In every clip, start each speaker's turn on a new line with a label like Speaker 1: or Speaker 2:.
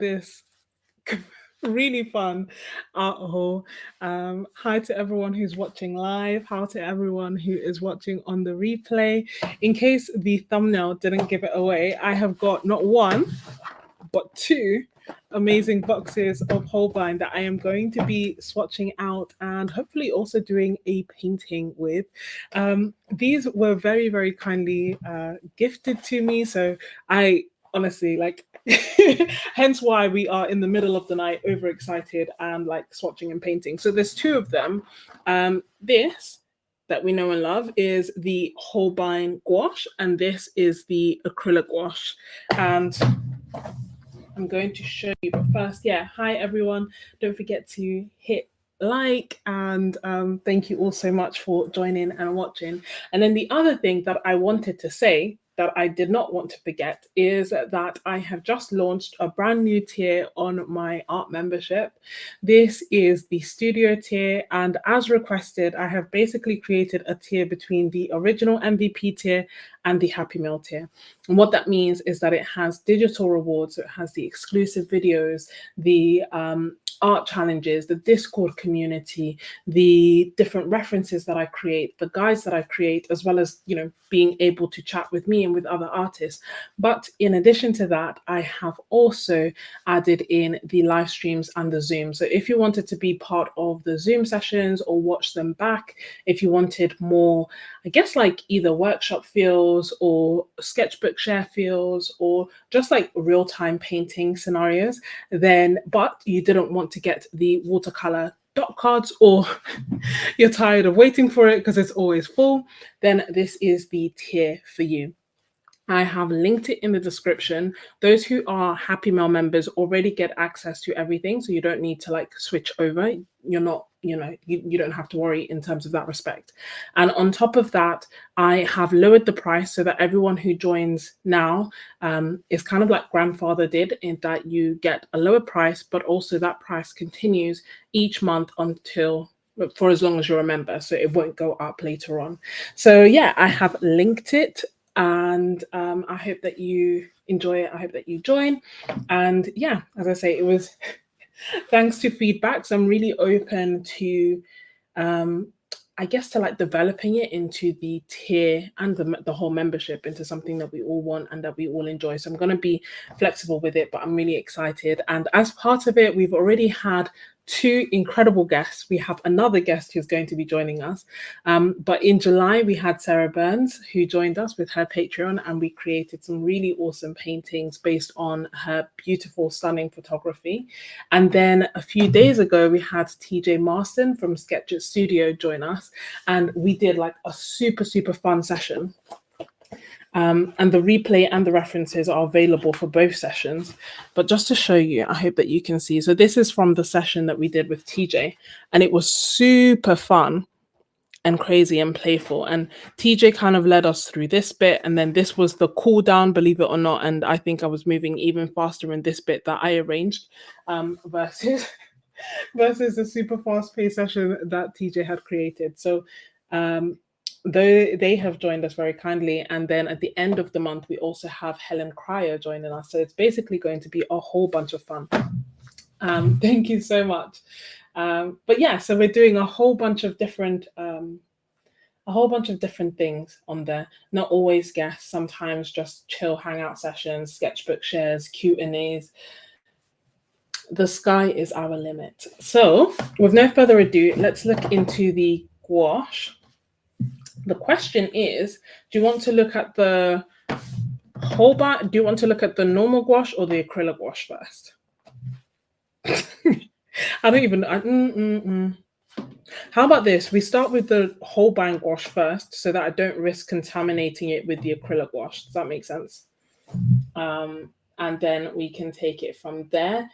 Speaker 1: this really fun art haul. Hi to everyone who's watching live. Hi to everyone who is watching on the replay. In case the thumbnail didn't give it away, I have got not one, but two amazing boxes of Holbein that I am going to be swatching out and hopefully also doing a painting with. These were very, very kindly gifted to me. So I honestly like hence why we are in the middle of the night overexcited and like swatching and painting. So there's two of them. This that we know and love is the Holbein Gouache, and this is the Acryla Gouache. And I'm going to show you, but first, yeah, hi everyone. Don't forget to hit like, and thank you all so much for joining and watching. And then the other thing that I wanted to say that I did not want to forget is that I have just launched a brand new tier on my art membership. This is the studio tier, and as requested, I have basically created a tier between the original MVP tier and the Happy Meal tier. And what that means is that it has digital rewards, so it has the exclusive videos, the art challenges, the Discord community, the different references that I create, the guides that I create, as well as, you know, being able to chat with me and with other artists. But in addition to that, I have also added in the live streams and the Zoom. So if you wanted to be part of the Zoom sessions or watch them back, if you wanted more, I guess, like either workshop feels or sketchbook share feels or just like real-time painting scenarios, then, but you didn't want to get the watercolor dot cards, or you're tired of waiting for it because it's always full, then this is the tier for you. I have linked it in the description. Those who are Happy Mail members already get access to everything, so you don't need to like switch over. You're not, you know, you don't have to worry in terms of that respect. And on top of that, I have lowered the price so that everyone who joins now is kind of like grandfather did, in that you get a lower price, but also that price continues each month until for as long as you're a member, so it won't go up later on. So yeah, I have linked it, and I hope that you enjoy it. I hope that you join. And yeah, as I say, it was thanks to feedback. So I'm really open to, I guess, to like developing it into the tier and the whole membership into something that we all want and that we all enjoy. So I'm going to be flexible with it, but I'm really excited. And as part of it, we've already had two incredible guests. We have another guest who's going to be joining us. But in July, we had Sarah Burns, who joined us with her Patreon, and we created some really awesome paintings based on her beautiful, stunning photography. And then a few days ago, we had TJ Marston from Sketches Studio join us, and we did like a super, super fun session. And the replay and the references are available for both sessions. But just to show you, I hope that you can see. So this is from the session that we did with TJ, and it was super fun and crazy and playful. And TJ kind of led us through this bit, and then this was the cool down, believe it or not. And I think I was moving even faster in this bit that I arranged versus the super fast paced session that TJ had created. So they have joined us very kindly. And then at the end of the month, we also have Helen Cryer joining us. So it's basically going to be a whole bunch of fun. Thank you so much. But yeah, so we're doing a whole bunch of different things on there. Not always guests, sometimes just chill hangout sessions, sketchbook shares, Q&As. The sky is our limit. So with no further ado, let's look into the gouache. The question is, do you want to look at the Holbein? Do you want to look at the normal gouache or the acrylic gouache first? I don't even. How about this? We start with the Holbein gouache first, so that I don't risk contaminating it with the acrylic gouache. Does that make sense? And then we can take it from there.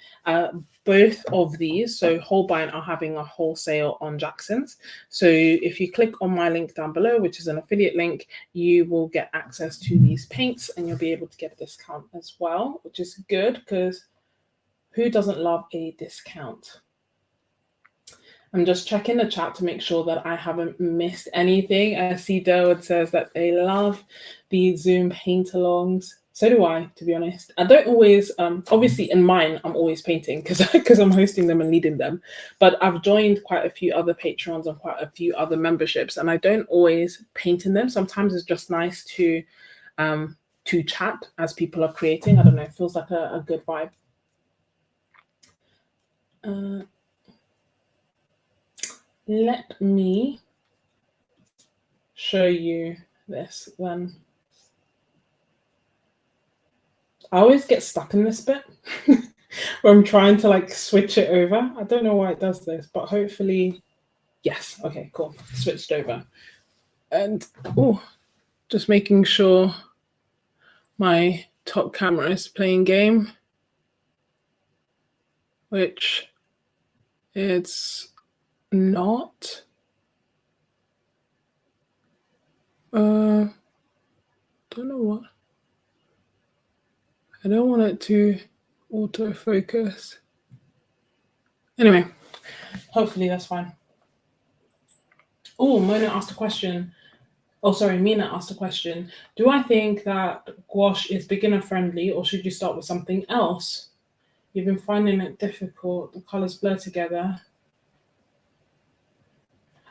Speaker 1: Both of these, so Holbein are having a wholesale on Jackson's. So if you click on my link down below, which is an affiliate link, you will get access to these paints and you'll be able to get a discount as well, which is good because who doesn't love a discount? I'm just checking the chat to make sure that I haven't missed anything. I see Derwood says that they love the Zoom paint-alongs. So do I, to be honest. I don't always, obviously in mine, I'm always painting because I'm hosting them and leading them. But I've joined quite a few other Patreons and quite a few other memberships, and I don't always paint in them. Sometimes it's just nice to chat as people are creating. I don't know, it feels like a good vibe. Let me show you this then. I always get stuck in this bit where I'm trying to like switch it over. I don't know why it does this, but hopefully, yes. Okay, cool. Switched over. And oh, just making sure my top camera is playing game, which it's not. Don't know what. I don't want it to autofocus. Anyway, hopefully that's fine. Oh, Mona asked a question. Oh, sorry, Mina asked a question. Do I think that gouache is beginner friendly, or should you start with something else? You've been finding it difficult. The colors blur together.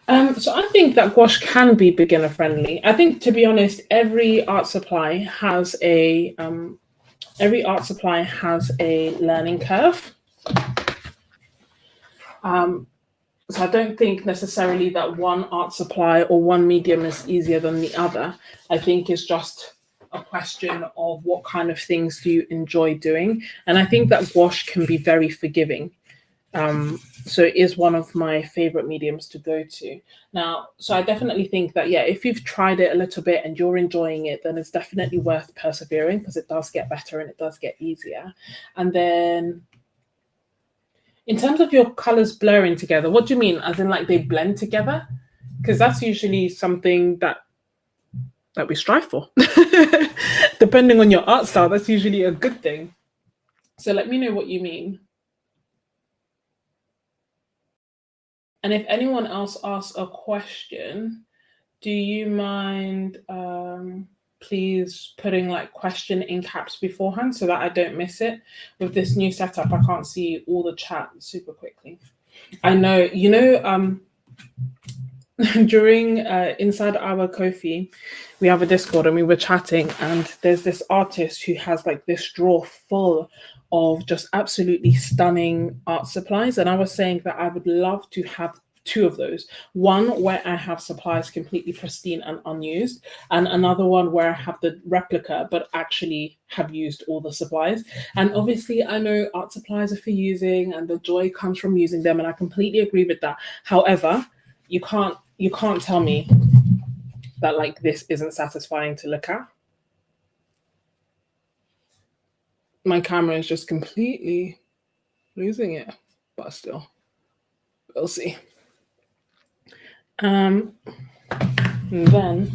Speaker 1: So I think that gouache can be beginner friendly. I think, to be honest, every art supply has a learning curve. So I don't think necessarily that one art supply or one medium is easier than the other. I think it's just a question of what kind of things do you enjoy doing. And I think that gouache can be very forgiving. So it is one of my favorite mediums to go to. Now, so I definitely think that, yeah, if you've tried it a little bit and you're enjoying it, then it's definitely worth persevering because it does get better and it does get easier. And then in terms of your colors blurring together, what do you mean? As in like they blend together? Because that's usually something that we strive for. Depending on your art style, that's usually a good thing. So let me know what you mean. And if anyone else asks a question, do you mind please putting like question in caps beforehand so that I don't miss it? With this new setup, I can't see all the chat super quickly. I know, during inside our Ko-fi, we have a Discord and we were chatting, and there's this artist who has like this drawer full of just absolutely stunning art supplies. And I was saying that I would love to have two of those. One where I have supplies completely pristine and unused, and another one where I have the replica but actually have used all the supplies. And obviously I know art supplies are for using and the joy comes from using them, and I completely agree with that. However, you can't tell me that like this isn't satisfying to look at. My camera is just completely losing it, but still, we'll see. And then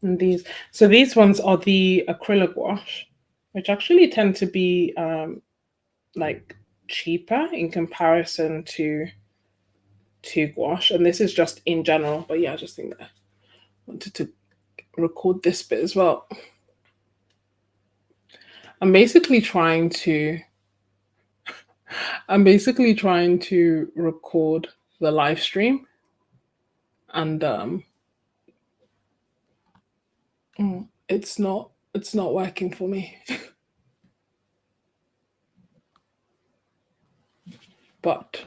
Speaker 1: these ones are the acrylic gouache, which actually tend to be like cheaper in comparison to gouache. And this is just in general, but yeah, I just think that I wanted to record this bit as well. I'm basically trying to record the live stream, and it's not working for me. But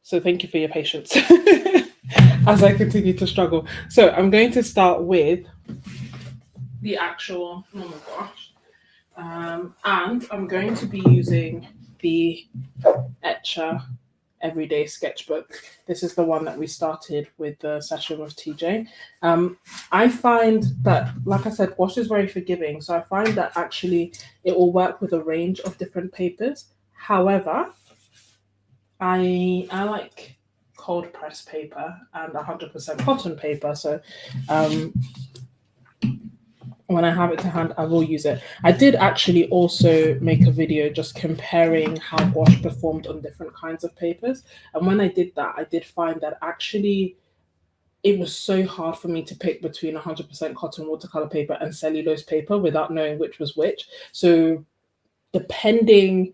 Speaker 1: so thank you for your patience as I continue to struggle. So I'm going to start with the actual, oh my gosh, and I'm going to be using the Etcher Everyday Sketchbook. This is the one that we started with the session with TJ. I find that, like I said, gouache is very forgiving. So I find that actually it will work with a range of different papers. However, I like cold press paper and 100% cotton paper. So when I have it to hand, I will use it. I did actually also make a video just comparing how gouache performed on different kinds of papers. And when I did that, I did find that actually it was so hard for me to pick between 100% cotton watercolor paper and cellulose paper without knowing which was which. So depending,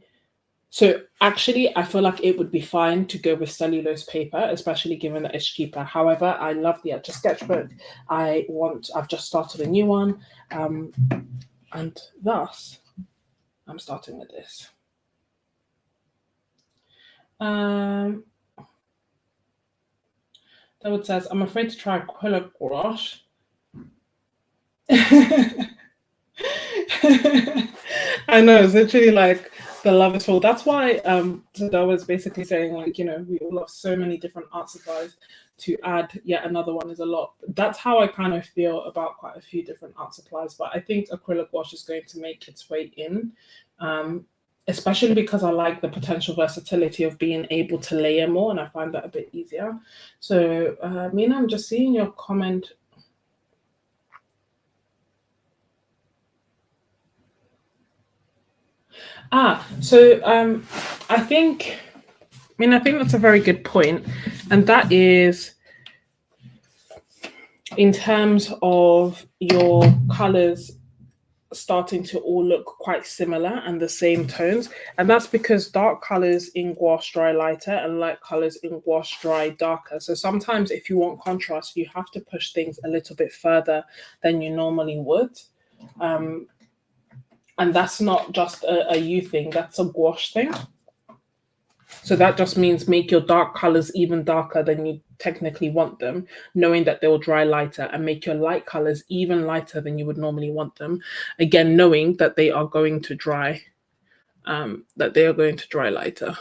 Speaker 1: so actually I feel like it would be fine to go with cellulose paper, especially given that it's cheaper. However, I love the Etch a Sketchbook. I've just started a new one, and thus I'm starting with this. That says, I'm afraid to try Acryla Gouache. I know, it's literally like the love is full. That's why I was basically saying, like, you know, we all have so many different art supplies. To add yet another one is a lot. That's how I kind of feel about quite a few different art supplies. But I think acrylic gouache is going to make its way in, especially because I like the potential versatility of being able to layer more, and I find that a bit easier. So, Mina, I'm just seeing your comment. So I think that's a very good point, and that is in terms of your colors starting to all look quite similar and the same tones, and that's because dark colors in gouache dry lighter and light colors in gouache dry darker. So sometimes if you want contrast, you have to push things a little bit further than you normally would. And that's not just a you thing, that's a gouache thing. So that just means make your dark colors even darker than you technically want them, knowing that they'll dry lighter, and make your light colors even lighter than you would normally want them. Again, knowing that they are going to dry, lighter.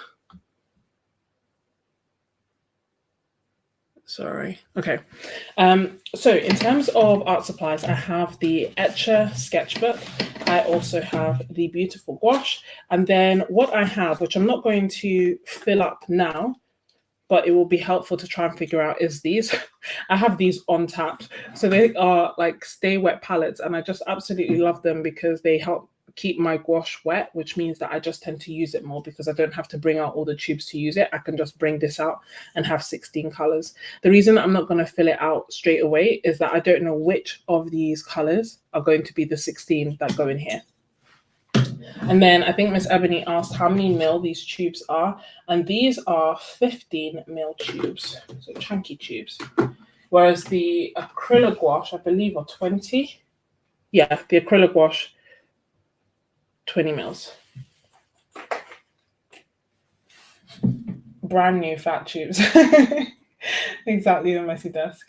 Speaker 1: Sorry. Okay. So in terms of art supplies, I have the Etcher sketchbook. I also have the beautiful gouache. And then what I have, which I'm not going to fill up now, but it will be helpful to try and figure out, is these. I have these on tap. So they are like stay wet palettes, and I just absolutely love them because they help keep my gouache wet, which means that I just tend to use it more because I don't have to bring out all the tubes to use it. I can just bring this out and have 16 colors. The reason I'm not going to fill it out straight away is that I don't know which of these colors are going to be the 16 that go in here. And then I think Miss Ebony asked how many mil these tubes are, and these are 15 mil tubes, so chunky tubes. Whereas the acrylic gouache, I believe, are 20. Yeah, the acrylic gouache, 20 mils. Brand new fat tubes. Exactly, the messy desk.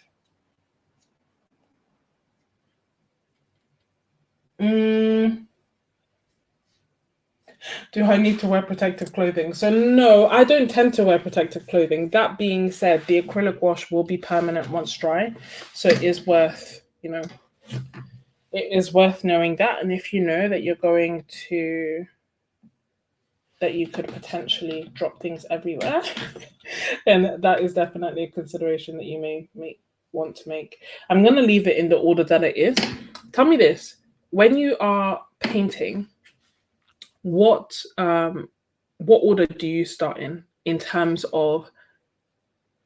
Speaker 1: Do I need to wear protective clothing? So no, I don't tend to wear protective clothing. That being said, the acrylic gouache will be permanent once dry. So it is worth, it is worth knowing that. And if you know that you're going to, that you could potentially drop things everywhere, then that is definitely a consideration that you may want to make. I'm going to leave it in the order that it is. Tell me this, when you are painting, what order do you start in terms of,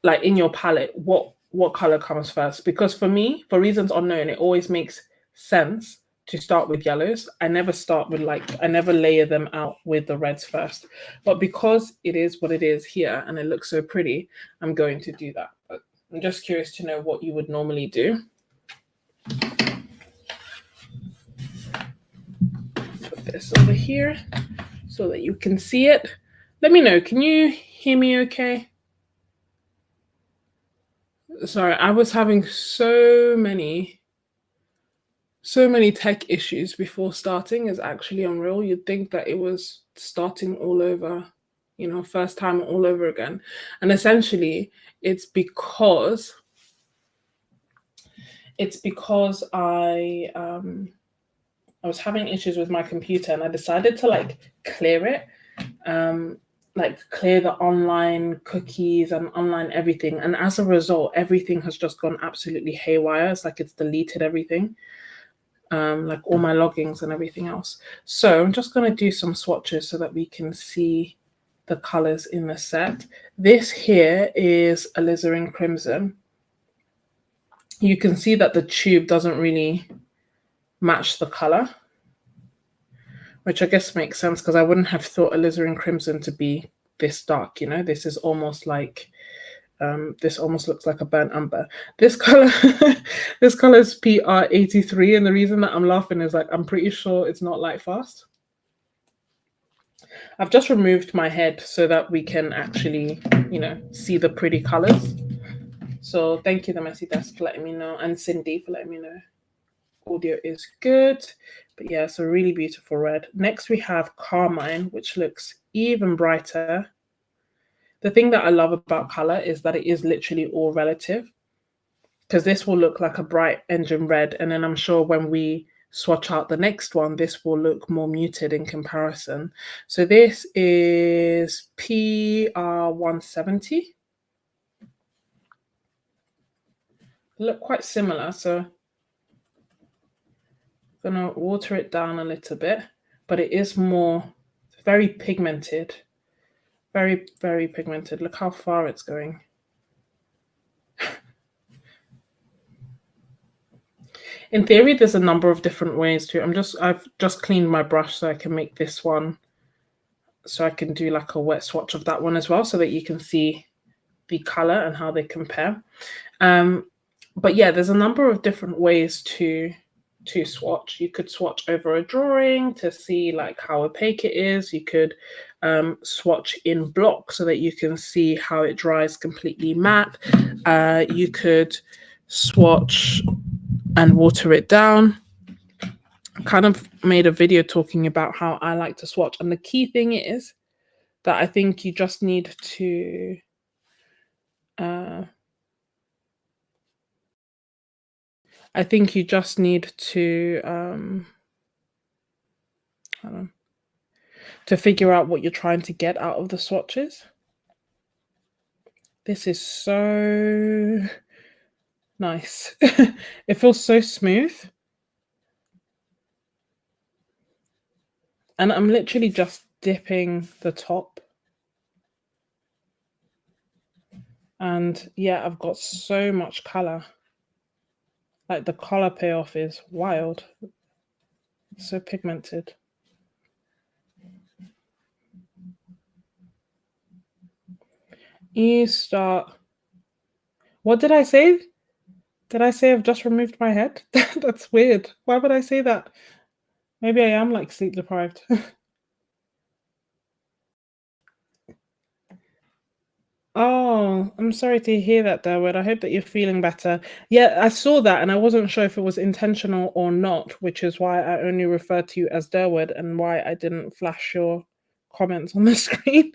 Speaker 1: like, in your palette, what color comes first? Because for me, for reasons unknown, it always makes sense to start with yellows. I never start with, I never layer them out with the reds first. But because it is what it is here and it looks so pretty, I'm going to do that. But I'm just curious to know what you would normally do. Put this over here so that you can see it. Let me know. Can you hear me okay? Sorry, I was having so many tech issues before starting. Is actually unreal. You'd think that it was starting all over, first time all over again. And essentially, it's because I was having issues with my computer, and I decided to clear it. Clear the online cookies and online everything. And as a result, everything has just gone absolutely haywire. It's like it's deleted everything, like all my loggings and everything else. So I'm just going to do some swatches so that we can see the colors in the set. This here is alizarin crimson. you can see that the tube doesn't really match the color, which I guess makes sense because I wouldn't have thought alizarin crimson to be this dark, you know. This is almost like this almost looks like a burnt umber. This color this color is PR83, and the reason that I'm laughing is like I'm pretty sure it's not light fast. I've just removed my head so that we can actually, you know, see the pretty colors. So thank you, the Messy Desk, for letting me know, and Cindy for letting me know audio is good. But yeah, it's a really beautiful red. Next we have Carmine, which looks even brighter. The thing that I love about color is that it is literally all relative, because this will look like a bright engine red, and then I'm sure when we swatch out the next one, this will look more muted in comparison. So this is PR170. Look quite similar, so I'm gonna water it down a little bit, but it is more very pigmented. Very, very pigmented. Look how far it's going. In theory, there's a number of different ways to. I've just cleaned my brush so I can make this one, so I can do like a wet swatch of that one as well, so that you can see the color and how they compare. But yeah, there's a number of different ways to swatch. You could swatch over a drawing to see like how opaque it is. You could swatch in block so that you can see how it dries completely matte. You could swatch and water it down. I kind of made a video talking about how I like to swatch, and the key thing is that I think you just need to to figure out what you're trying to get out of the swatches. This is so nice. It feels so smooth. And I'm literally just dipping the top. And yeah, I've got so much color. Like the color payoff is wild. It's so pigmented. You start. What did I say? Did I say I've just removed my head? That's weird. Why would I say that? Maybe I am like sleep deprived. Oh, I'm sorry to hear that, Derwood. I hope that you're feeling better. Yeah, I saw that and I wasn't sure if it was intentional or not, which is why I only referred to you as Derwood and why I didn't flash your comments on the screen.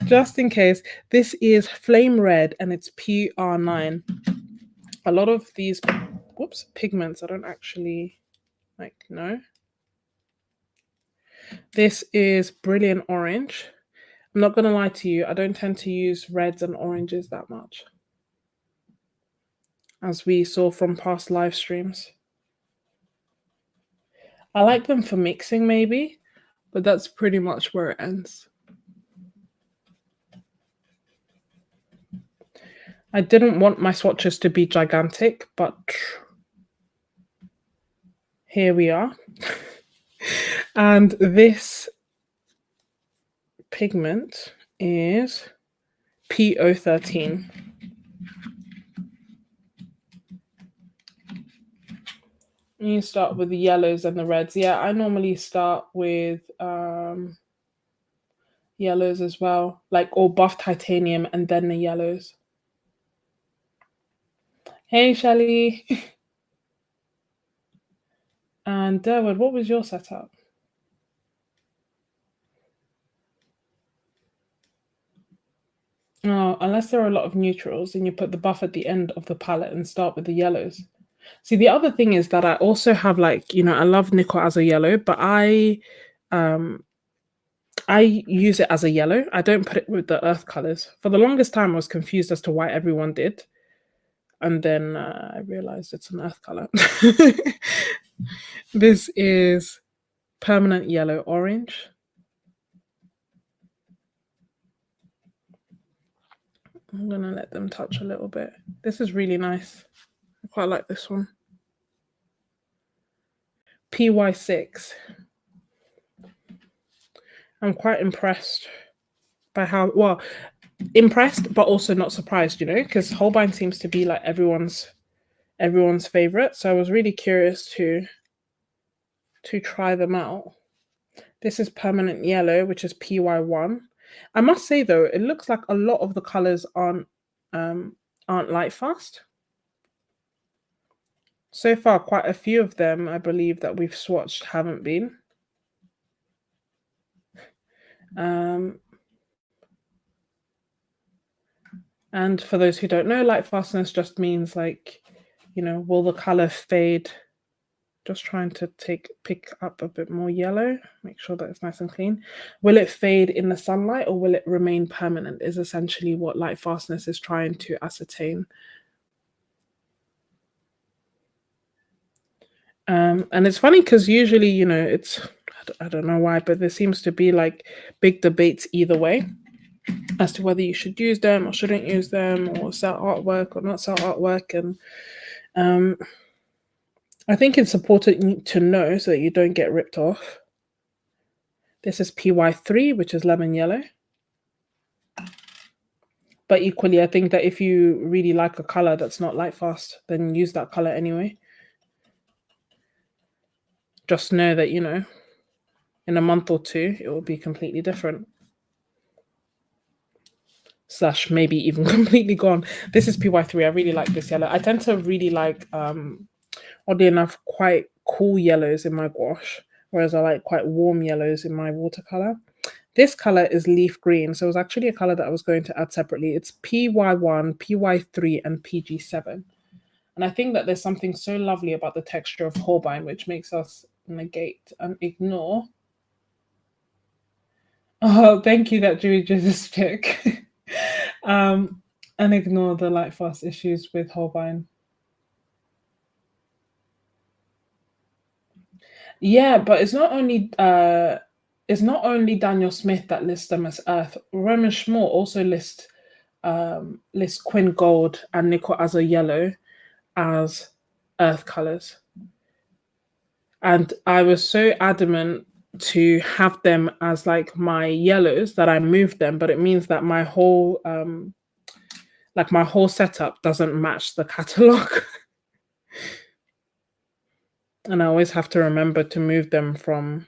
Speaker 1: Just in case. This is Flame Red and it's PR9. A lot of these pigments I don't actually know. This is Brilliant Orange. I'm not going to lie to you, I don't tend to use reds and oranges that much, as we saw from past live streams. I like them for mixing maybe, but that's pretty much where it ends. I didn't want my swatches to be gigantic, but here we are. And this pigment is PO13. You start with the yellows and the reds. Yeah, I normally start with yellows as well, like all buff titanium and then the yellows. Hey, Shelly. And Derwood, what was your setup? Oh, unless there are a lot of neutrals, then you put the buff at the end of the palette and start with the yellows. See, the other thing is that I also have like, you know, I love nickel as a yellow, but I use it as a yellow. I don't put it with the earth colors. For the longest time, I was confused as to why everyone did. And then I realized it's an earth color. This is Permanent Yellow Orange. I'm going to let them touch a little bit. This is really nice. I quite like this one. PY6. I'm quite impressed by how, well, impressed, but also not surprised, you know, because Holbein seems to be like everyone's favorite. So I was really curious to try them out. This is permanent yellow, which is PY1. I must say though, it looks like a lot of the colors aren't light fast. So far, quite a few of them, I believe, that we've swatched haven't been. And for those who don't know, light fastness just means like, you know, will the color fade? Just trying to pick up a bit more yellow, make sure that it's nice and clean. Will it fade in the sunlight or will it remain permanent is essentially what light fastness is trying to ascertain. And it's funny because usually, you know, I don't know why, but there seems to be like big debates either way as to whether you should use them or shouldn't use them, or sell artwork or not sell artwork. And I think it's important to know so that you don't get ripped off. This is PY3, which is lemon yellow. But equally, I think that if you really like a color that's not light fast, then use that color anyway. Just know that, you know, in a month or two, it will be completely different. Slash maybe even completely gone. This is PY3. I really like this yellow. I tend to really like, oddly enough, quite cool yellows in my gouache, whereas I like quite warm yellows in my watercolor. This color is leaf green, so it's actually a color that I was going to add separately. It's PY1, PY3, and PG7. And I think that there's something so lovely about the texture of Holbein, which makes us negate and ignore. Oh, thank you, that Dewey Jesus pick. And ignore the light fast issues with Holbein. Yeah, but it's not only Daniel Smith that lists them as earth. Roman Schmore also lists Quinn Gold and Nickel Azo Yellow as earth colors. And I was so adamant to have them as like my yellows that I moved them, but it means that my whole setup doesn't match the catalog. And I always have to remember to move them from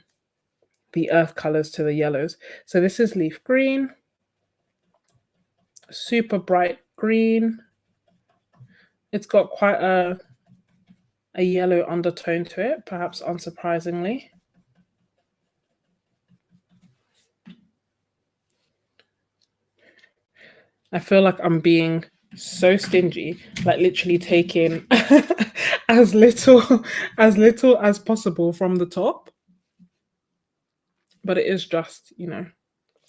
Speaker 1: the earth colors to the yellows. So this is leaf green, super bright green. It's got quite a yellow undertone to it, perhaps unsurprisingly. I feel like I'm being so stingy, like literally taking as little as possible from the top. But it is just, you know,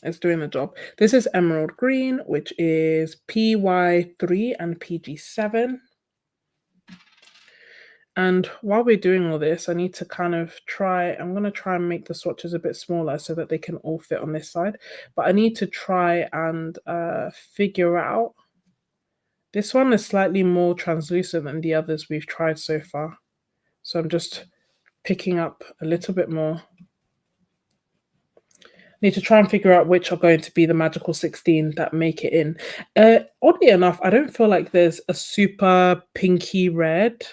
Speaker 1: it's doing the job. This is emerald green, which is PY3 and PG7. And while we're doing all this, I need to kind of I'm going to try and make the swatches a bit smaller so that they can all fit on this side. But I need to try and figure out. This one is slightly more translucent than the others we've tried so far. So I'm just picking up a little bit more. Need to try and figure out which are going to be the magical 16 that make it in. Oddly enough, I don't feel like there's a super pinky red.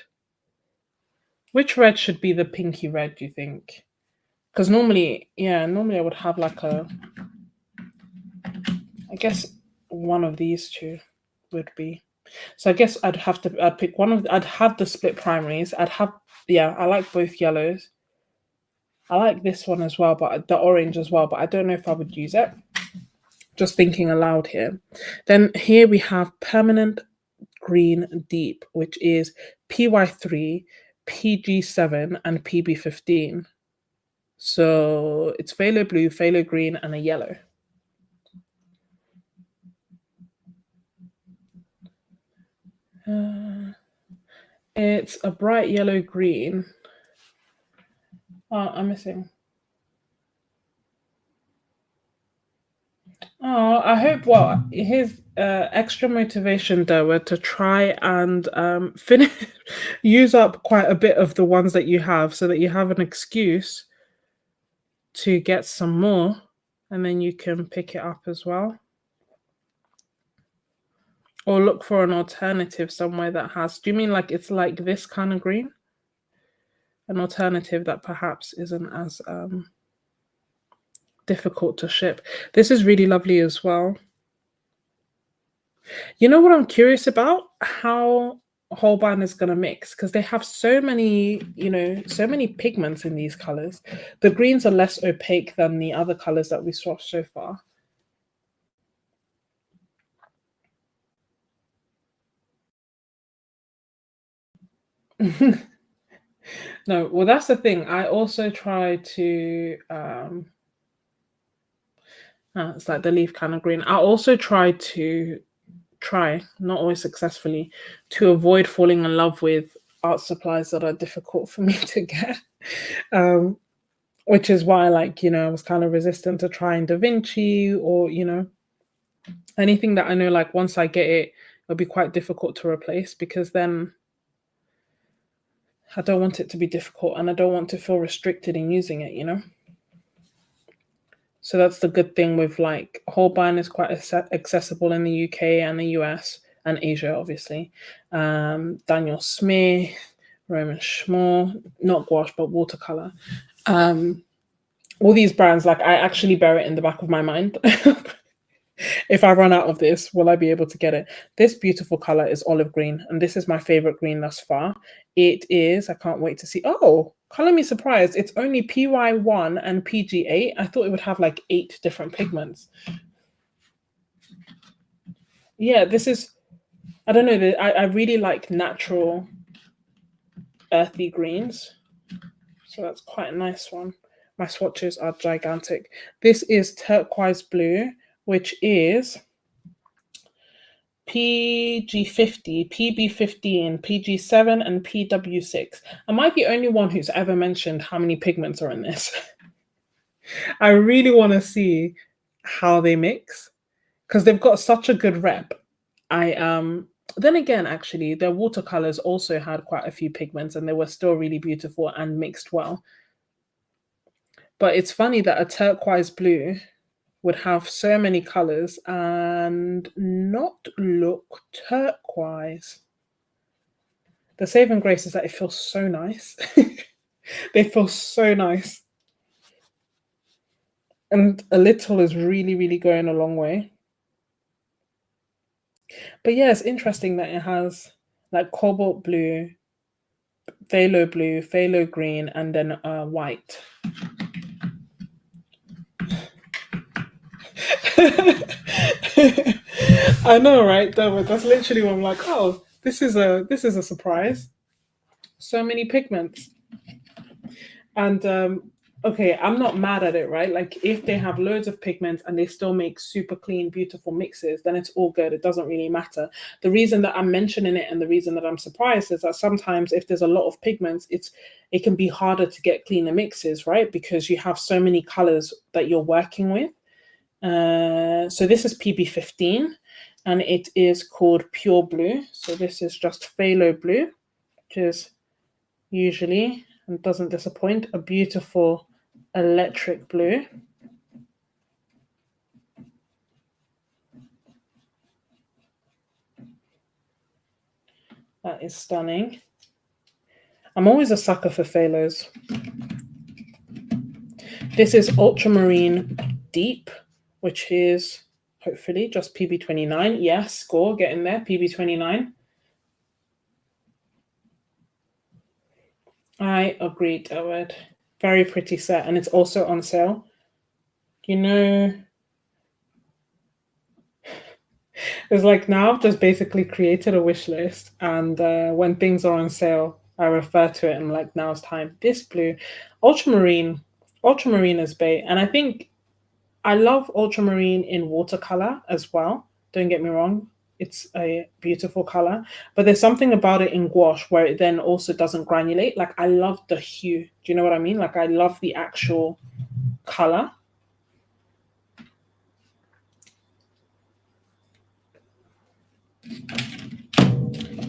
Speaker 1: Which red should be the pinky red, do you think? Because normally I would have like I guess one of these two would be. So I guess I'd pick one of, I'd have the split primaries. I like both yellows. I like this one as well, but the orange as well, but I don't know if I would use it. Just thinking aloud here. Then here we have permanent green deep, which is PY3, PG7, and PB15. So it's phthalo blue, phthalo green, and a yellow. It's a bright yellow green. Oh, I'm missing. Oh, I hope. Well, here's extra motivation though were to try and finish use up quite a bit of the ones that you have so that you have an excuse to get some more, and then you can pick it up as well. Or look for an alternative somewhere that has, do you mean like it's like this kind of green? An alternative that perhaps isn't as difficult to ship. This is really lovely as well. You know what I'm curious about? How Holbein is going to mix, because they have so many, so many pigments in these colors. The greens are less opaque than the other colors that we swatched so far. No, well, that's the thing. I also try to, it's like the leaf kind of green. I also try, not always successfully, to avoid falling in love with art supplies that are difficult for me to get. Um, which is why, like, I was kind of resistant to trying Da Vinci or, anything that I know, like, once I get it, it'll be quite difficult to replace, because then I don't want it to be difficult and I don't want to feel restricted in using it. So that's the good thing with, like, Holbein is quite accessible in the UK and the US and Asia, obviously. Daniel Smith, Roman Schmore, not gouache, but watercolor. All these brands, like, I actually bear it in the back of my mind. If I run out of this, will I be able to get it? This beautiful color is olive green, and this is my favorite green thus far. It is, I can't wait to see. Oh, color me surprised. It's only PY1 and PG8. I thought it would have like 8 different pigments. Yeah, this is, I don't know, I really like natural earthy greens. So that's quite a nice one. My swatches are gigantic. This is turquoise blue, which is PG50, PB15, PG7, and PW6. Am I the only one who's ever mentioned how many pigments are in this? I really want to see how they mix, because they've got such a good rep. I then again, actually, their watercolors also had quite a few pigments and they were still really beautiful and mixed well. But it's funny that a turquoise blue would have so many colors and not look turquoise. The saving grace is that it feels so nice. They feel so nice. And a little is really, really going a long way. But yeah, it's interesting that it has like cobalt blue, phthalo green, and then white. I know, right? That's literally what I'm like, oh, this is a surprise. So many pigments. And okay, I'm not mad at it, right? Like, if they have loads of pigments and they still make super clean, beautiful mixes, then it's all good. It doesn't really matter. The reason that I'm mentioning it and the reason that I'm surprised is that sometimes if there's a lot of pigments, it can be harder to get cleaner mixes, right? Because you have so many colors that you're working with. So this is PB15 and it is called Pure Blue. So this is just phthalo blue, which is usually, and doesn't disappoint, a beautiful electric blue. That is stunning. I'm always a sucker for phthalos. This is Ultramarine Deep, which is hopefully just PB29. Yes, score, get in there, PB29. I agree, Edward. Very pretty set, and it's also on sale. It's like, now I've just basically created a wish list, and when things are on sale, I refer to it and I'm like, now's time. This blue, ultramarine, ultramarine is bait, and I think I love ultramarine in watercolor as well. Don't get me wrong, it's a beautiful color, but there's something about it in gouache where it then also doesn't granulate. Like, I love the hue. Do you know what I mean? Like, I love the actual color.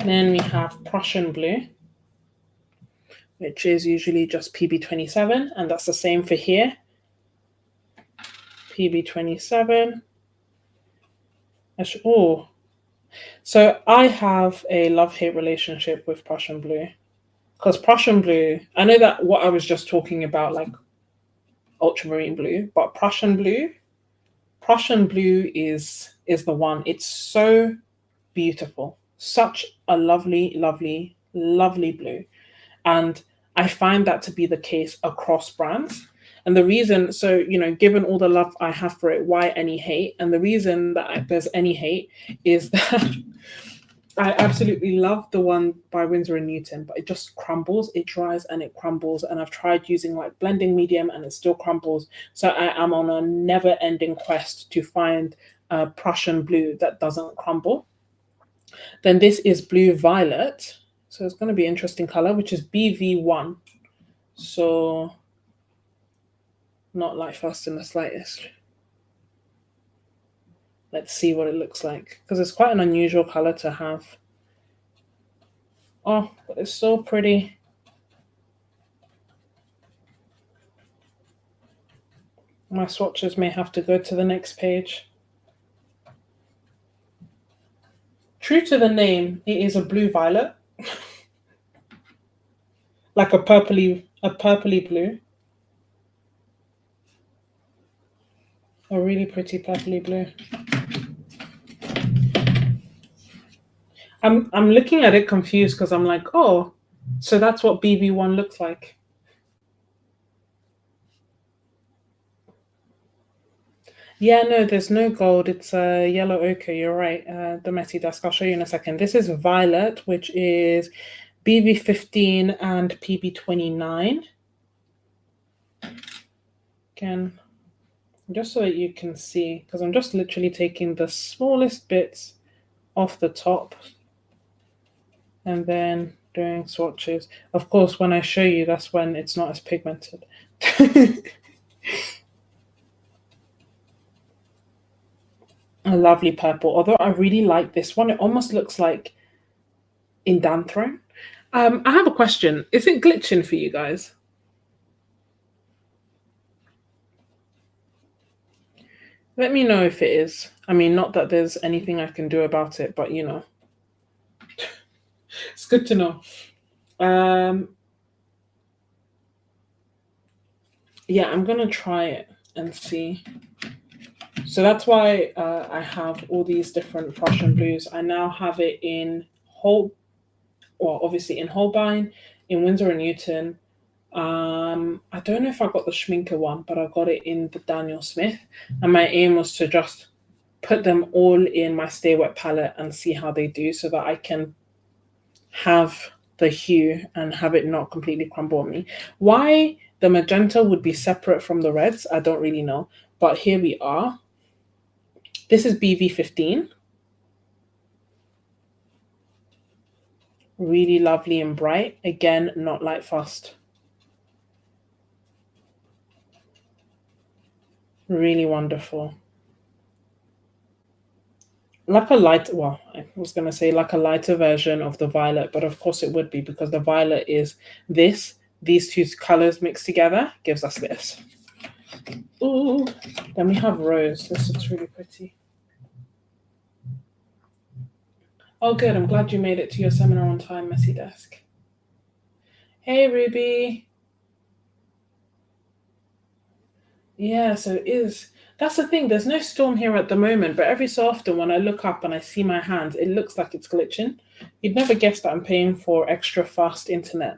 Speaker 1: Then we have Prussian blue, which is usually just PB27, and that's the same for here. PB27. Oh, so I have a love-hate relationship with Prussian blue. Because Prussian blue, I know that what I was just talking about, like ultramarine blue, but Prussian blue is the one. It's so beautiful. Such a lovely, lovely, lovely blue. And I find that to be the case across brands. And the reason, so, given all the love I have for it, why any hate? And the reason that there's any hate is that I absolutely love the one by Winsor and Newton, but it just crumbles. It dries and it crumbles. And I've tried using like blending medium and it still crumbles. So I am on a never ending quest to find a Prussian blue that doesn't crumble. Then this is blue violet. So it's going to be an interesting color, which is BV1. So not light fast in the slightest. Let's see what it looks like, because it's quite an unusual color to have. Oh, but it's so pretty. My swatches may have to go to the next page. True to the name, it is a blue violet. Like a purpley blue. A really pretty purpley blue. I'm looking at it confused because I'm like, oh, so that's what BB1 looks like. Yeah, no, there's no gold. It's a yellow ochre. You're right. The Messy Desk. I'll show you in a second. This is violet, which is BB15 and PB29. Again, just so that you can see, because I'm just literally taking the smallest bits off the top and then doing swatches. Of course, when I show you, that's when it's not as pigmented. A lovely purple. Although I really like this one. It almost looks like Indanthrone. I have a question. Is it glitching for you guys? Let me know if it is. I mean, not that there's anything I can do about it, but it's good to know. Yeah, I'm gonna try it and see. So that's why I have all these different Prussian blues. I now have it in obviously in Holbein, in Winsor and Newton. I don't know if I got the Schminke one, but I got it in the Daniel Smith. And my aim was to just put them all in my Stay Wet palette and see how they do so that I can have the hue and have it not completely crumble on me. Why the magenta would be separate from the reds, I don't really know. But here we are. This is BV15. Really lovely and bright. Again, not light fast. Really wonderful. Like a light, well, I was going to say like a lighter version of the violet, but of course it would be because the violet is these two colors mixed together gives us this. Ooh, then we have rose. This looks really pretty. Oh, good. I'm glad you made it to your seminar on time, Messy Desk. Hey, Ruby. Yeah, so it is. That's the thing. There's no storm here at the moment, but every so often when I look up and I see my hands, it looks like it's glitching. You'd never guess that I'm paying for extra fast internet.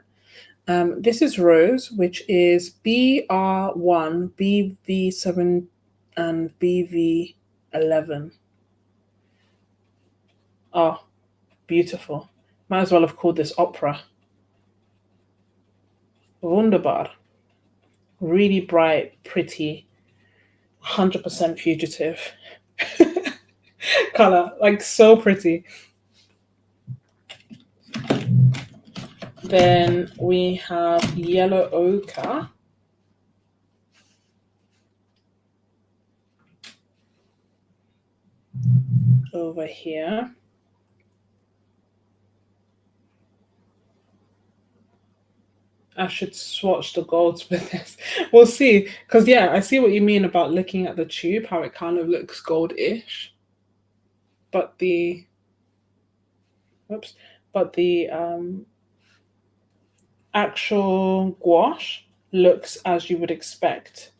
Speaker 1: This is Rose, which is BR1, BV7, and BV11. Oh, beautiful. Might as well have called this opera. Wunderbar. Really bright, pretty, 100% fugitive color. Like, so pretty. Then we have yellow ochre. Over here. I should swatch the golds with this. We'll see. Because, yeah, I see what you mean about looking at the tube, how it kind of looks gold-ish. But the, whoops, but the actual gouache looks as you would expect.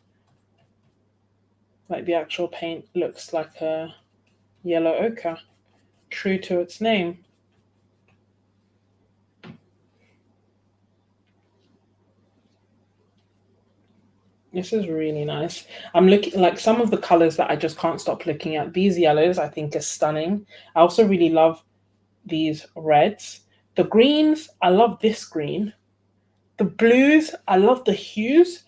Speaker 1: Like the actual paint looks like a yellow ochre, true to its name. This is really nice. I'm looking like some of the colors that I just can't stop looking at. These yellows I think are stunning. I also really love these reds. The greens, I love this green. The blues, I love the hues,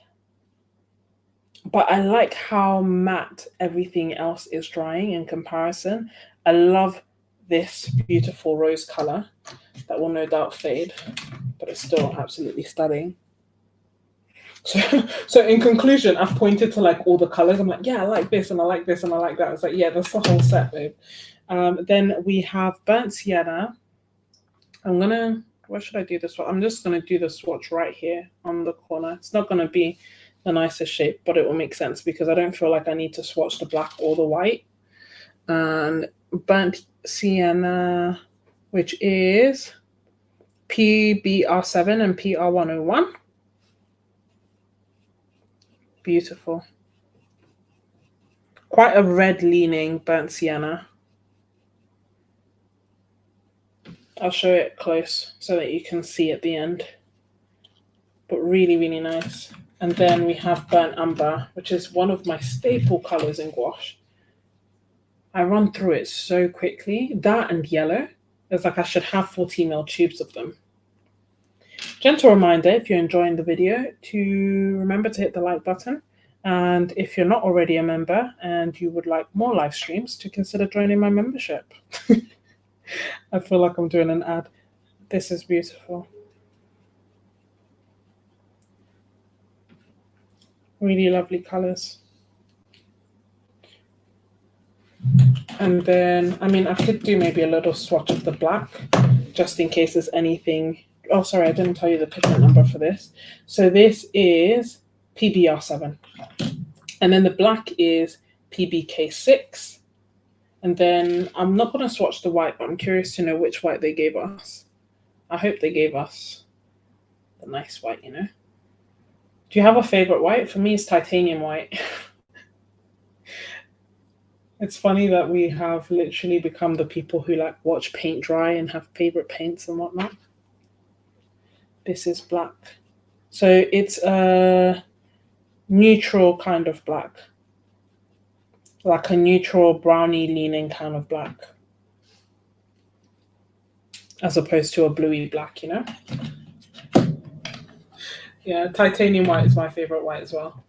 Speaker 1: but I like how matte everything else is drying in comparison. I love this beautiful rose color that will no doubt fade, but it's still absolutely stunning. So in conclusion, I've pointed to like all the colors. I'm like, yeah, I like this and I like this and I like that. It's like, yeah, that's the whole set, babe. Then we have burnt sienna. Where should I do this one? I'm just gonna do the swatch right here on the corner. It's not gonna be the nicest shape, but it will make sense because I don't feel like I need to swatch the black or the white. And burnt sienna, which is PBR7 and PR101. Beautiful. Quite a red leaning burnt sienna. I'll show it close so that you can see at the end. But really, really nice. And then we have burnt umber, which is one of my staple colors in gouache. I run through it so quickly. That and yellow. It's like I should have 40 ml tubes of them. Gentle reminder, if you're enjoying the video, to remember to hit the like button. And if you're not already a member and you would like more live streams, to consider joining my membership. I feel like I'm doing an ad. This is beautiful. Really lovely colors. And then, I mean, I could do maybe a little swatch of the black, just in case there's anything. Oh, sorry, I didn't tell you the pigment number for this. So this is PBR7. And then the black is PBK6. And then I'm not going to swatch the white, but I'm curious to know which white they gave us. I hope they gave us the nice white, you know. Do you have a favorite white? For me, it's titanium white. It's funny that we have literally become the people who like watch paint dry and have favorite paints and whatnot. This is black. So it's a neutral kind of black. Like a neutral brownie leaning kind of black. As opposed to a bluey black, you know? Yeah, titanium white is my favorite white as well.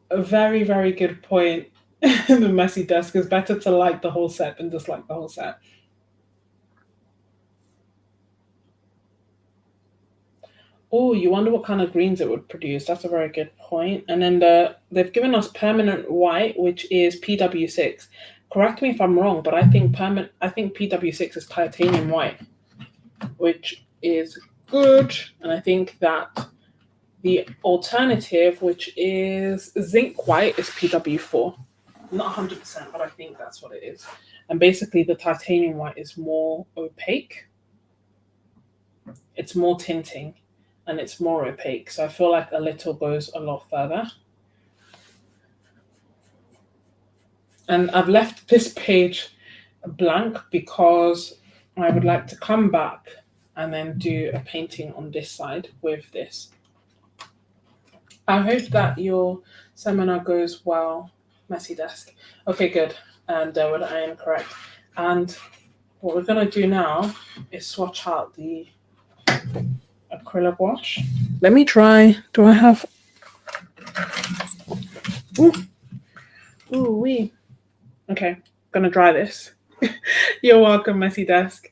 Speaker 1: A very, very good point. The messy desk is better to like the whole set than dislike the whole set. Oh, you wonder what kind of greens it would produce. That's a very good point. And then they've given us permanent white, which is PW6. Correct me if I'm wrong, but I think PW6 is titanium white, which is good. And I think that the alternative, which is zinc white, is PW4. Not 100%, but I think that's what it is. And basically, the titanium white is more opaque. It's more tinting and it's more opaque. So I feel like a little goes a lot further. And I've left this page blank because I would like to come back and then do a painting on this side with this. I hope that your seminar goes well, messy desk. Okay, good. And I am correct. And what we're going to do now is swatch out the acrylic gouache. Let me try. Do I have? Ooh, wee. Okay, gonna dry this. You're welcome, messy desk.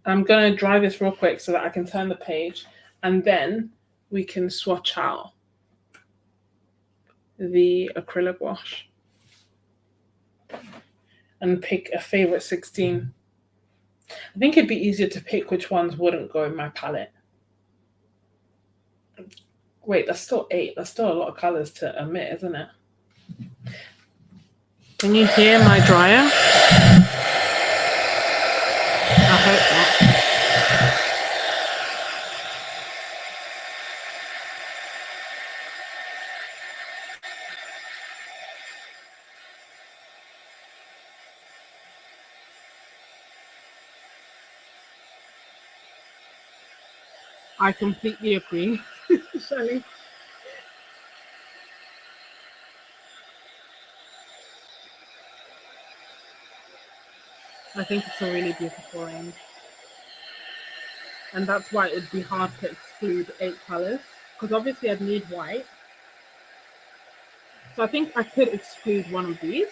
Speaker 1: I'm gonna dry this real quick so that I can turn the page, and then we can swatch out the acrylic gouache. and pick a favorite 16. I think it'd be easier to pick which ones wouldn't go in my palette. Wait, that's still 8. That's still a lot of colors to omit, isn't it? Can you hear my dryer? I hope not. I completely agree, Shelley. I think it's a really beautiful range. And that's why it'd be hard to exclude 8 colors. Because obviously I'd need white. So I think I could exclude one of these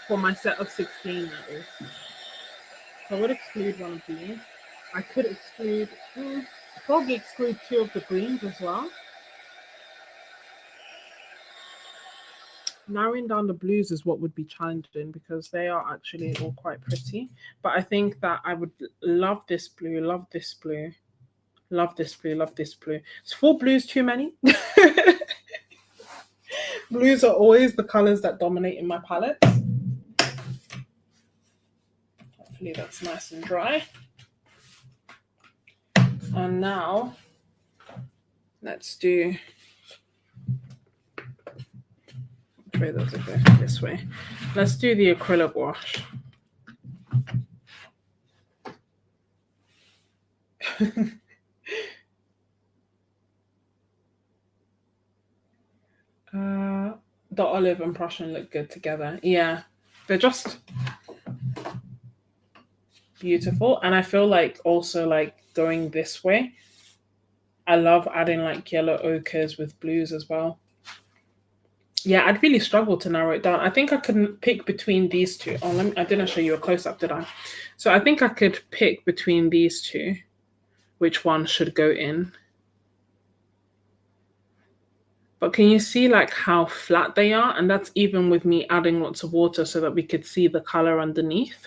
Speaker 1: for my set of 16, that is. So I would exclude one of these. I could exclude, probably exclude 2 of the greens as well. Narrowing down the blues is what would be challenging because they are actually all quite pretty. But I think that I would love this blue, love this blue, love this blue, love this blue. Is 4 blues too many? Blues are always the colors that dominate in my palette. Hopefully that's nice and dry. And now let's do, which way does it go? This way. Let's do the acrylic gouache. The olive and Prussian look good together. Yeah, they're just beautiful. And I feel like also like going this way, I love adding like yellow ochres with blues as well. Yeah, I'd really struggle to narrow it down. I think I could pick between these two. Oh, I didn't show you a close-up, did I? So I think I could pick between these two, which one should go in. But can you see like how flat they are? And that's even with me adding lots of water so that we could see the color underneath.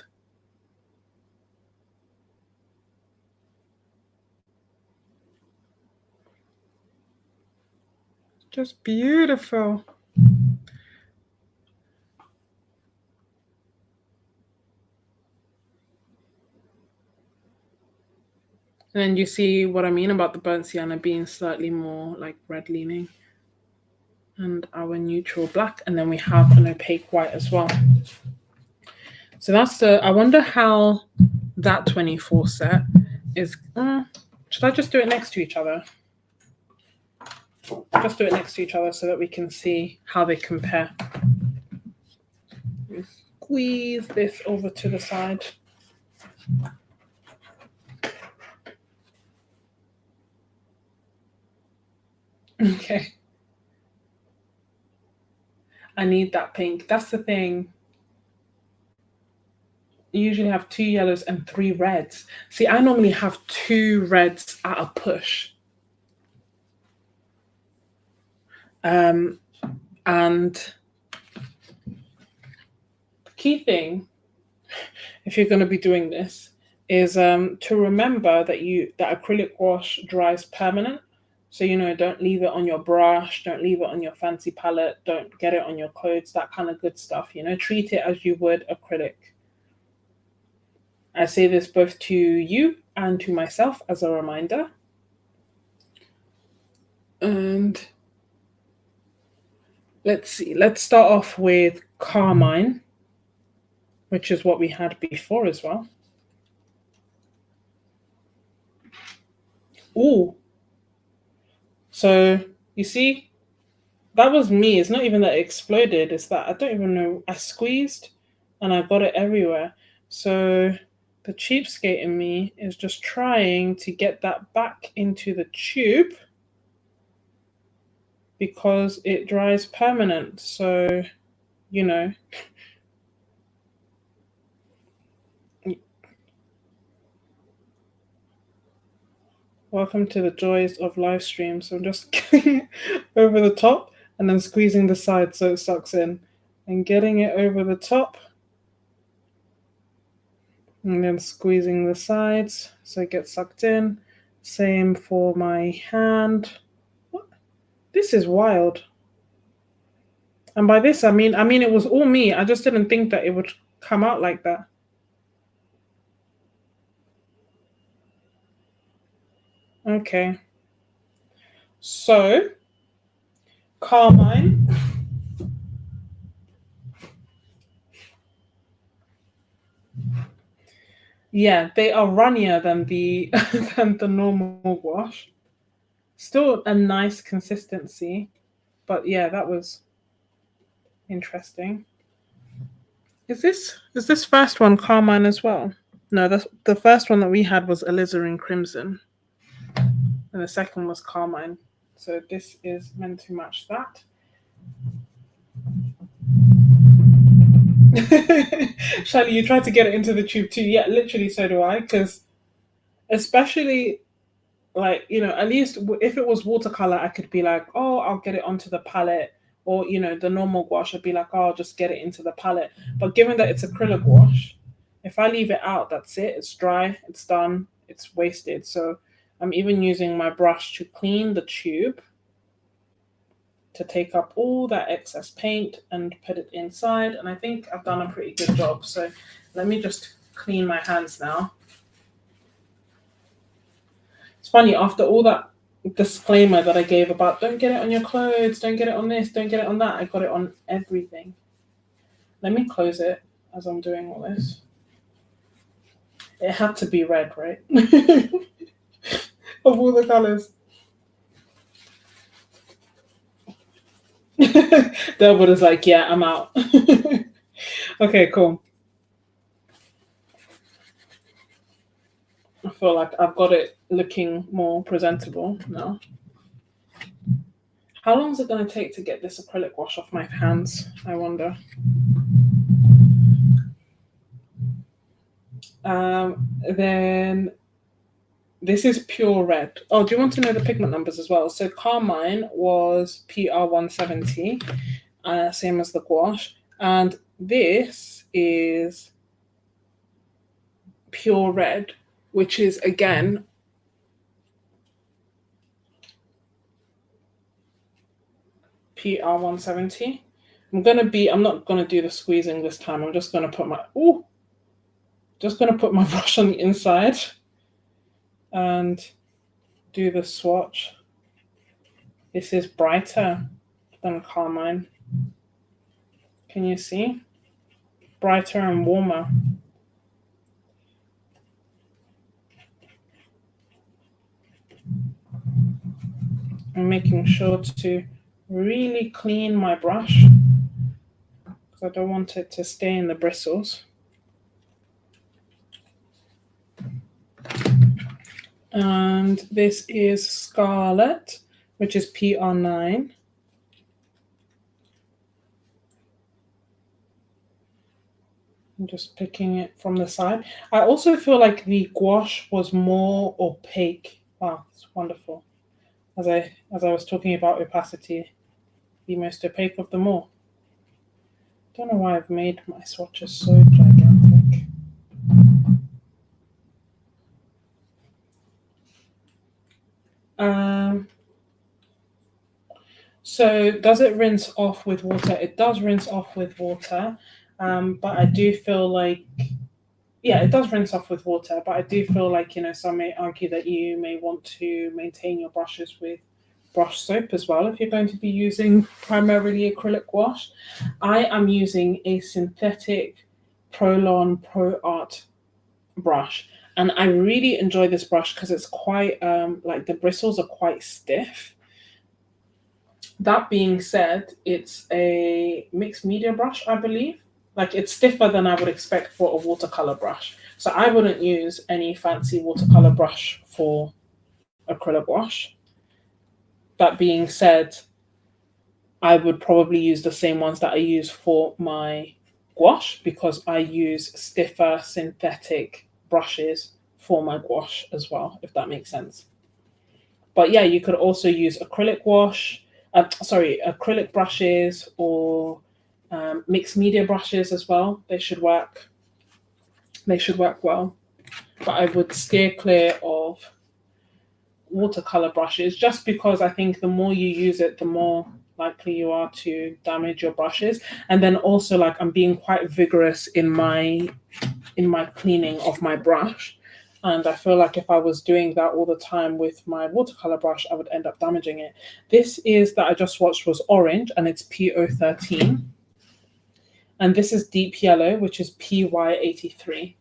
Speaker 1: Just beautiful. And then you see what I mean about the burnt sienna being slightly more like red leaning. And our neutral black. And then we have an opaque white as well. So that's I wonder how that 24 set is. Should I just do it next to each other? Just do it next to each other so that we can see how they compare. Squeeze this over to the side. Okay. I need that pink. That's the thing. You usually have 2 yellows and 3 reds. See, I normally have 2 reds at a push. And the key thing, if you're going to be doing this, is to remember that acrylic gouache dries permanent. So, don't leave it on your brush, don't leave it on your fancy palette, don't get it on your clothes, that kind of good stuff. Treat it as you would acrylic. I say this both to you and to myself as a reminder. And let's see, let's start off with Carmine, which is what we had before as well. Ooh. So you see, that was me. It's not even that it exploded. It's that I don't even know. I squeezed and I got it everywhere. So the cheapskate in me is just trying to get that back into the tube because it dries permanent. So, welcome to the joys of live stream. So I'm just getting over the top and then squeezing the side so it sucks in. and getting it over the top. And then squeezing the sides so it gets sucked in. Same for my hand. What? This is wild. And by this, I mean it was all me. I just didn't think that it would come out like that. Okay. So, Carmine. Yeah, they are runnier than the than the normal gouache. Still a nice consistency, but yeah, that was interesting. Is this first one Carmine as well? No, the first one that we had was alizarin crimson, and the second was Carmine. So this is meant to match that. Shally, you tried to get it into the tube too. Yeah, literally, so do I. Because especially like at least if it was watercolor, I could be like, oh, I'll get it onto the palette, or the normal gouache, I'd be like, oh, I'll just get it into the palette. But given that it's acrylic gouache, if I leave it out, that's it. It's dry. It's done. It's wasted. So I'm even using my brush to clean the tube to take up all that excess paint and put it inside. And I think I've done a pretty good job. So let me just clean my hands now. It's funny, after all that disclaimer that I gave about don't get it on your clothes, don't get it on this, don't get it on that, I got it on everything. Let me close it as I'm doing all this. It had to be red, right? Of all the colors. Delwood is like, yeah, I'm out. Okay, cool. I feel like I've got it looking more presentable now. How long is it going to take to get this acrylic wash off my hands, I wonder? Then this is pure red. Oh, do you want to know the pigment numbers as well? So Carmine was PR170, same as the gouache. And this is pure red, which is again PR170. I'm not gonna do the squeezing this time. I'm just gonna put my brush on the inside and do the swatch. This is brighter than Carmine. Can you see? Brighter and warmer. I'm making sure to really clean my brush because I don't want it to stay in the bristles. And this is Scarlet, which is PR9. I'm just picking it from the side. I also feel like the gouache was more opaque. Wow, it's wonderful. As I was talking about opacity, the most opaque of them all. Don't know why I've made my swatches so gigantic. So does it rinse off with water? It does rinse off with water, but I do feel like, yeah, it does rinse off with water, but I do feel like, some may argue that you may want to maintain your brushes with brush soap as well if you're going to be using primarily acrylic gouache. I am using a synthetic Prolon Pro Art brush, and I really enjoy this brush because it's quite like the bristles are quite stiff. That being said, it's a mixed media brush, I believe. Like it's stiffer than I would expect for a watercolor brush. So I wouldn't use any fancy watercolor brush for acrylic gouache. That being said, I would probably use the same ones that I use for my gouache because I use stiffer synthetic brushes for my gouache as well, if that makes sense. But yeah, you could also use acrylic gouache, acrylic brushes or Mixed media brushes as well. They should work. They should work well. But I would steer clear of watercolor brushes, just because I think the more you use it, the more likely you are to damage your brushes. And then also, like, I'm being quite vigorous in my cleaning of my brush, and I feel like if I was doing that all the time with my watercolor brush, I would end up damaging it. This is that I just watched was orange, and it's PO13, and this is deep yellow, which is PY83.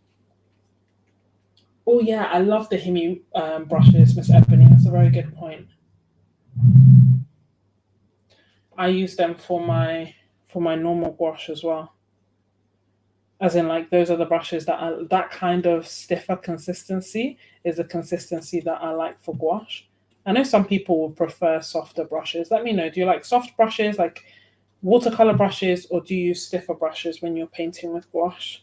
Speaker 1: Oh yeah, I love the Himi brushes, Miss Ebony. That's a very good point. I use them for my normal gouache as well. As in, like, those are the brushes that are that kind of stiffer consistency is a consistency that I like for gouache. I know some people will prefer softer brushes. Let me know. Do you like soft brushes, like watercolor brushes, or do you use stiffer brushes when you're painting with gouache?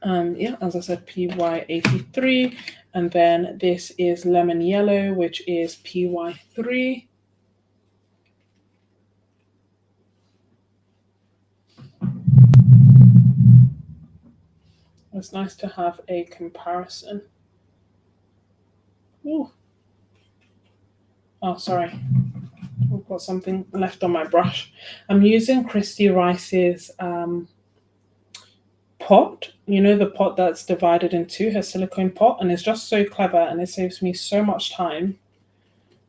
Speaker 1: Yeah, as I said, PY83, and then this is lemon yellow, which is PY3. It's nice to have a comparison. Ooh. Oh, sorry. I've got something left on my brush. I'm using Christy Rice's pot. You know, the pot that's divided in two, her silicone pot, and it's just so clever, and it saves me so much time,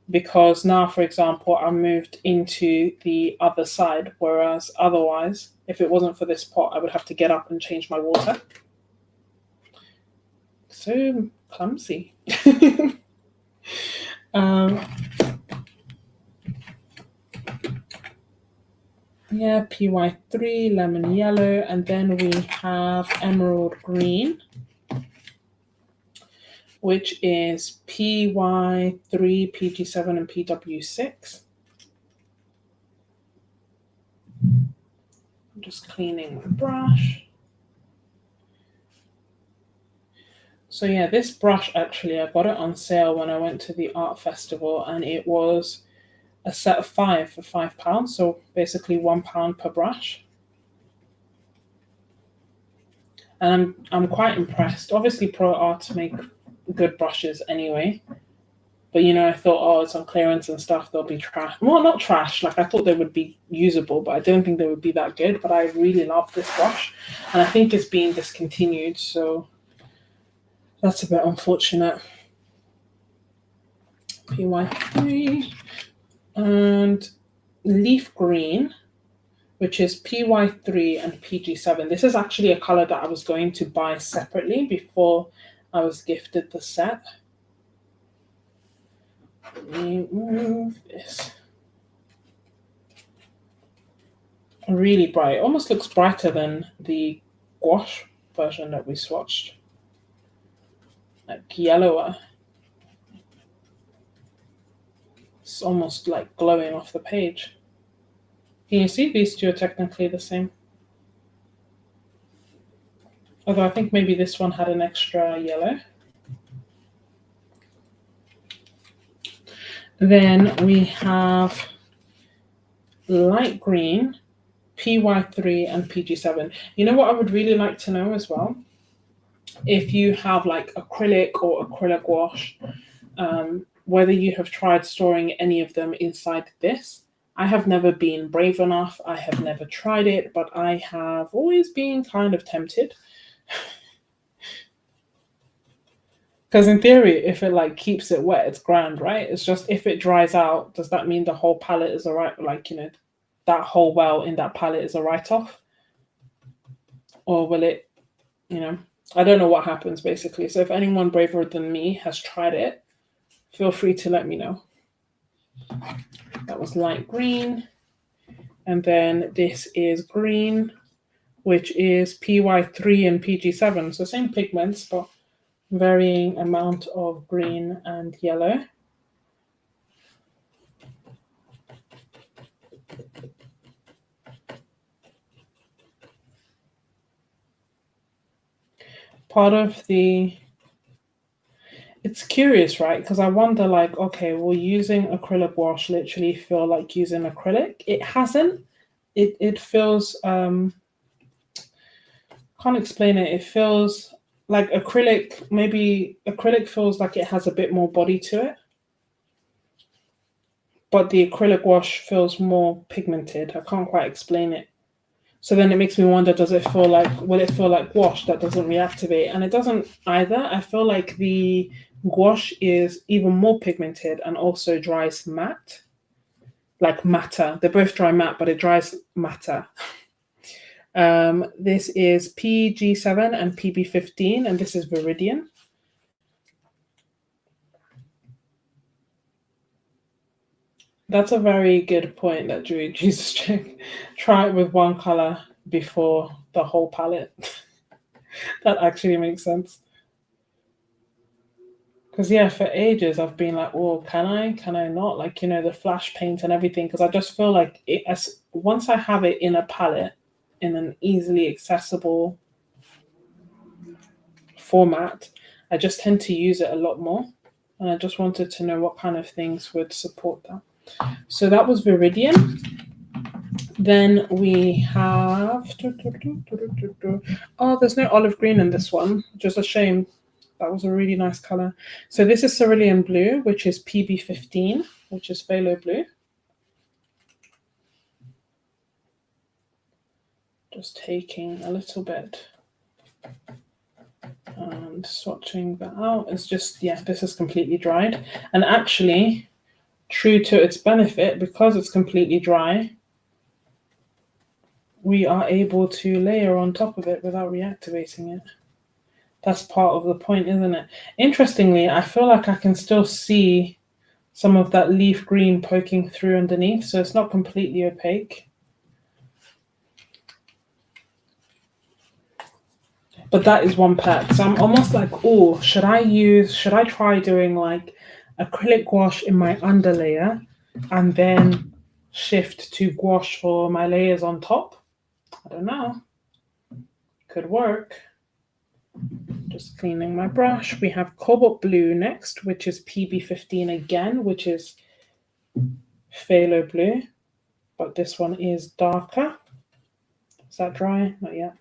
Speaker 1: because now, for example, I moved into the other side, whereas otherwise, if it wasn't for this pot, I would have to get up and change my water. So clumsy. Yeah, PY3, lemon yellow, and then we have emerald green, which is PY3, PG7, and PW6. I'm just cleaning my brush. So yeah, this brush, actually, I got it on sale when I went to the art festival, and it was a set of 5 for £5, so basically £1 per brush. And I'm quite impressed. Obviously, Pro Art make good brushes anyway, but you know, I thought, oh, it's on clearance and stuff, they'll be trash. Well, not trash. Like, I thought they would be usable, but I don't think they would be that good. But I really love this brush, and I think it's being discontinued, so that's a bit unfortunate. PY3 and leaf green, which is PY3 and PG7. This is actually a color that I was going to buy separately before I was gifted the set. Let me move this. Really bright. It almost looks brighter than the gouache version that we swatched. Like yellower. It's almost like glowing off the page. Can you see these two are technically the same? Although I think maybe this one had an extra yellow. Then we have light green, PY3 and PG7. You know what I would really like to know as well? If you have like acrylic or acrylic gouache, whether you have tried storing any of them inside this. I have never been brave enough. I have never tried it, but I have always been kind of tempted. Because in theory, if it like keeps it wet, it's grand, right? It's just if it dries out, does that mean the whole palette is a right, like, you know, that whole well in that palette is a write-off? Or will it, you know, I don't know what happens basically. So if anyone braver than me has tried it, feel free to let me know. That was light green. And then this is green, which is PY3 and PG7. So same pigments, but varying amount of green and yellow. Part of the It's curious, right? Because I wonder, like, okay, will using acrylic gouache literally feel like using acrylic? It hasn't. It feels can't explain it. It feels like acrylic. Maybe acrylic feels like it has a bit more body to it, but the acrylic gouache feels more pigmented. I can't quite explain it. So then it makes me wonder, does it feel like, will it feel like gouache that doesn't reactivate? And it doesn't either. I feel like the gouache is even more pigmented and also dries matte, like matter. They're both dry matte, but it dries matter. This is PG7 and PB15, and this is Viridian. That's a very good point that Jesus check. Try it with one color before the whole palette. That actually makes sense. Because yeah, for ages I've been like, "Oh, can I not?" Like, the flash paint and everything. Because I just feel like as once I have it in a palette in an easily accessible format, I just tend to use it a lot more. And I just wanted to know what kind of things would support that. So that was Viridian. Then we have. Oh, there's no olive green in this one. Just a shame. That was a really nice color. So this is cerulean blue, which is PB15, which is phthalo blue. Just taking a little bit and swatching that out. It's just, yeah, this is completely dried. And actually, true to its benefit, because it's completely dry, we are able to layer on top of it without reactivating it. That's part of the point, isn't it? Interestingly, I feel like I can still see some of that leaf green poking through underneath, so it's not completely opaque. But that is one perk. So I'm almost like, oh, should I try doing like acrylic gouache in my underlayer and then shift to gouache for my layers on top? I don't know. Could work. Just cleaning my brush. We have cobalt blue next, which is PB15 again, which is phthalo blue, but this one is darker. Is that dry? Not yet.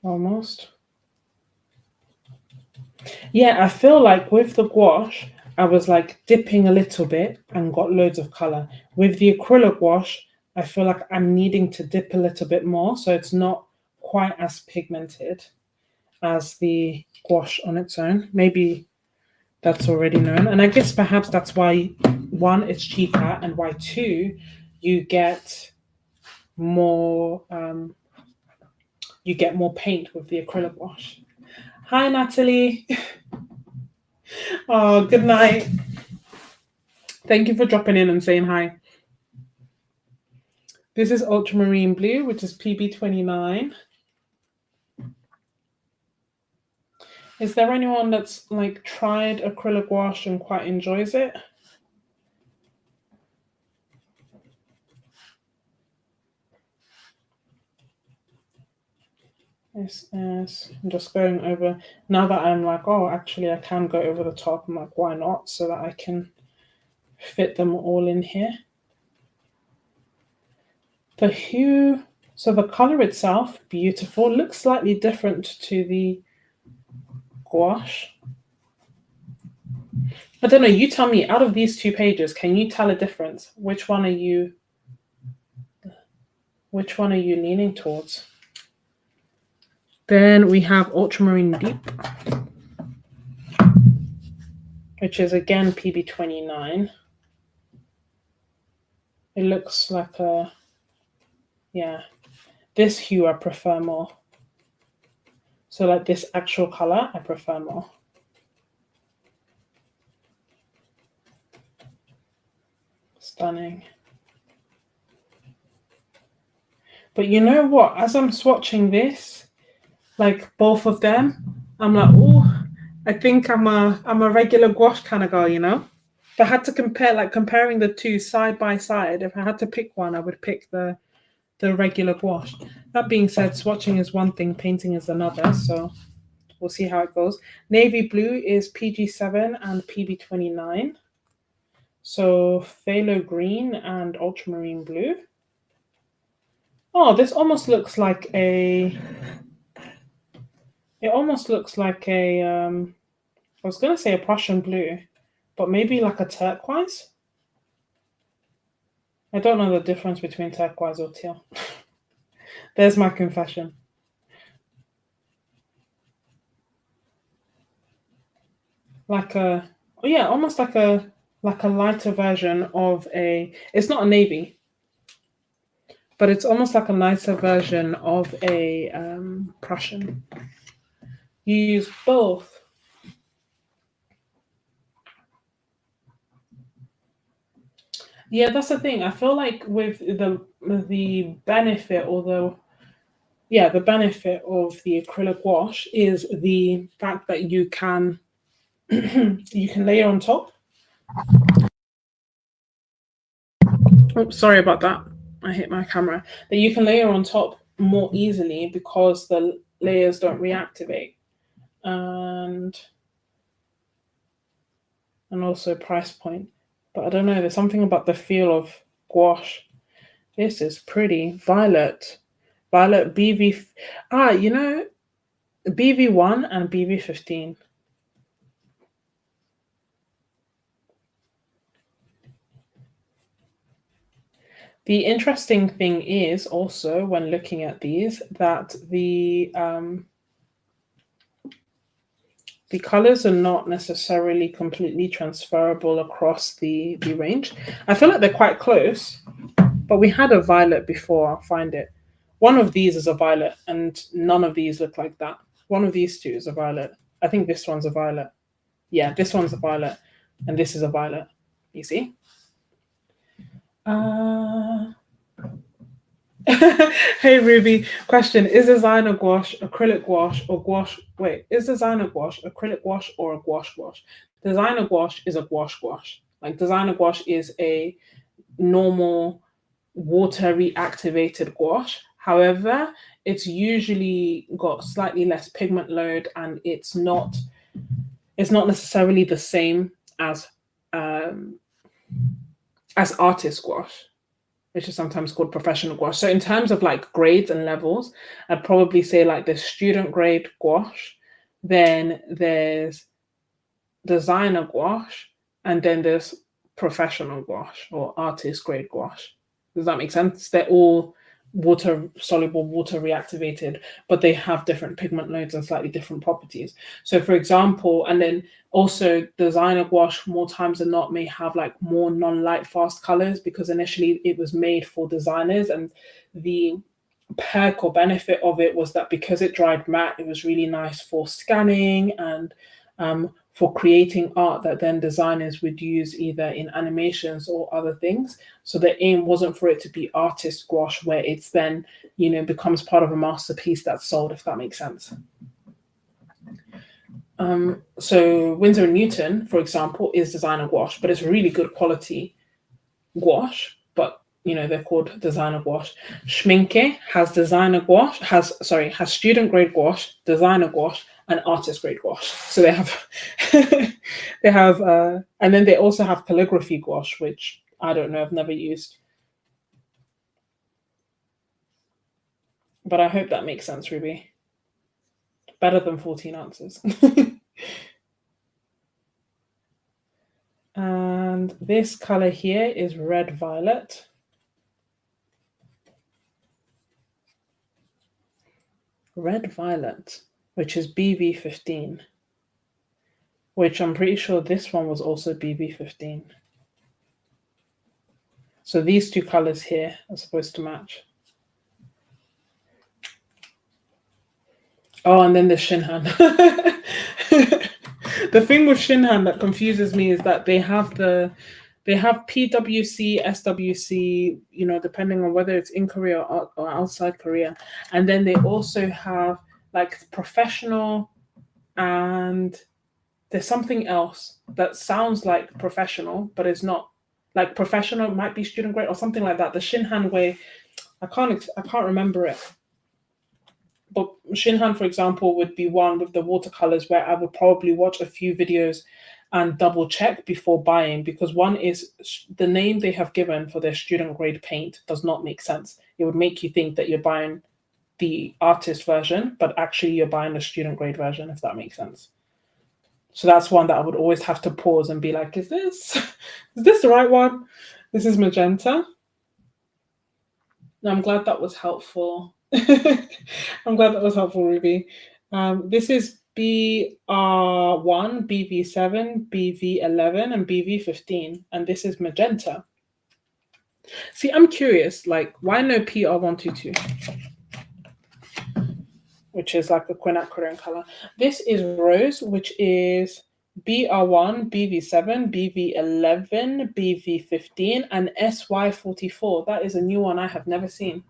Speaker 1: Almost. Yeah, I feel like with the gouache, I was like dipping a little bit and got loads of color. With the acrylic gouache, I feel like I'm needing to dip a little bit more, so it's not quite as pigmented as the gouache on its own. Maybe that's already known. And I guess perhaps that's why, one, it's cheaper, and why, two, you get more paint with the acrylic gouache. Hi, Natalie. Oh, good night. Thank you for dropping in and saying hi. This is ultramarine blue, which is PB29. Is there anyone that's like tried acrylic gouache and quite enjoys it? Yes, I'm just going over now that I'm like, oh, actually, I can go over the top. I'm like, why not? So that I can fit them all in here. The hue, so the color itself, beautiful. Looks slightly different to the gouache. I don't know. You tell me. Out of these two pages, can you tell a difference? Which one are you leaning towards? Then we have ultramarine deep, which is again PB29. It looks like a, yeah, this hue I prefer more. So like this actual color, I prefer more. Stunning. But you know what? As I'm swatching this, like both of them, I'm like, oh, I think I'm a regular gouache kind of girl, If I had to compare, like comparing the two side by side, if I had to pick one, I would pick the regular gouache. That being said, swatching is one thing, painting is another. So We'll see how it goes. Navy blue is PG7 and PB29. So phthalo green and ultramarine blue. Oh, this almost looks like a. It almost looks like a. I was gonna say a Prussian blue, but maybe like a turquoise. I don't know the difference between turquoise or teal. There's my confession. Like a, oh yeah, almost like a lighter version of a. It's not a navy, but it's almost like a nicer version of a Prussian. You use both. Yeah, that's the thing. I feel like with the benefit or the benefit of the acrylic gouache is the fact that you can you can layer on top. Oh, sorry about that. I hit my camera. That you can layer on top more easily because the layers don't reactivate. And also price point. But I don't know, there's something about the feel of gouache. This is pretty. Violet BV. You know, BV1 and BV15. The interesting thing is also when looking at these that the colors are not necessarily completely transferable across the range. I feel like they're quite close, but we had a violet before. I'll find it. One of these is a violet, and none of these look like that. One of these two is a violet. I think this one's a violet. Yeah, this one's a violet, and this is a violet. You see? Hey Ruby, question: is designer gouache acrylic gouache or gouache? Wait, is designer gouache acrylic gouache or a gouache gouache? Designer gouache is a gouache gouache. Like designer gouache is a normal water reactivated gouache. However, it's usually got slightly less pigment load, and it's not necessarily the same as artist gouache, which is sometimes called professional gouache. So in terms of like grades and levels, I'd probably say like there's student grade gouache, then there's designer gouache, and then there's professional gouache or artist grade gouache. Does that make sense? They're all water soluble, water reactivated, but they have different pigment loads and slightly different properties. So for example, and then also designer gouache more times than not may have like more non-light fast colors because initially it was made for designers, and the perk or benefit of it was that because it dried matte, it was really nice for scanning and for creating art that then designers would use either in animations or other things. So the aim wasn't for it to be artist gouache where it's then, becomes part of a masterpiece that's sold, if that makes sense. So Winsor & Newton, for example, is designer gouache, but it's really good quality gouache, but they're called designer gouache. Schminke has designer gouache, has student grade gouache, designer gouache, and artist grade gouache. So they have and then they also have calligraphy gouache, which I don't know, I've never used. But I hope that makes sense, Ruby. Better than 14 answers. And this color here is red violet. Red violet, which is BV15, which I'm pretty sure this one was also BV15. So these two colors here are supposed to match. Oh, and then the Shinhan. The thing with Shinhan that confuses me is that they have PWC, SWC, depending on whether it's in Korea or outside Korea. And then they also have like professional, and there's something else that sounds like professional, but it's not. Like professional might be student grade or something like that. The Shinhan way, I can't remember it. but Shinhan, for example, would be one with the watercolors where I would probably watch a few videos and double check before buying, because one is the name they have given for their student grade paint does not make sense. It would make you think that you're buying the artist version, but actually you're buying the student grade version, if that makes sense. So that's one that I would always have to pause and be like, is this the right one? This is magenta. I'm glad that was helpful. I'm glad that was helpful, Ruby. This is BR1, BV7, BV11, and BV15, and this is magenta. See, I'm curious, like, why no PR122? Which is like a quinacridone color. This is rose, which is BR1, BV7, BV11, BV15, and SY44. That is a new one I have never seen.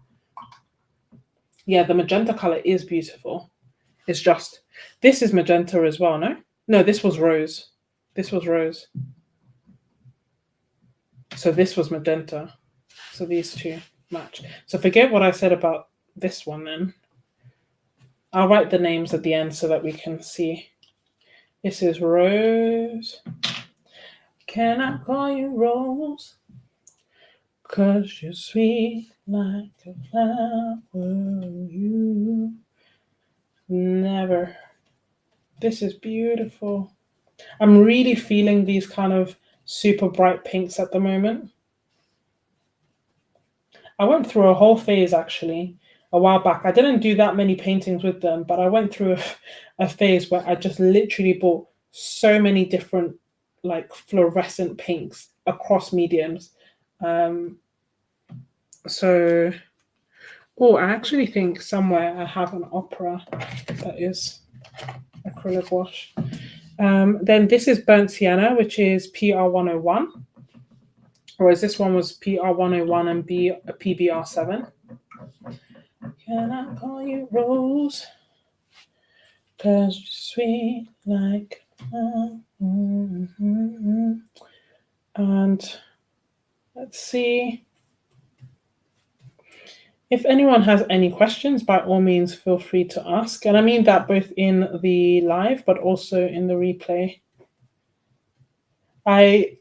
Speaker 1: Yeah, the magenta color is beautiful. It's just, this is magenta as well, no? No, this was rose. This was rose. So this was magenta. So these two match. So forget what I said about this one then. I'll write the names at the end so that we can see. This is Rose. Can I call you Rose? 'Cause you're sweet like a flower. You never. This is beautiful. I'm really feeling these kind of super bright pinks at the moment. I went through a whole phase actually a while back. I didn't do that many paintings with them, but I went through a phase where I just literally bought so many different like fluorescent pinks across mediums. So, oh, I actually think somewhere I have an opera that is acrylic gouache. Then this is burnt sienna, which is PR101. Whereas this one was PR101 and PBR7. Can I call you Rose? 'Cause you're sweet like. And let's see. If anyone has any questions, by all means, feel free to ask. And I mean that both in the live, but also in the replay. I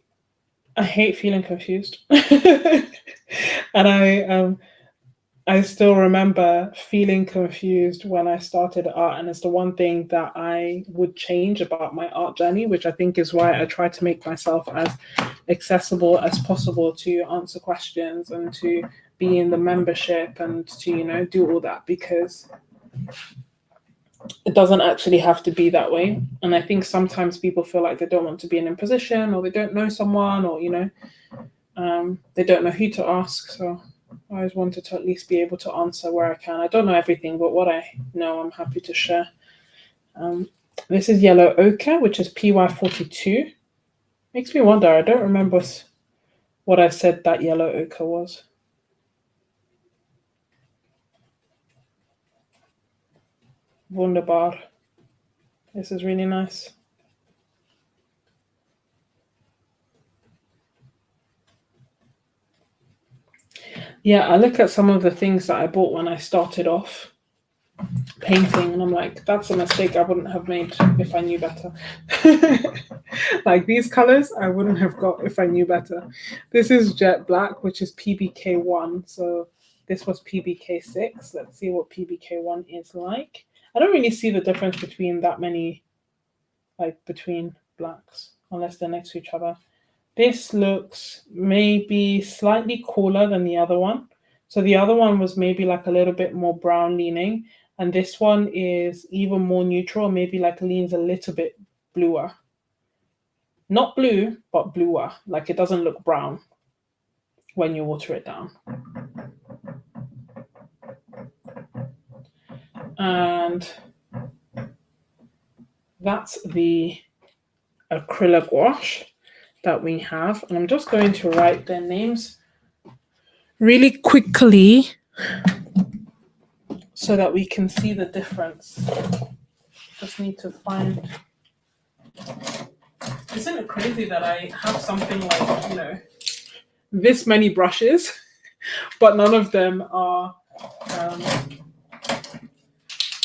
Speaker 1: hate feeling confused. And I still remember feeling confused when I started art, and it's the one thing that I would change about my art journey, which I think is why I try to make myself as accessible as possible to answer questions and to be in the membership and to, you know, do all that, because it doesn't actually have to be that way. And I think sometimes people feel like they don't want to be in a position, or they don't know someone, or, you know, they don't know who to ask. So I always wanted to at least be able to answer where I can. I don't know everything, but what I know, I'm happy to share. This is yellow ochre, which is PY42. Makes me wonder, I don't remember what I said that yellow ochre was. Wunderbar. This is really nice. Yeah, I look at some of the things that I bought when I started off painting, and I'm like, that's a mistake I wouldn't have made if I knew better. Like these colors, I wouldn't have got if I knew better. This is jet black, which is PBK1. So this was PBK6. Let's see what PBK1 is like. I don't really see the difference between that many, like between blacks, unless they're next to each other. This looks maybe slightly cooler than the other one. So the other one was maybe like a little bit more brown leaning, and this one is even more neutral, maybe like leans a little bit bluer. Not blue, but bluer. Like it doesn't look brown when you water it down. And that's the acrylic gouache that we have. And I'm just going to write their names really quickly so that we can see the difference. Just need to find. Isn't it crazy that I have something like, you know, this many brushes, but none of them are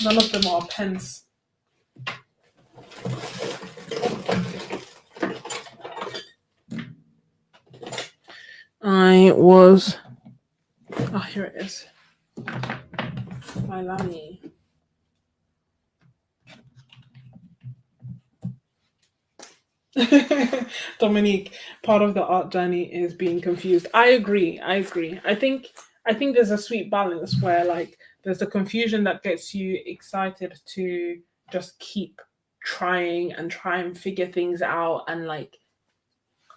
Speaker 1: None of them are pens. I was... Oh, here it is. My Lamy. Dominique, part of the art journey is being confused. I agree. I think there's a sweet balance where like there's the confusion that gets you excited to just keep trying and try and figure things out and like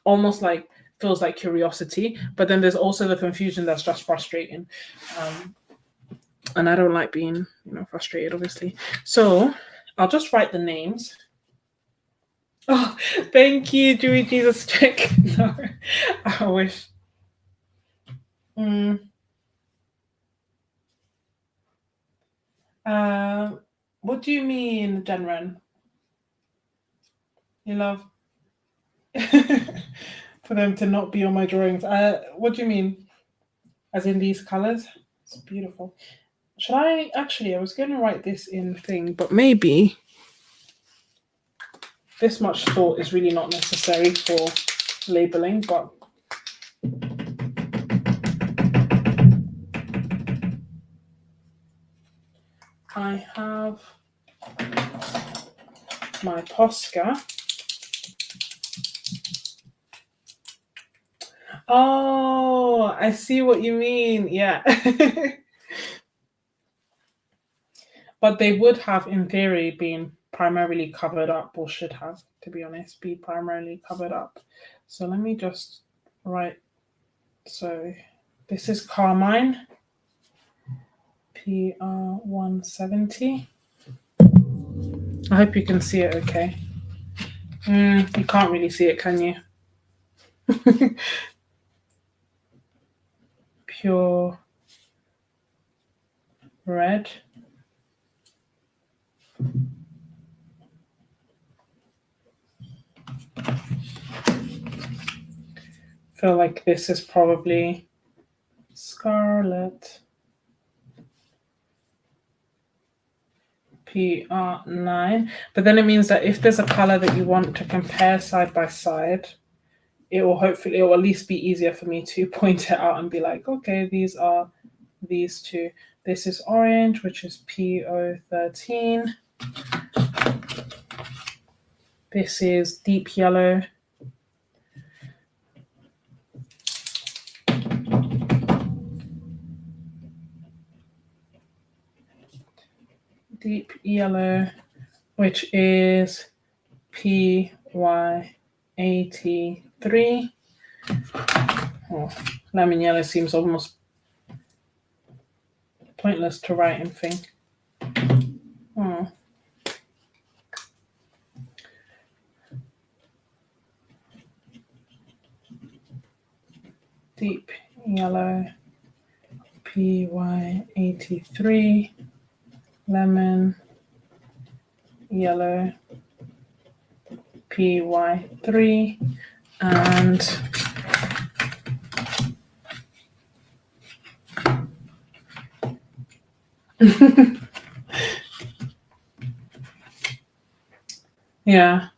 Speaker 1: almost like feels like curiosity, but then there's also the confusion that's just frustrating. And I don't like being, frustrated, obviously. So I'll just write the names. Oh, thank you, Dewey Jesus Chick. No, I wish. What do you mean, Jenren? You love for them to not be on my drawings. What do you mean? As in these colors? It's beautiful. Should I actually? I was going to write this in thing, but maybe this much thought is really not necessary for labeling, but I have my Posca. Oh, I see what you mean. Yeah. But they would have, in theory, been primarily covered up, or should have, to be honest, be primarily covered up. So let me just write. So this is Carmine, PR170. I hope you can see it okay. You can't really see it, can you? Pure red. Feel like this is probably Scarlet. PR9. But then it means that if there's a color that you want to compare side by side, it will at least be easier for me to point it out and be like, okay, these are these two. This is orange, which is PO13. This is deep yellow. Deep yellow, which is PY83. Oh, lemon yellow seems almost pointless to write and think. Oh. Deep yellow, PY83, lemon yellow, PY3, and yeah,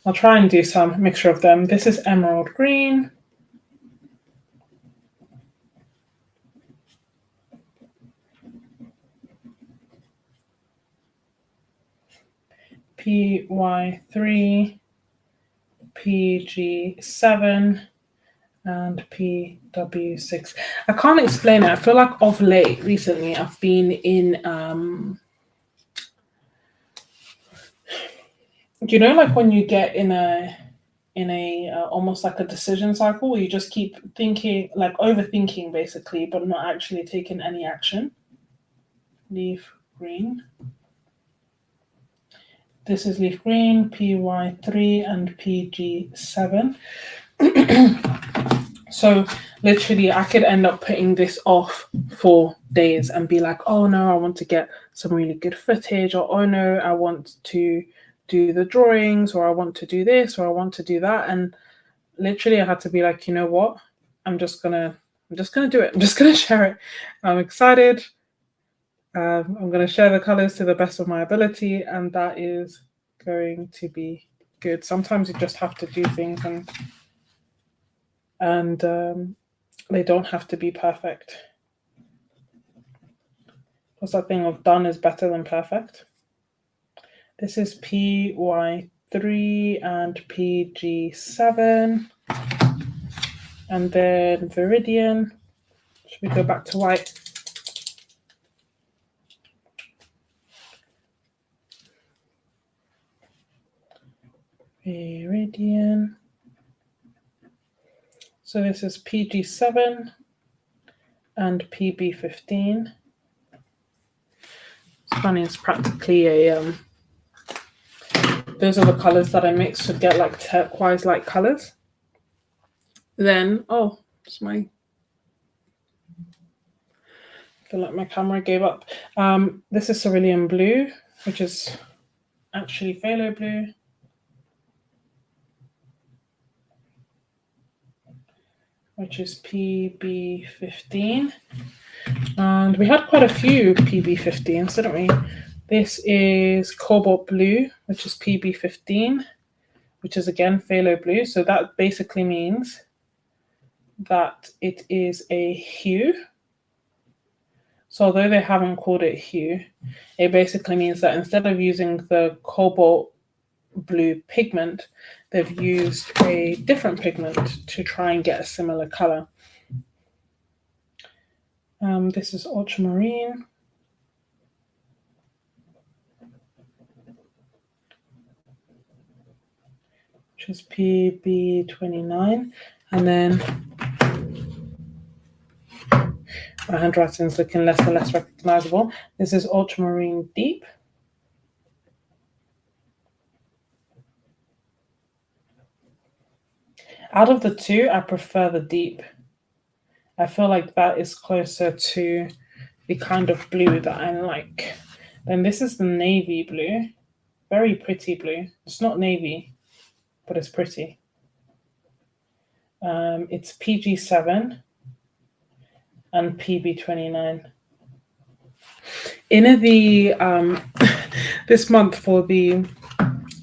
Speaker 1: I'll try and do some mixture of them. This is emerald green. PY3, PG7, and PW6. I can't explain it. I feel like of late, recently, I've been in, like when you get in a almost like a decision cycle where you just keep thinking, like overthinking basically, but not actually taking any action. Leaf green. This is leaf green, PY3 and PG7. So literally I could end up putting this off for days and be like, oh no, I want to get some really good footage, or oh no, I want to do the drawings, or I want to do this, or I want to do that. And literally I had to be like, you know what? I'm just gonna do it. I'm just gonna share it. I'm excited. I'm going to share the colors to the best of my ability, and that is going to be good. Sometimes you just have to do things, and they don't have to be perfect. What's that thing of done is better than perfect? This is PY3 and PG7. And then Viridian. Should we go back to white? Viridian. So this is PG7 and PB15. It's funny, it's practically a those are the colors that I mix to get like turquoise-like colors. Then, oh, it's I feel like my camera gave up. This is cerulean blue, which is actually phthalo blue. Which is PB15. And we had quite a few PB15s, didn't we? This is cobalt blue, which is PB15, which is again phthalo blue. So that basically means that it is a hue. So although they haven't called it hue, it basically means that instead of using the cobalt blue pigment, they've used a different pigment to try and get a similar color. This is ultramarine. Which is PB29. And then my handwriting is looking less and less recognizable. This is ultramarine deep. Out of the two, I prefer the deep. I feel like that is closer to the kind of blue that I like. Then this is the navy blue. Very pretty blue. It's not navy, but it's pretty. It's PG7 and PB29. In the this month for the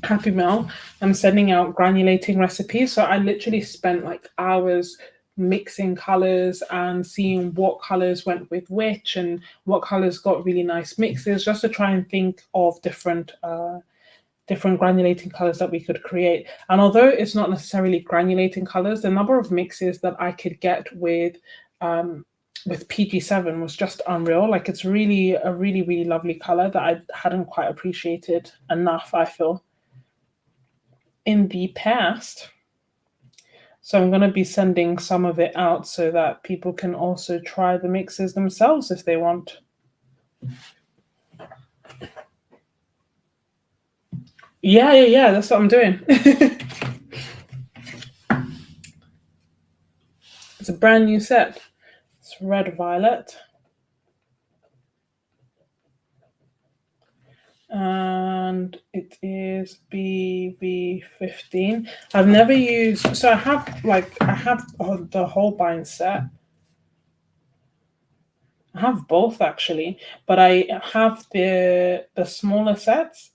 Speaker 1: Happy Meal, I'm sending out granulating recipes. So I literally spent like hours mixing colors and seeing what colors went with which and what colors got really nice mixes, just to try and think of different granulating colors that we could create. And although it's not necessarily granulating colors, the number of mixes that I could get with PG7 was just unreal. Like, it's really a really lovely color that I hadn't quite appreciated enough, I feel, in the past. So I'm going to be sending some of it out so that people can also try the mixes themselves if they want. Yeah, that's what I'm doing. It's a brand new set. It's red violet. And it is BB15. I've never used, so I have the Holbein set. I have both actually, but I have the smaller sets.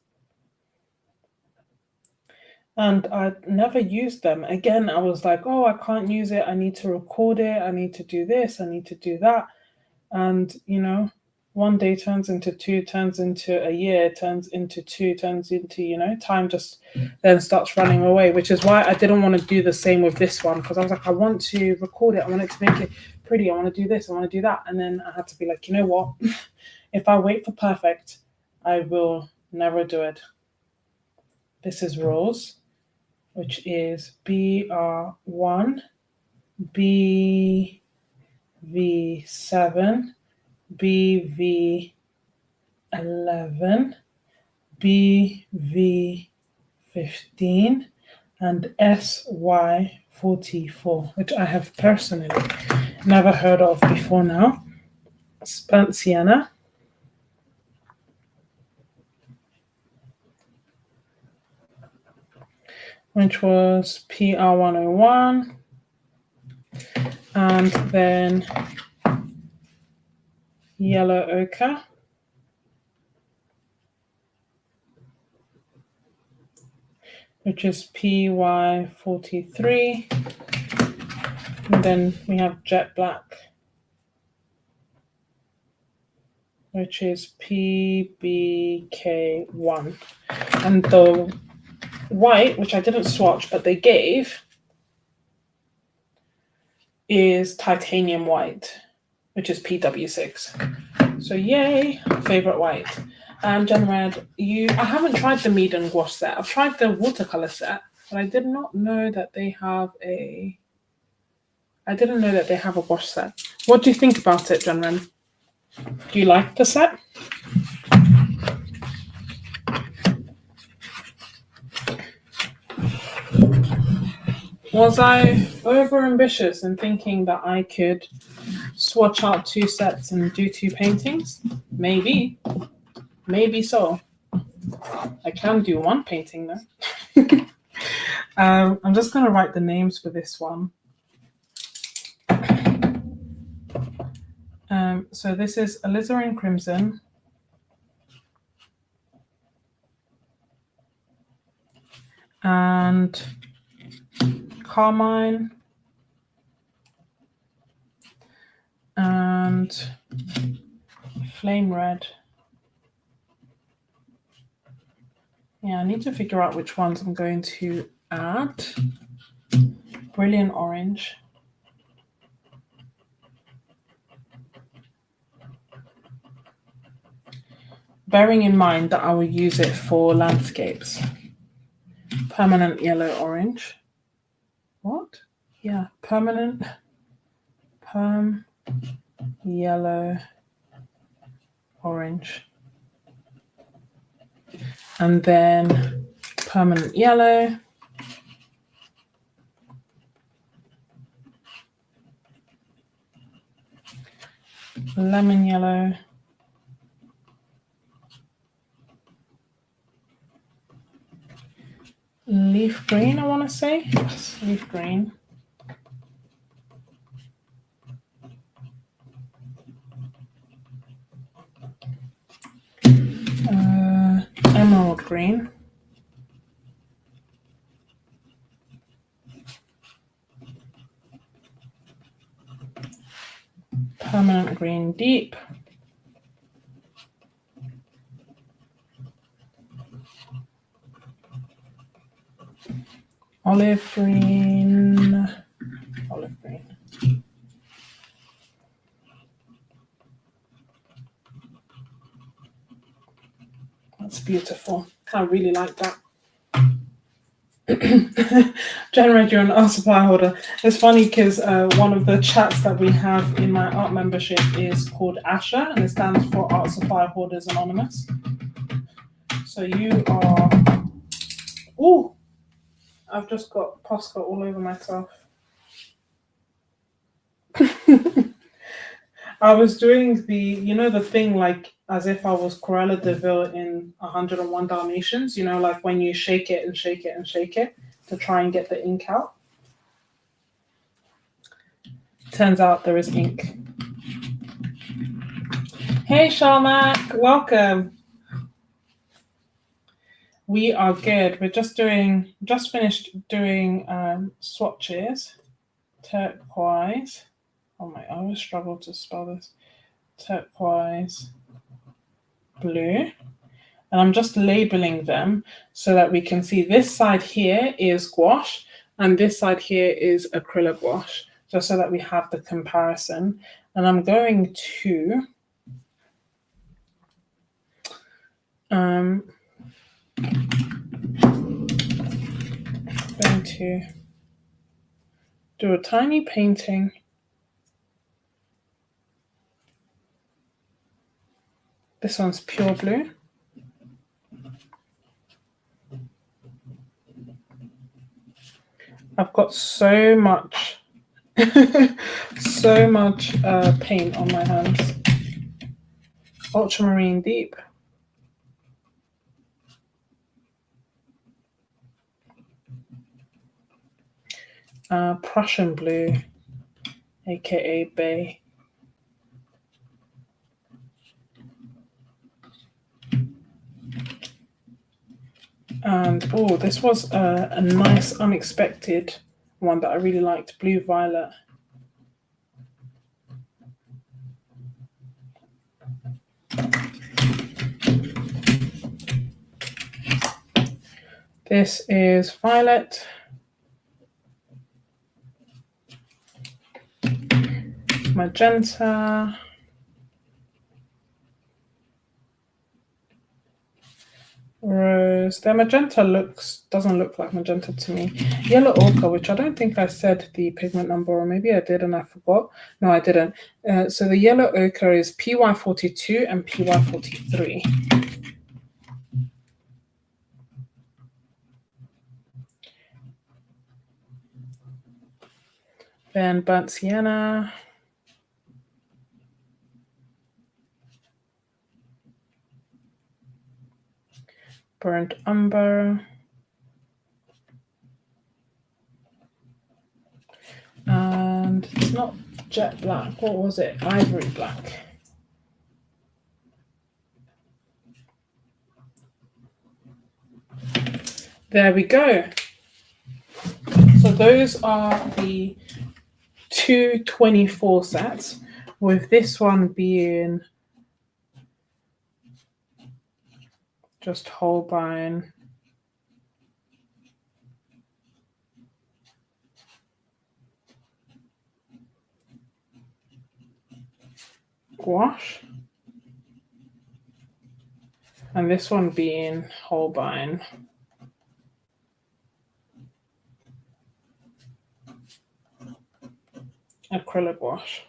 Speaker 1: And I'd never used them. Again, I was like, oh, I can't use it. I need to record it. I need to do this. I need to do that. And, you know, one day turns into two, turns into a year, turns into two, turns into, you know, time just then starts running away, which is why I didn't want to do the same with this one, because I was like, I want to record it. I want it to make it pretty. I want to do this. I want to do that. And then I had to be like, you know what? If I wait for perfect, I will never do it. This is Rose, which is BR1, BV7, BV11, BV15, and SY44, which I have personally never heard of before now. Spent Sienna. Which was PR101. And then Yellow Ochre. which is PY43. And then we have jet black, which is PBK1. And the white, which I didn't swatch, but they gave, is titanium white, which is PW6. So yay, favorite white. Jen Red, I haven't tried the Mead and Gouache set. I've tried the watercolor set, but I did not know that they have a gouache set. What do you think about it, Jen Red? Do you like the set? Was I over ambitious in thinking that I could swatch out 2 sets and do 2 paintings? Maybe so. I can do 1 painting though. I'm just going to write the names for this one. So this is alizarin crimson, and carmine, and flame red. Yeah, I need to figure out which ones I'm going to add. Brilliant orange. Bearing in mind that I will use it for landscapes. Permanent yellow orange. What? Yeah, perm yellow orange. And then permanent yellow. Lemon yellow. Leaf green, I want to say. Yes, leaf green. Emerald green. Permanent green deep. Olive green. Olive green. That's beautiful. I really like that. Generate your own art supply holder. It's funny because one of the chats that we have in my art membership is called ASHA, and it stands for Art Supply Holders Anonymous. So you are... Ooh! I've just got Posca all over myself. I was doing the thing like as if I was Cruella de Vil in 101 Dalmatians, like when you shake it and shake it and shake it to try and get the ink out. Turns out there is ink. Hey, Sharmak, welcome. We are good. We're just finished doing swatches. Turquoise. Oh my, I always struggle to spell this. Turquoise, blue. And I'm just labeling them so that we can see this side here is gouache and this side here is acrylic gouache, just so that we have the comparison. And I'm going to do a tiny painting. This one's pure blue. I've got so much, so much paint on my hands. Ultramarine deep. Prussian blue, aka bay. And oh, this was a nice unexpected one that I really liked, Blue Violet. This is Violet. Magenta. Rose. The magenta doesn't look like magenta to me. Yellow ochre, which I don't think I said the pigment number, or maybe I did and I forgot. No, I didn't. So the yellow ochre is PY42 and PY43. Then burnt sienna. Burnt umber. And it's not jet black. What was it? Ivory black. There we go. So those are the 224 sets, with this one being just Holbein Gouache, and this one being Holbein Acryla Gouache.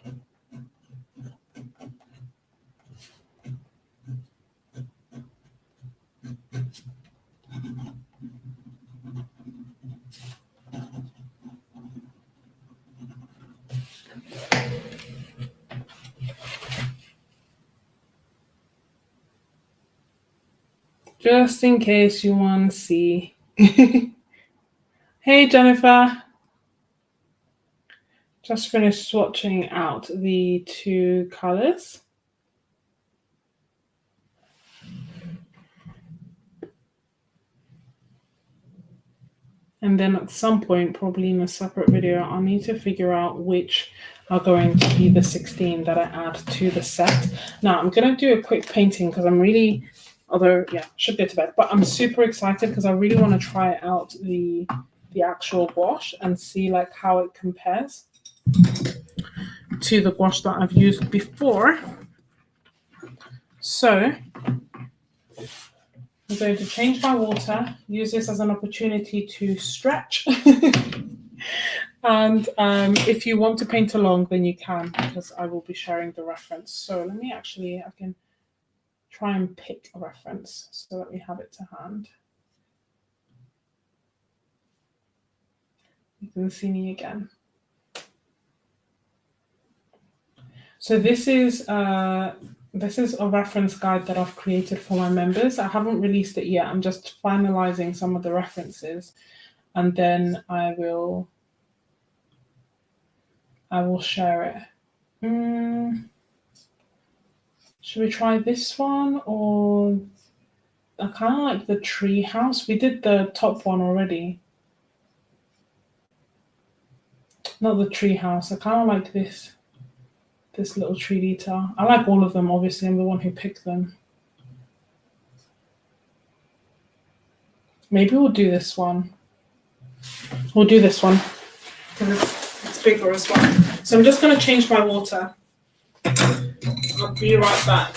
Speaker 1: Just in case you want to see. Hey, Jennifer. Just finished swatching out the two colors. And then at some point, probably in a separate video, I'll need to figure out which are going to be the 16 that I add to the set. Now, I'm going to do a quick painting because I'm really, although, yeah, should go to bed, but I'm super excited because I really want to try out the actual gouache and see like how it compares to the gouache that I've used before. So I'm going to change my water, use this as an opportunity to stretch. And if you want to paint along, then you can, because I will be sharing the reference. So let me actually, I can try and pick a reference so that we have it to hand. You can see me again. So this is a reference guide that I've created for my members. I haven't released it yet. I'm just finalizing some of the references, and then I will share it. Should we try this one, or I kind of like the tree house? We did the top one already. Not the tree house. I kind of like this little tree detail. I like all of them, obviously. I'm the one who picked them. Maybe we'll do this one. We'll do this one because it's bigger as well. So I'm just going to change my water. I'll be right back.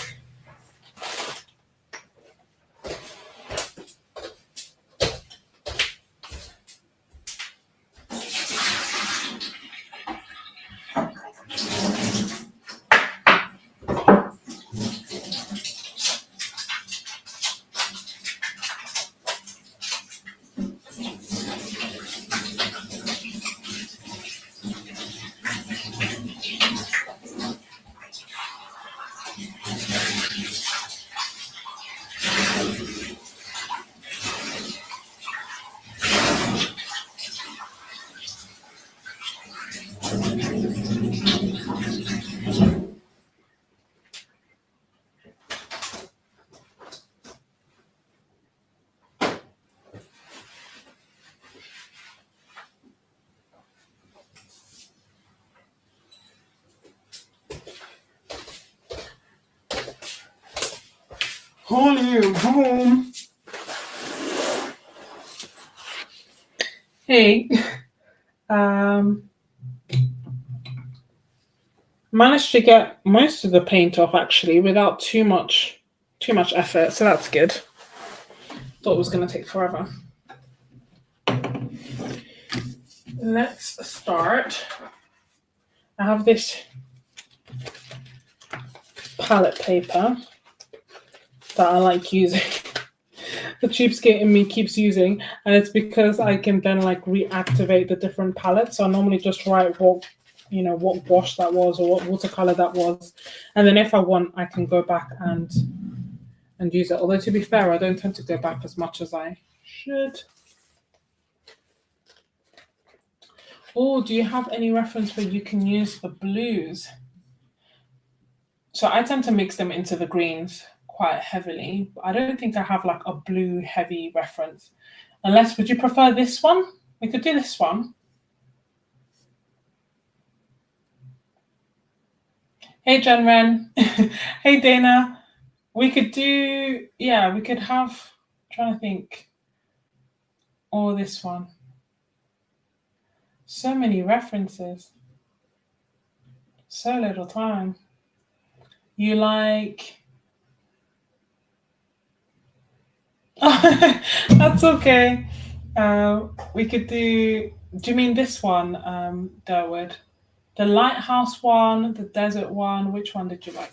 Speaker 1: Holy boom. Hey, um, managed to get most of the paint off actually without too much effort, so that's good. Thought it was going to take forever. Let's start. I have this palette paper that I like using. The cheapskate in me keeps using, and it's because I can then like reactivate the different palettes. So I normally just write what gouache that was or what watercolor that was, and then if I want, I can go back and use it. Although to be fair, I don't tend to go back as much as I should. Oh, do you have any reference where you can use the blues? So I tend to mix them into the greens quite heavily. I don't think I have like a blue heavy reference. Unless, would you prefer this one? We could do this one. Hey, Jen Ren. Hey, Dana. We could do, yeah, we could have, I'm trying to think, or this one. So many references. So little time. You like... That's okay. We could do you mean this one, Durwood? The lighthouse one, the desert one, which one did you like?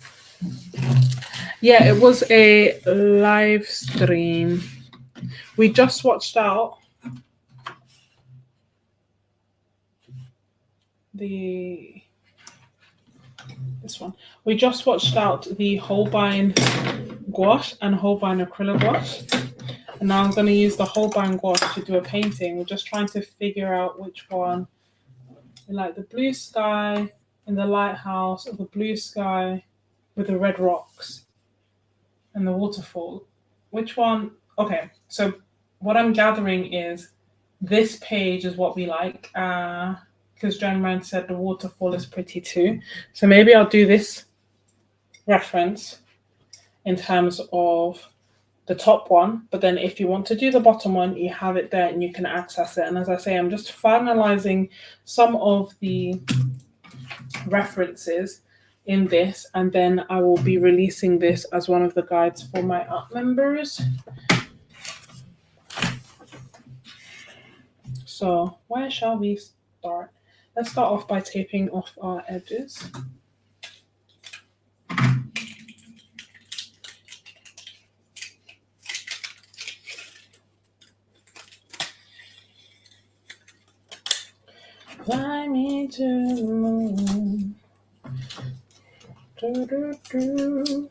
Speaker 1: Yeah, it was a live stream. We just watched out this one. We just watched out the Holbein Gouache and Holbein Acryla Gouache. And now I'm going to use the Holbein Gouache to do a painting. We're just trying to figure out which one. We like the blue sky in the lighthouse, or the blue sky with the red rocks and the waterfall. Which one? Okay, so what I'm gathering is this page is what we like, because Jen Rand said the waterfall is pretty too. So maybe I'll do this reference in terms of the top one, but then if you want to do the bottom one, you have it there and you can access it. And as I say, I'm just finalizing some of the references in this, and then I will be releasing this as one of the guides for my art members. So where shall we start? Let's start off by taping off our edges. Fly me to the moon. Do, do, do.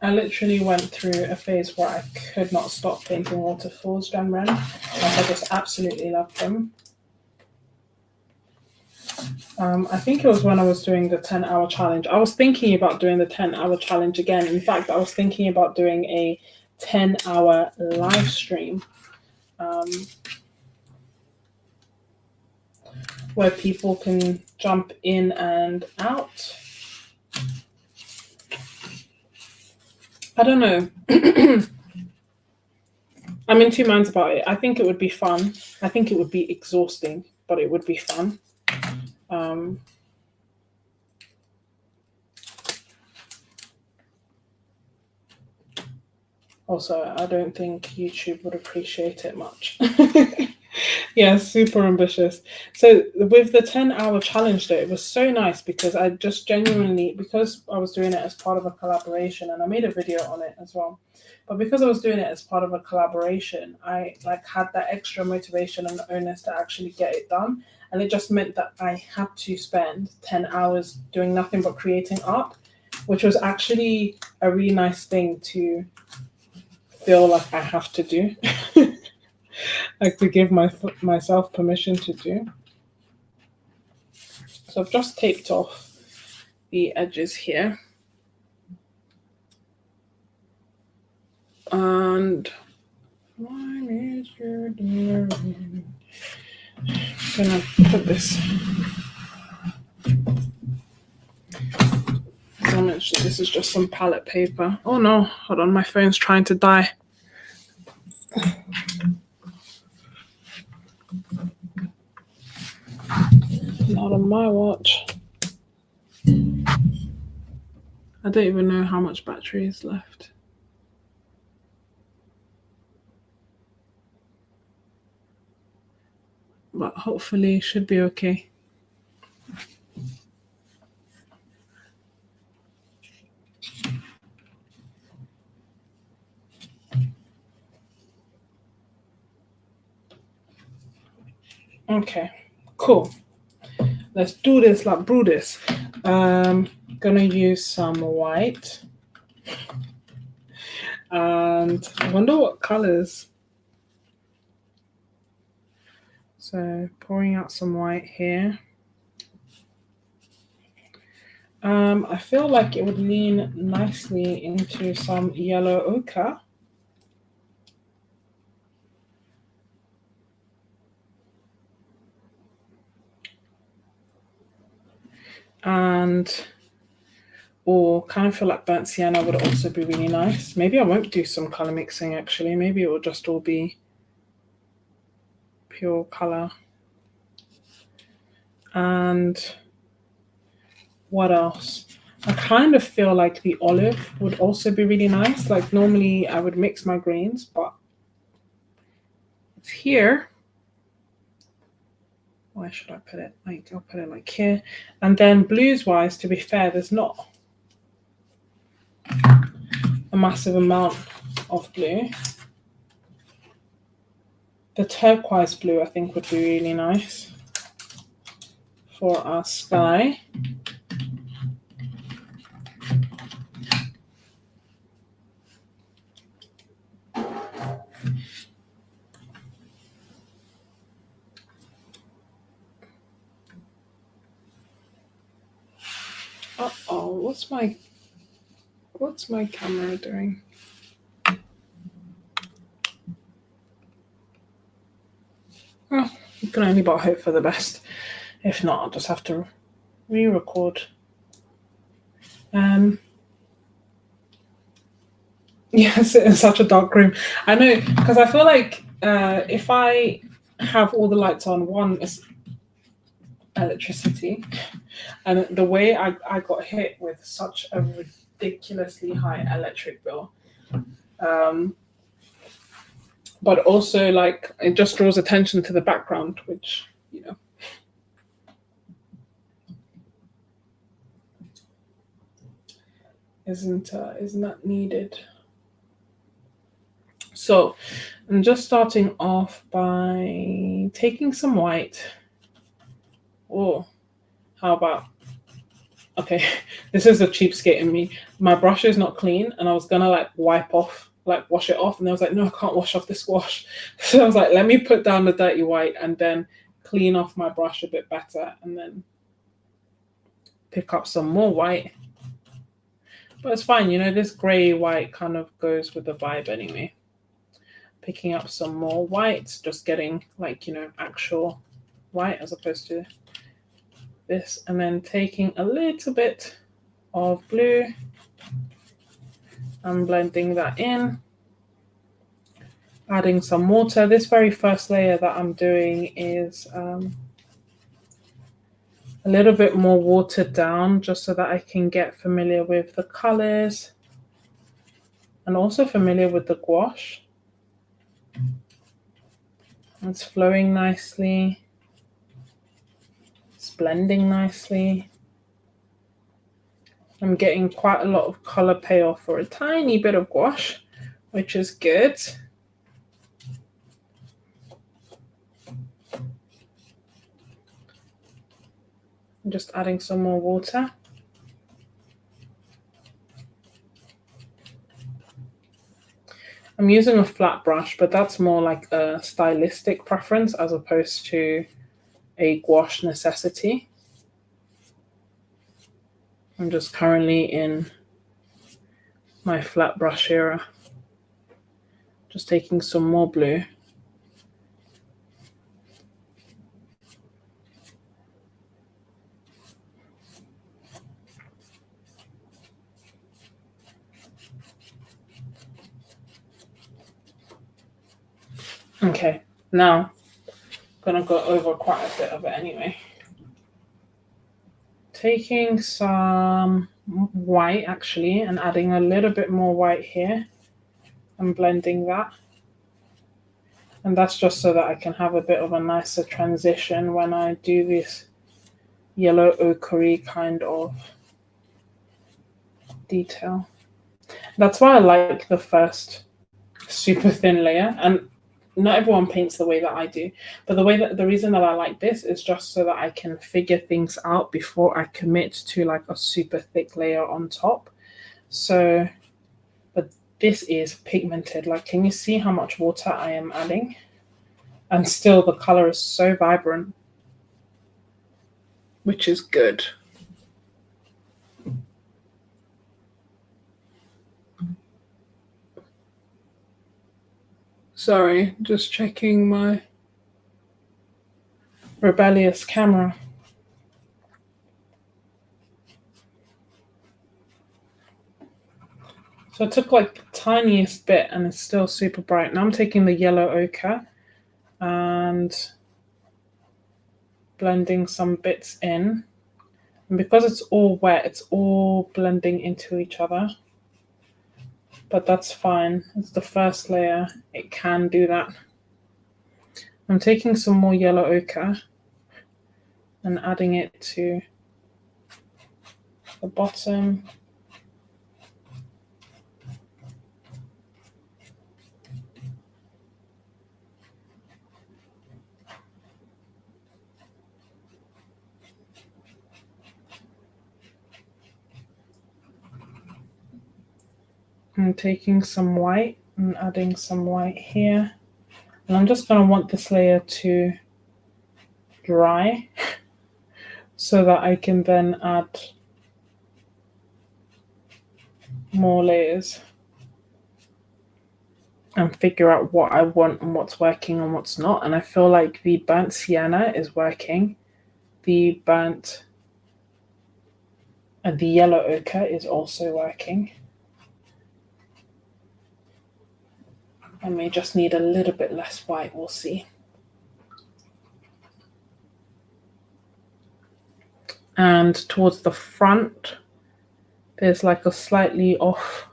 Speaker 1: I literally went through a phase where I could not stop painting waterfalls, Jen Ren. Like I just absolutely loved them. I think it was when I was doing the 10-hour challenge. I was thinking about doing the 10-hour challenge again. In fact, I was thinking about doing a 10-hour live stream where people can jump in and out. I don't know. I'm in two minds about it. I think it would be fun. I think it would be exhausting, but it would be fun. Also, I don't think YouTube would appreciate it much. Yeah, super ambitious. So with the 10-hour challenge though, it was so nice because I just genuinely, because I was doing it as part of a collaboration, and I made a video on it as well, but because I was doing it as part of a collaboration, I like had that extra motivation and onus to actually get it done. And it just meant that I had to spend 10 hours doing nothing but creating art, which was actually a really nice thing to feel like I have to do. Like to give myself permission to do. So I've just taped off the edges here. And I'm gonna put this This is just some palette paper. Oh no, hold on, my phone's trying to die. Not on my watch. I don't even know how much battery is left. But hopefully it should be okay. Okay, cool. Let's do this like Brutus. Gonna use some white. And I wonder what colors. So pouring out some white here. I feel like it would lean nicely into some yellow ochre. And or kind of feel like burnt sienna would also be really nice. Maybe I won't do some color mixing actually. Maybe it will just all be pure color. And what else? I kind of feel like the olive would also be really nice. Like normally I would mix my greens, but it's here. Where should I put it? Like I'll put it like here. And then blues wise, to be fair, there's not a massive amount of blue. The turquoise blue I think would be really nice for our sky. Uh-oh, what's my camera doing? Oh, you can only but hope for the best. If not, I'll just have to re-record. Yes, in such a dark room. I know, because I feel like if I have all the lights on, one is electricity, and the way I got hit with such a ridiculously high electric bill. But also like it just draws attention to the background, which, you know, isn't that needed. So I'm just starting off by taking some white. Oh, how about, okay, this is a cheapskate in me. My brush is not clean and I was gonna like wash it off, and I was like, no, I can't wash off this gouache. So I was like, let me put down the dirty white and then clean off my brush a bit better and then pick up some more white. But it's fine, you know, this grey white kind of goes with the vibe anyway. Picking up some more white, just getting like, you know, actual white as opposed to this, and then taking a little bit of blue and blending that in, adding some water. This very first layer that I'm doing is a little bit more watered down, just so that I can get familiar with the colors and also familiar with the gouache. It's flowing nicely. It's blending nicely. I'm getting quite a lot of color payoff for a tiny bit of gouache, which is good. I'm just adding some more water. I'm using a flat brush, but that's more like a stylistic preference as opposed to a gouache necessity. I'm just currently in my flat brush era. Just taking some more blue. Okay, now I'm gonna go over quite a bit of it anyway. Taking some white actually and adding a little bit more white here and blending that. And that's just so that I can have a bit of a nicer transition when I do this yellow ochre kind of detail. That's why I like the first super thin layer, and not everyone paints the way that I do, but the reason that I like this is just so that I can figure things out before I commit to like a super thick layer on top. So, but this is pigmented. Like, can you see how much water I am adding? And still the color is so vibrant, which is good. Sorry, just checking my rebellious camera. So I took like the tiniest bit and it's still super bright. Now I'm taking the yellow ochre and blending some bits in. And because it's all wet, it's all blending into each other. But that's fine. It's the first layer. It can do that. I'm taking some more yellow ochre and adding it to the bottom. I'm taking some white and adding some white here. And I'm just going to want this layer to dry so that I can then add more layers and figure out what I want and what's working and what's not. And I feel like the burnt sienna is working. The burnt and the yellow ochre is also working. I may just need a little bit less white, we'll see. And towards the front, there's like a slightly off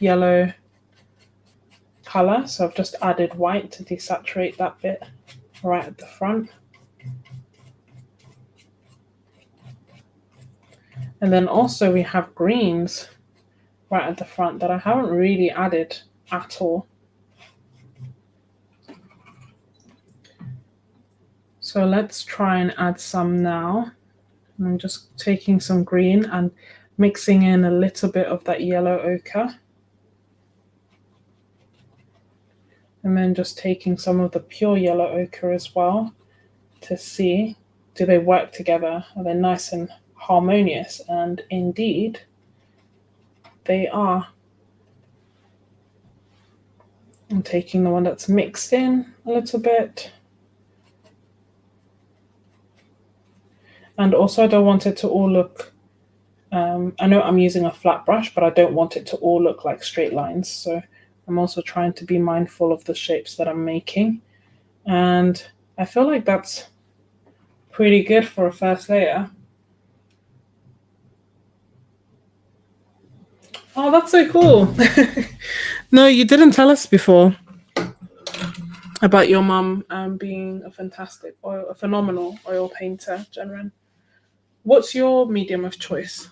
Speaker 1: yellow color. So I've just added white to desaturate that bit right at the front. And then also we have greens right at the front that I haven't really added at all. So let's try and add some now. I'm just taking some green and mixing in a little bit of that yellow ochre. And then just taking some of the pure yellow ochre as well to see, do they work together? Are they nice and harmonious? And indeed, they are. I'm taking the one that's mixed in a little bit. And also I don't want it to all look, I know I'm using a flat brush, but I don't want it to all look like straight lines. So I'm also trying to be mindful of the shapes that I'm making. And I feel like that's pretty good for a first layer. Oh, that's so cool. No, you didn't tell us before about your mum being a phenomenal oil painter, Jenren. What's your medium of choice?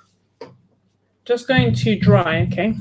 Speaker 1: Just going to dry, okay?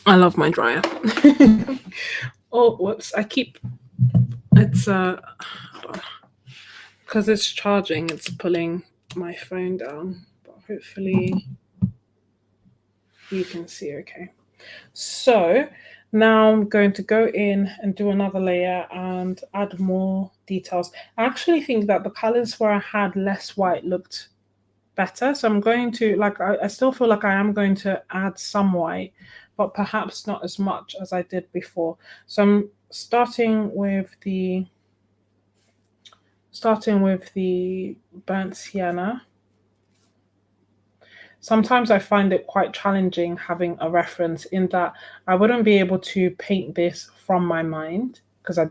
Speaker 1: I love my dryer. Oh, whoops. It's because it's charging, it's pulling my phone down. But hopefully you can see okay. So now I'm going to go in and do another layer and add more details. I actually think that the colors where I had less white looked better. So I'm going to, like, I still feel like I am going to add some white, but perhaps not as much as I did before. So I'm starting with the burnt sienna. Sometimes I find it quite challenging having a reference in that I wouldn't be able to paint this from my mind because I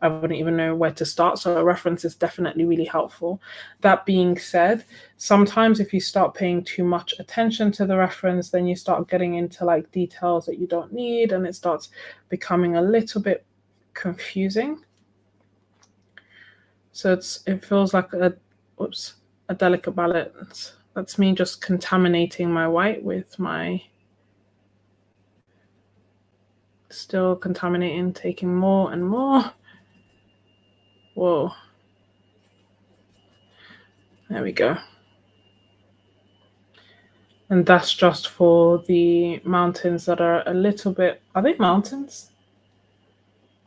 Speaker 1: wouldn't even know where to start. So a reference is definitely really helpful. That being said, sometimes if you start paying too much attention to the reference, then you start getting into like details that you don't need and it starts becoming a little bit confusing. So it feels like a delicate balance. That's me just contaminating my white with my still contaminating, taking more and more. Whoa. There we go. And that's just for the mountains that are a little bit, are they mountains?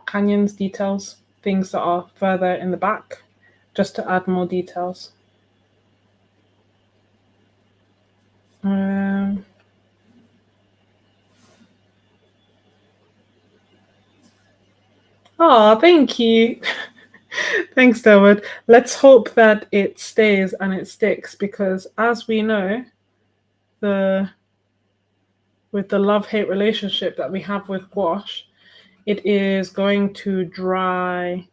Speaker 1: Canyons, details, things that are further in the back, just to add more details. Oh, thank you. Thanks, David. Let's hope that it stays and it sticks because as we know, with the love-hate relationship that we have with gouache, it is going to dry.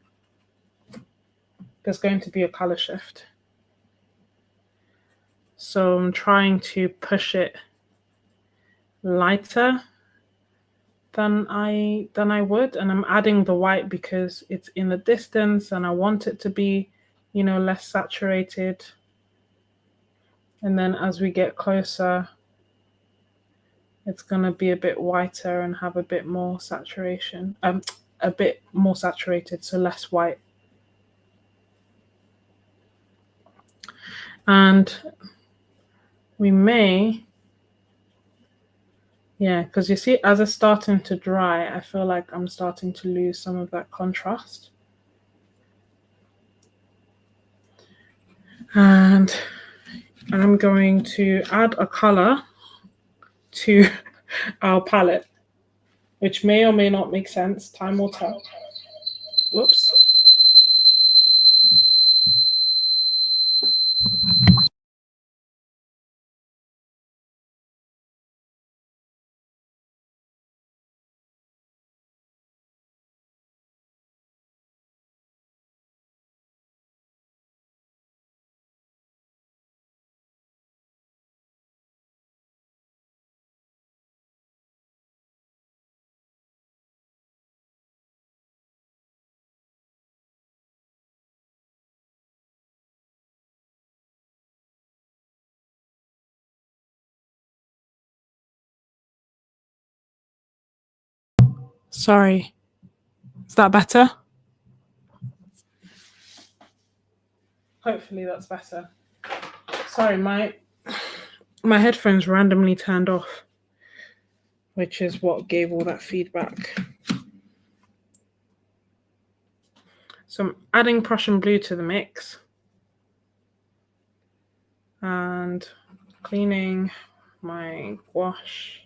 Speaker 1: There's going to be a color shift. So I'm trying to push it lighter than I would, and I'm adding the white because it's in the distance and I want it to be, less saturated. And then as we get closer, it's gonna be a bit whiter and have a bit more saturation. A bit more saturated, so less white. And we may, yeah, because you see, as it's starting to dry, I feel like I'm starting to lose some of that contrast. And I'm going to add a color to our palette, which may or may not make sense. Time will tell. Whoops. Sorry. Is that better? Hopefully that's better. Sorry, my headphones randomly turned off, which is what gave all that feedback. So I'm adding Prussian blue to the mix and cleaning my gouache.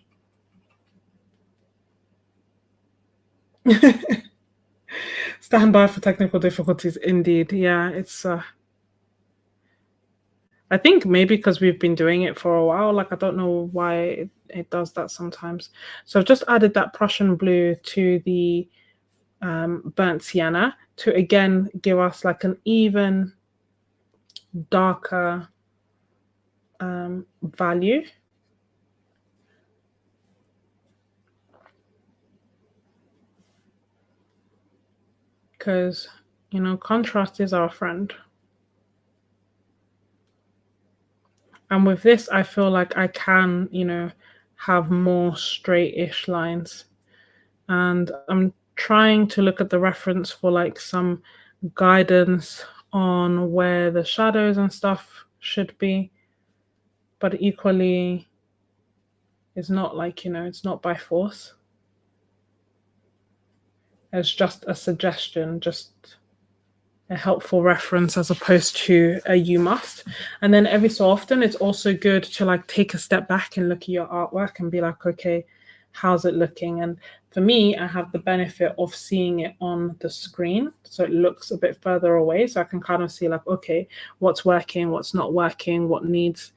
Speaker 1: Stand by for technical difficulties. Indeed, yeah, it's. I think maybe because we've been doing it for a while. Like I don't know why it does that sometimes. So I've just added that Prussian blue to the burnt sienna to again give us like an even darker value. Because contrast is our friend. And with this, I feel like I can, have more straight-ish lines. And I'm trying to look at the reference for like some guidance on where the shadows and stuff should be. But equally, it's not like, it's not by force. It's just a suggestion, just a helpful reference as opposed to a you must. And then every so often, it's also good to like take a step back and look at your artwork and be like, okay, how's it looking? And for me, I have the benefit of seeing it on the screen. So it looks a bit further away. So I can kind of see like, okay, what's working, what's not working, what needs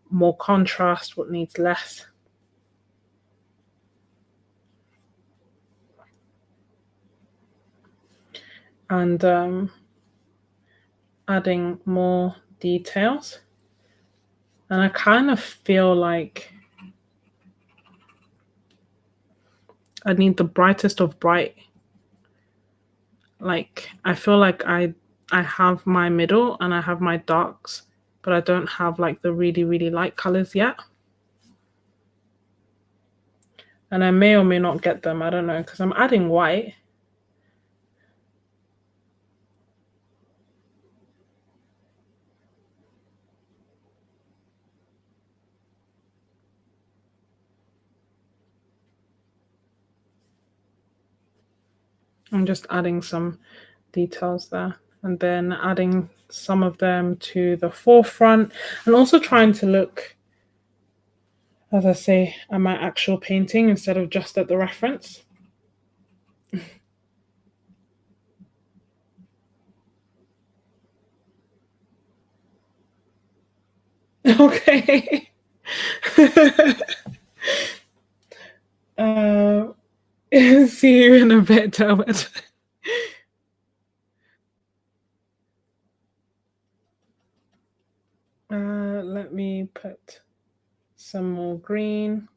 Speaker 1: more contrast, what needs less. And adding more details. And I kind of feel like I need the brightest of bright. Like, I feel like I have my middle and I have my darks, but I don't have like the really, really light colors yet. And I may or may not get them. I don't know, because I'm adding white. I'm just adding some details there and then adding some of them to the forefront and also trying to look, as I say, at my actual painting instead of just at the reference. Okay. See you in a bit, Talbot. Let me put some more green.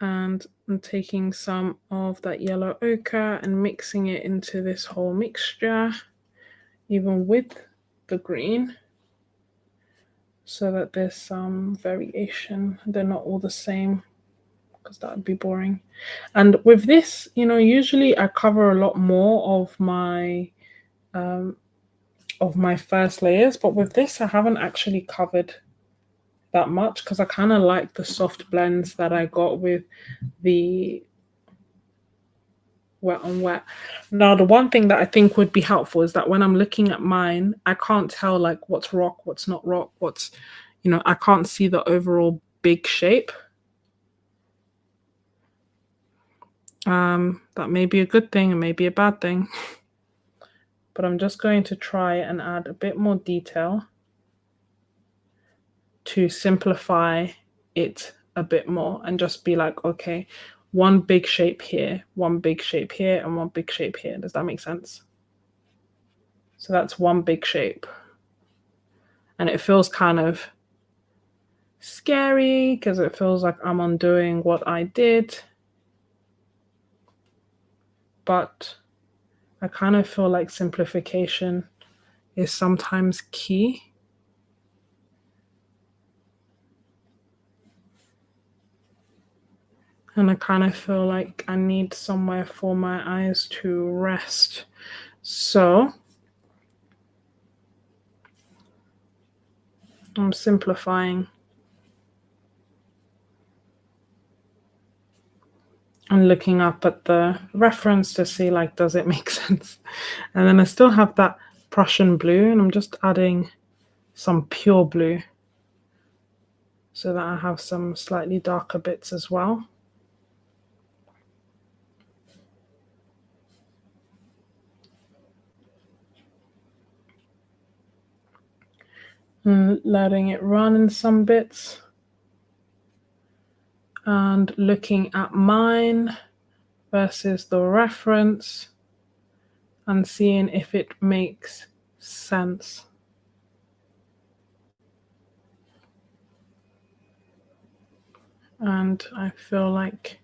Speaker 1: And I'm taking some of that yellow ochre and mixing it into this whole mixture, even with the green, so that there's some variation. They're not all the same, because that would be boring. And with this, usually I cover a lot more of my first layers, but with this I haven't actually covered that much because I kind of like the soft blends that I got with the wet on wet. Now, the one thing that I think would be helpful is that when I'm looking at mine, I can't tell like what's rock, what's not rock, I can't see the overall big shape. That may be a good thing and maybe a bad thing. But I'm just going to try and add a bit more detail to simplify it a bit more and just be like, okay, one big shape here, one big shape here, and one big shape here. Does that make sense? So that's one big shape. And it feels kind of scary because it feels like I'm undoing what I did. But I kind of feel like simplification is sometimes key. And I kind of feel like I need somewhere for my eyes to rest. So I'm simplifying and looking up at the reference to see like, does it make sense? And then I still have that Prussian blue and I'm just adding some pure blue so that I have some slightly darker bits as well. And letting it run in some bits and looking at mine versus the reference and seeing if it makes sense. And I feel like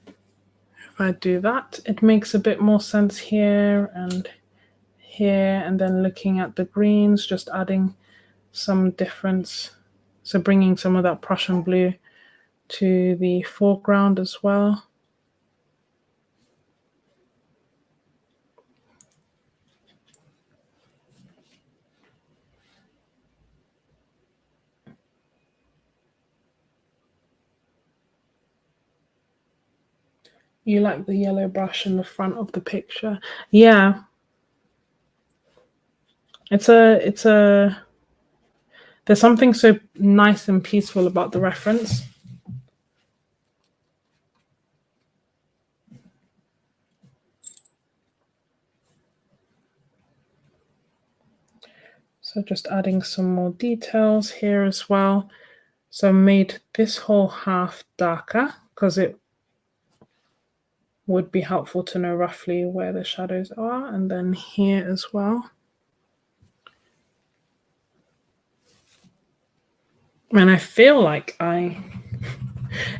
Speaker 1: if I do that, it makes a bit more sense here and here, and then looking at the greens, just adding some difference. So bringing some of that Prussian blue to the foreground as well. You like the yellow brush in the front of the picture? Yeah. It's a there's something so nice and peaceful about the reference. So just adding some more details here as well. So I made this whole half darker because it would be helpful to know roughly where the shadows are, and then here as well. And I feel like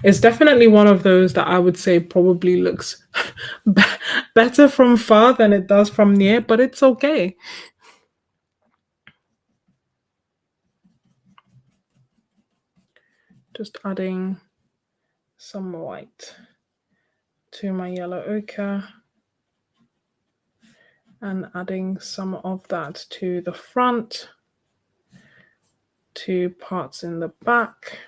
Speaker 1: it's definitely one of those that I would say probably looks better from far than it does from near, but it's okay. Just adding some white to my yellow ochre and adding some of that to the front, to parts in the back.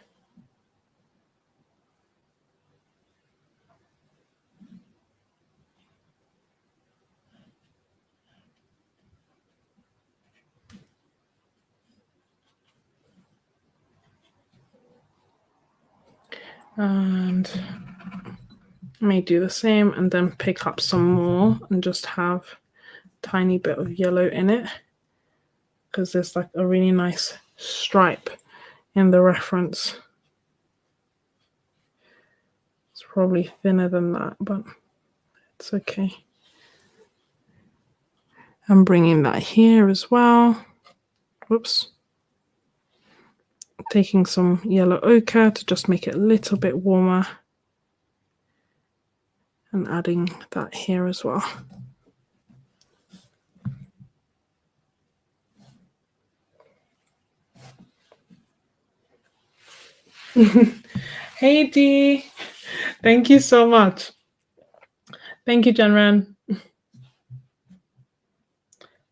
Speaker 1: And I may do the same and then pick up some more and just have a tiny bit of yellow in it, because there's like a really nice stripe in the reference. It's probably thinner than that, but it's okay. I'm bringing that here as well. Whoops. Taking some yellow ochre to just make it a little bit warmer and adding that here as well. Hey Dee, thank you so much. Thank you, Jenren.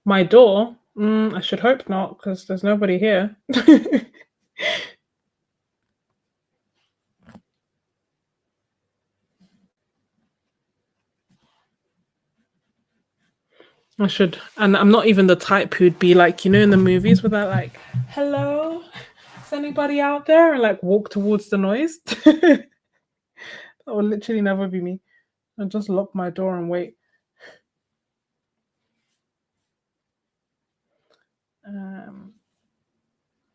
Speaker 1: My door? I should hope not, because there's nobody here. I should. And I'm not even the type who'd be like, you know, in the movies where they're like, hello, is anybody out there? And like walk towards the noise. That will literally never be me. I'll just lock my door and wait.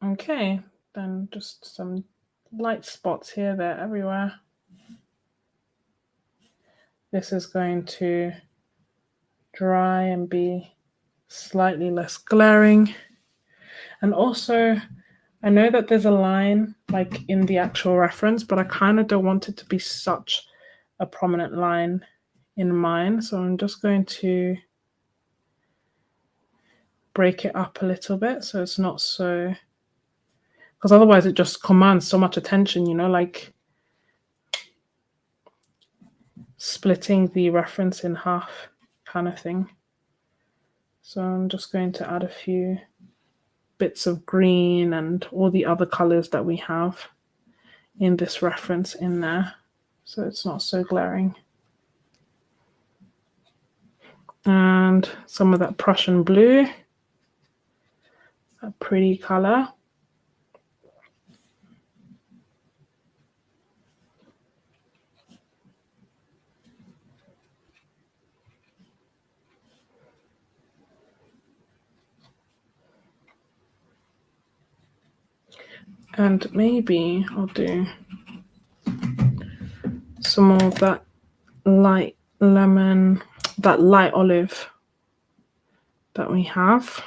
Speaker 1: Okay, then just some light spots here, there, everywhere. This is going to dry and be slightly less glaring. And also, I know that there's a line like in the actual reference, but I kind of don't want it to be such a prominent line in mine. So I'm just going to break it up a little bit so it's not so, because otherwise it just commands so much attention, you know, like splitting the reference in half kind of thing. So I'm just going to add a few bits of green and all the other colors that we have in this reference in there, so it's not so glaring. And some of that Prussian blue, a pretty color. And maybe I'll do some more of that light lemon, that light olive that we have.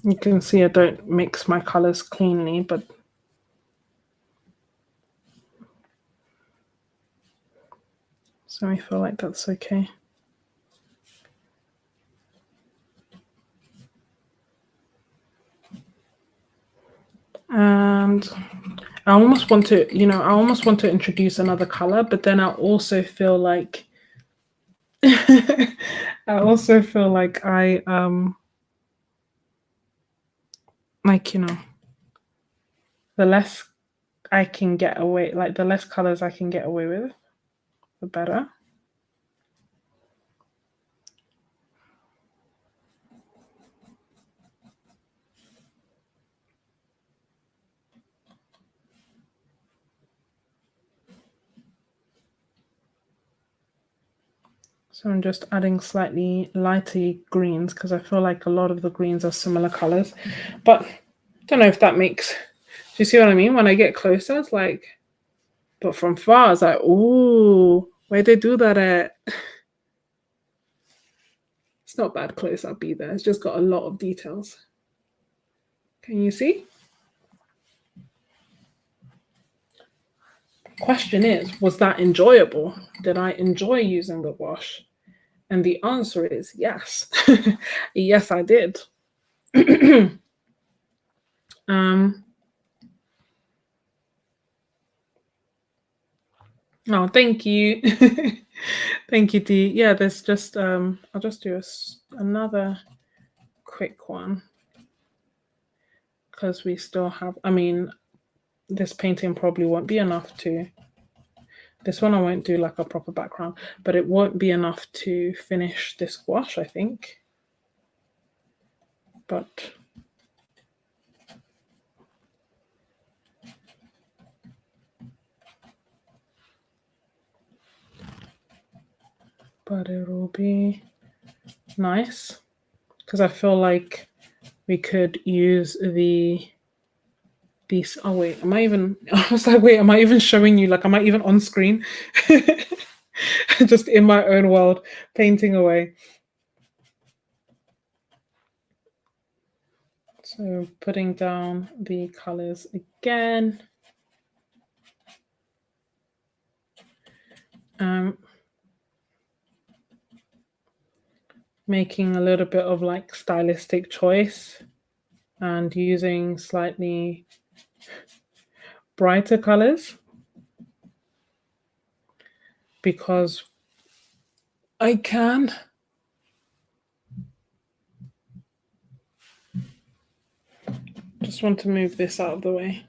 Speaker 1: You can see I don't mix my colors cleanly, but so I feel like that's okay. And I almost want to, I almost want to introduce another color, but then I also feel like I also feel like like, the less I can get away, like the less colors I can get away with, the better. So I'm just adding slightly lighter greens because I feel like a lot of the greens are similar colors. But I don't know if that makes, do you see what I mean? When I get closer, it's like, but from far, it's like, ooh, where'd they do that at? It's not bad close up either. It's just got a lot of details. Can you see? Question is, was that enjoyable? Did I enjoy using the wash? And the answer is yes. Yes, I did. um, oh, thank you. Thank you, Dee. Yeah, there's just, I'll just do another quick one because we still have, I mean, this painting probably won't be enough to, this one I won't do like a proper background, but it won't be enough to finish this gouache, I think. But it will be nice because I feel like we could use these. Oh wait, am I even? I was like, wait, am I even showing you? Like, am I even on screen? Just in my own world, painting away. So putting down the colors again. Making a little bit of like stylistic choice and using slightly brighter colors because I can. Just want to move this out of the way.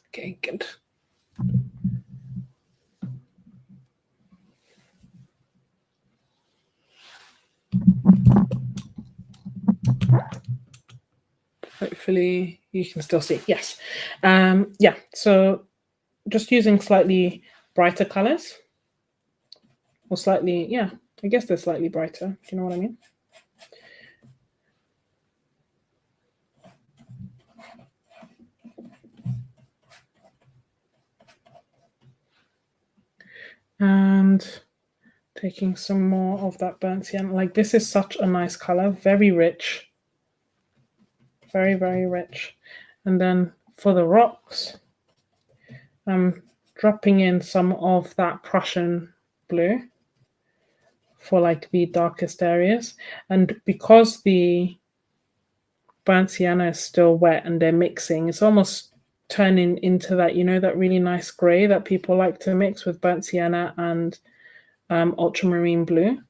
Speaker 1: Okay, good. Hopefully you can still see. Yes. Yeah, so just using slightly brighter colors or slightly, yeah, I guess they're slightly brighter. Do you know what I mean? And taking some more of that burnt sienna. Like this is such a nice color, very rich, very, very rich. And then for the rocks, I'm dropping in some of that Prussian blue for like the darkest areas. And because the burnt sienna is still wet and they're mixing, it's almost turning into that, that really nice gray that people like to mix with burnt sienna and ultramarine blue.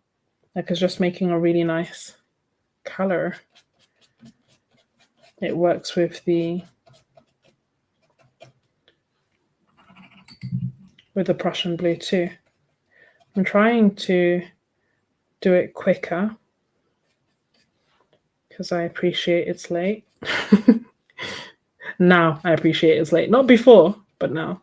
Speaker 1: Like it's just making a really nice color. It works with the Prussian blue too. I'm trying to do it quicker because I appreciate it's late. Now I appreciate it's late. Not before, but now.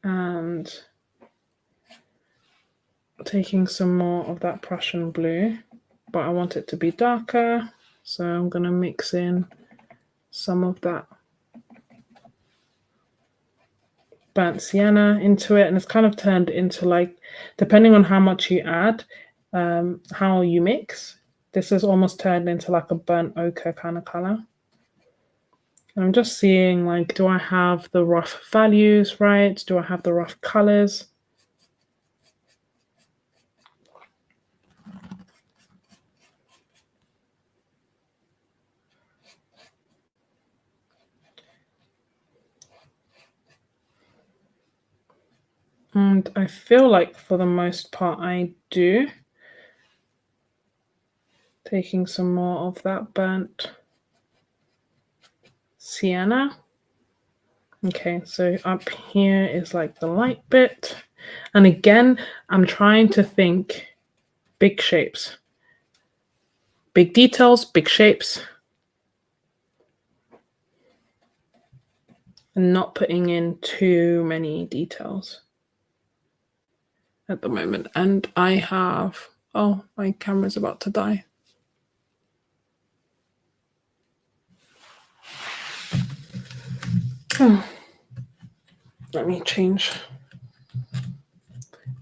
Speaker 1: And taking some more of that Prussian blue, but I want it to be darker. So I'm going to mix in some of that burnt sienna into it, and it's kind of turned into like, depending on how much you add, how you mix, this is almost turned into like a burnt ochre kind of color. And I'm just seeing like, do I have the rough values right? Do I have the rough colors? And I feel like for the most part I do. Taking some more of that burnt sienna. Okay, so up here is like the light bit. And again, I'm trying to think big shapes. Big details, big shapes. And not putting in too many details at the moment. And I have, oh, my camera's about to die. Oh. Let me change.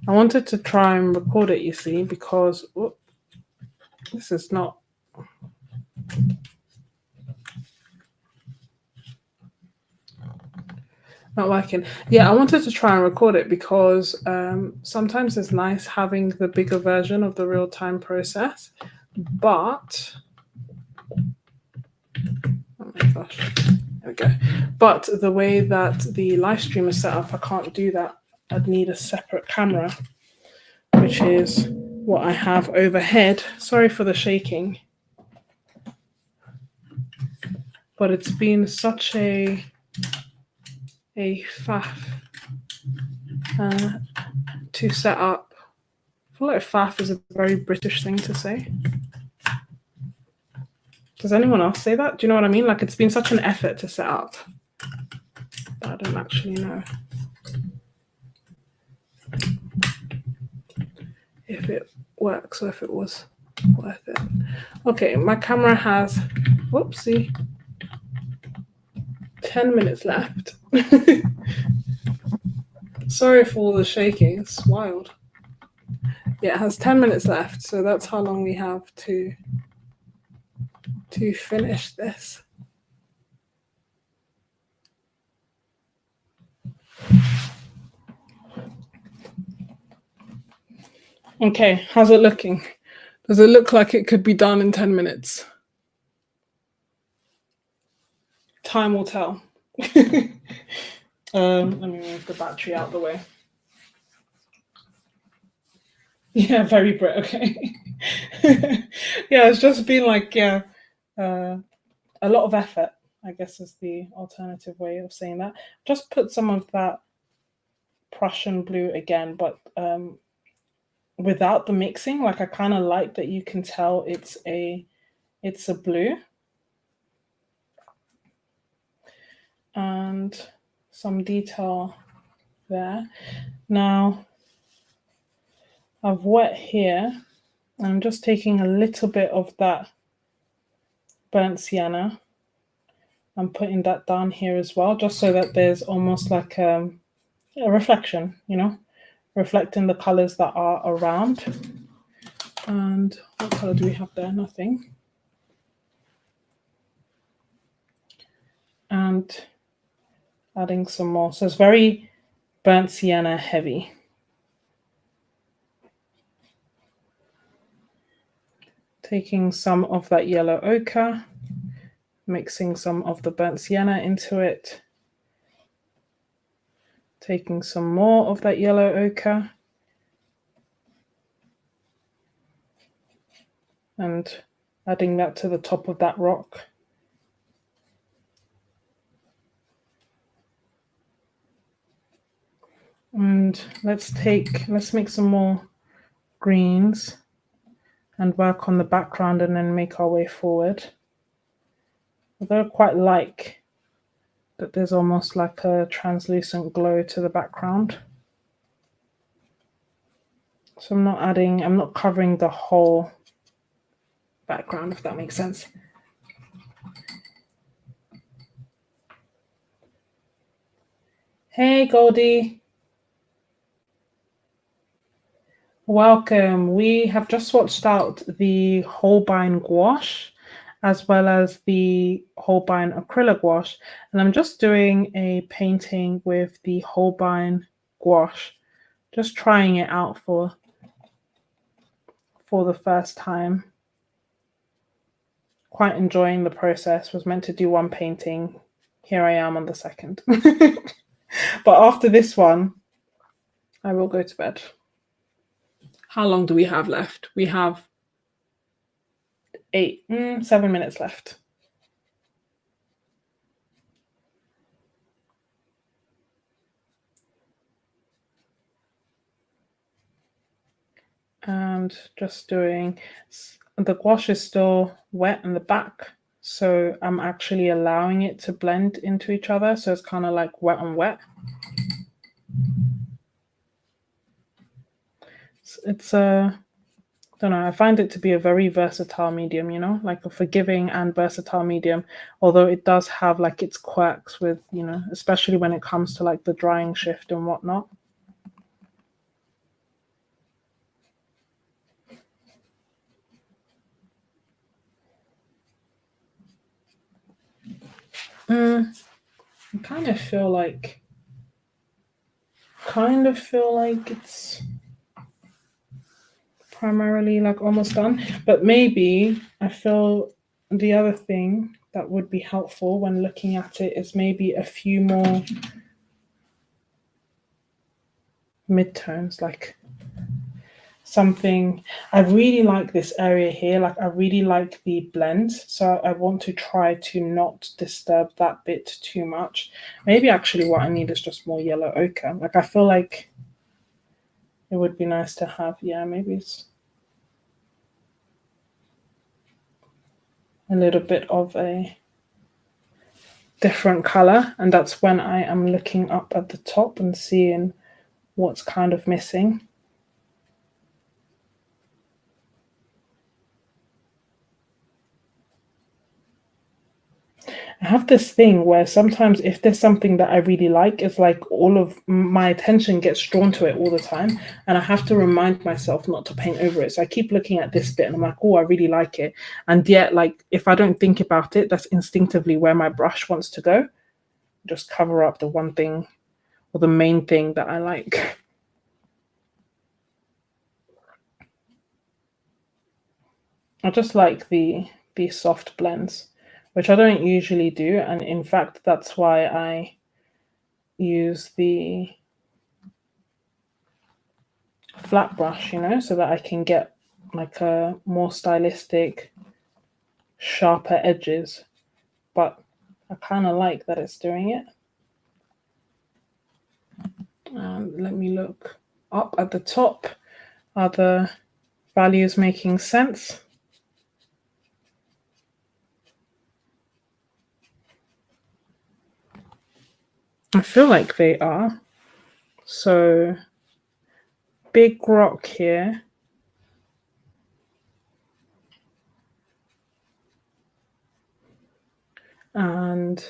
Speaker 1: I wanted to try and record it, you see, because this is not. Not working. Yeah, I wanted to try and record it because sometimes it's nice having the bigger version of the real-time process, but oh my gosh, there we go. But the way that the live stream is set up, I can't do that. I'd need a separate camera, which is what I have overhead. Sorry for the shaking, but it's been such a faff to set up. I feel like faff is a very British thing to say. Does anyone else say that? Do you know what I mean? Like, it's been such an effort to set up, but I don't actually know if it works or if it was worth it. Okay, my camera has, whoopsie, 10 minutes left. Sorry for all the shaking, it's wild. Yeah, it has 10 minutes left, so that's how long we have to finish this. Okay, how's it looking? Does it look like it could be done in 10 minutes? Time will tell. Let me move the battery out the way. Yeah, very Brit, okay. Yeah, it's just been like, yeah, a lot of effort, I guess is the alternative way of saying that. Just put some of that Prussian blue again, but without the mixing. Like, I kind of like that you can tell it's a blue. And some detail there. Now, I've wet here. I'm just taking a little bit of that burnt sienna. I'm putting that down here as well, just so that there's almost like a reflection, you know, reflecting the colors that are around. And what color do we have there? Nothing. And adding some more. So it's very burnt sienna heavy. Taking some of that yellow ochre, mixing some of the burnt sienna into it, taking some more of that yellow ochre, and adding that to the top of that rock. And let's make some more greens and work on the background and then make our way forward. Although I quite like that there's almost like a translucent glow to the background. So I'm not covering the whole background, if that makes sense. Hey, Goldie. Welcome. We have just watched out the Holbein Gouache as well as the Holbein Acryla Gouache. And I'm just doing a painting with the Holbein Gouache, just trying it out for the first time. Quite enjoying the process. Was meant to do one painting. Here I am on the second. But after this one, I will go to bed. How long do we have left? We have 7 minutes left. And just doing, the gouache is still wet in the back, so I'm actually allowing it to blend into each other, so it's kind of like wet on wet. It's a, I don't know, I find it to be a very versatile medium, you know, like a forgiving and versatile medium, although it does have like its quirks with, you know, especially when it comes to like the drying shift and whatnot. I kind of feel like it's primarily like almost done, but maybe I feel the other thing that would be helpful when looking at it is maybe a few more midtones, like something. I really like this area here, like I really like the blend, so I want to try to not disturb that bit too much. Maybe actually what I need is just more yellow ochre. Like I feel like it would be nice to have, yeah, maybe it's a little bit of a different color, and that's when I am looking up at the top and seeing what's kind of missing. I have this thing where sometimes if there's something that I really like, it's like all of my attention gets drawn to it all the time, and I have to remind myself not to paint over it. So I keep looking at this bit and I'm like, oh, I really like it. And yet, like, if I don't think about it, that's instinctively where my brush wants to go. Just cover up the one thing or the main thing that I like. I just like the soft blends, which I don't usually do, and in fact, that's why I use the flat brush, you know, so that I can get like a more stylistic, sharper edges. But I kind of like that it's doing it. Let me look up at the top. Are the values making sense? I feel like they are. So big rock here. And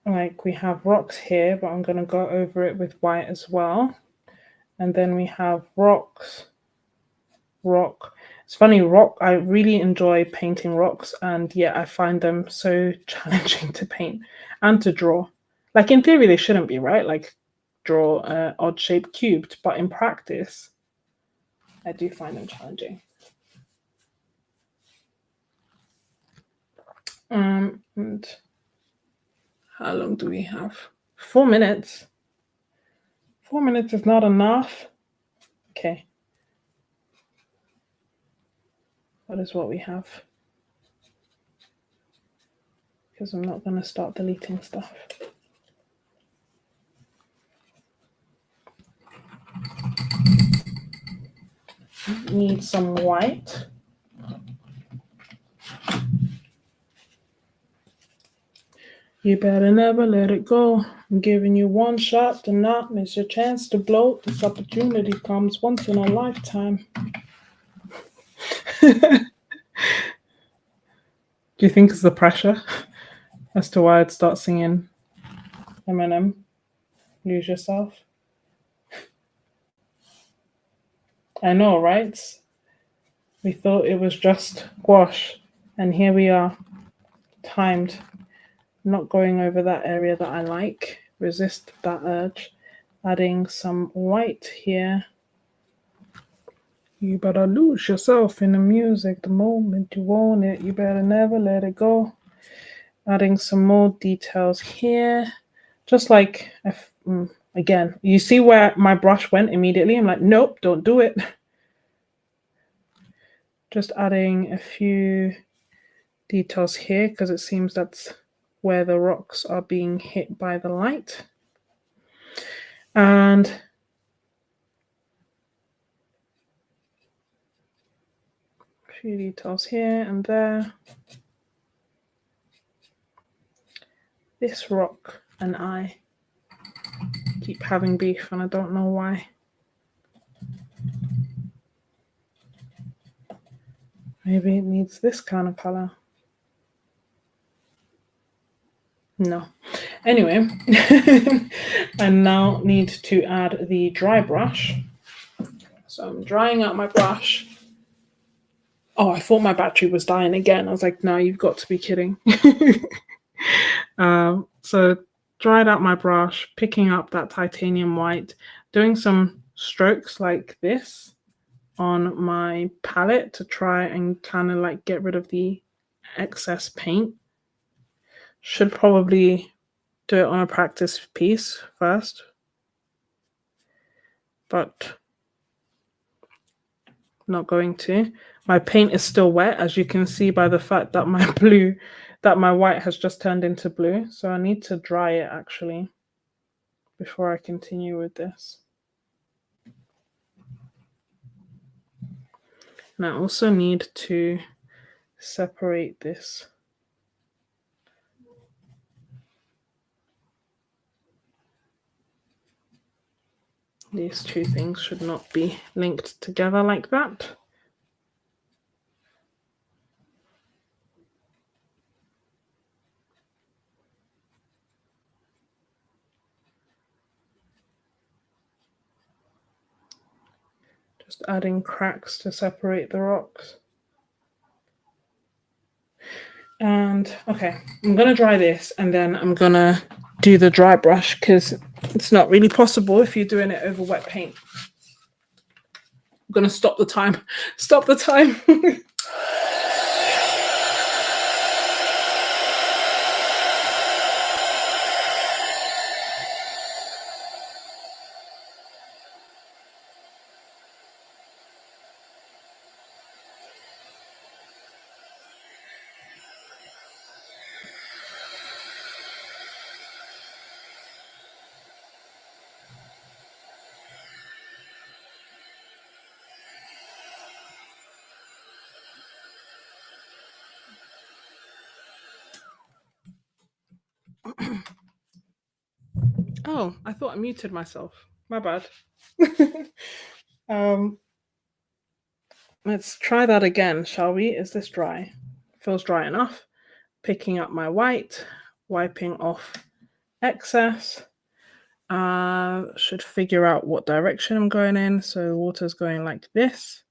Speaker 1: like we have rocks here, but I'm going to go over it with white as well. And then we have rocks, rock. It's funny, rock, I really enjoy painting rocks, and yet I find them so challenging to paint and to draw. Like in theory, they shouldn't be, right? Like draw an odd shaped cubed, but in practice, I do find them challenging. And how long do we have? 4 minutes. 4 minutes is not enough. Okay. That is what we have. Because I'm not going to start deleting stuff. Need some white. You better never let it go. I'm giving you one shot to not miss your chance to blow. This opportunity comes once in a lifetime. Do you think it's the pressure? as to why I'd start singing Eminem, Lose Yourself. I know, right? We thought it was just gouache, and here we are, timed, not going over that area that I like. Resist that urge. Adding some white here. You better lose yourself in the music the moment you want it. You better never let it go. Adding some more details here. Just like, again, you see where my brush went immediately? I'm like, nope, don't do it. Just adding a few details here because it seems that's where the rocks are being hit by the light. And a few details here and there. This rock and I keep having beef and I don't know why. Maybe it needs this kind of color. No. Anyway, I now need to add the dry brush. So I'm drying out my brush. Oh, I thought my battery was dying again. I was like, no, you've got to be kidding. So dried out my brush, picking up that titanium white, doing some strokes like this on my palette to try and kind of like get rid of the excess paint. Should probably do it on a practice piece first, but not going to. My paint is still wet, as you can see by the fact that my white has just turned into blue. So I need to dry it actually before I continue with this. And I also need to separate this. These two things should not be linked together like that. Just adding cracks to separate the rocks. And okay, I'm gonna dry this and then I'm gonna do the dry brush because it's not really possible if you're doing it over wet paint. I'm gonna stop the time. Stop the time. Oh, I thought I muted myself. My bad. Let's try that again, shall we? Is this dry? Feels dry enough. Picking up my white, wiping off excess. Should figure out what direction I'm going in. So the water's going like this.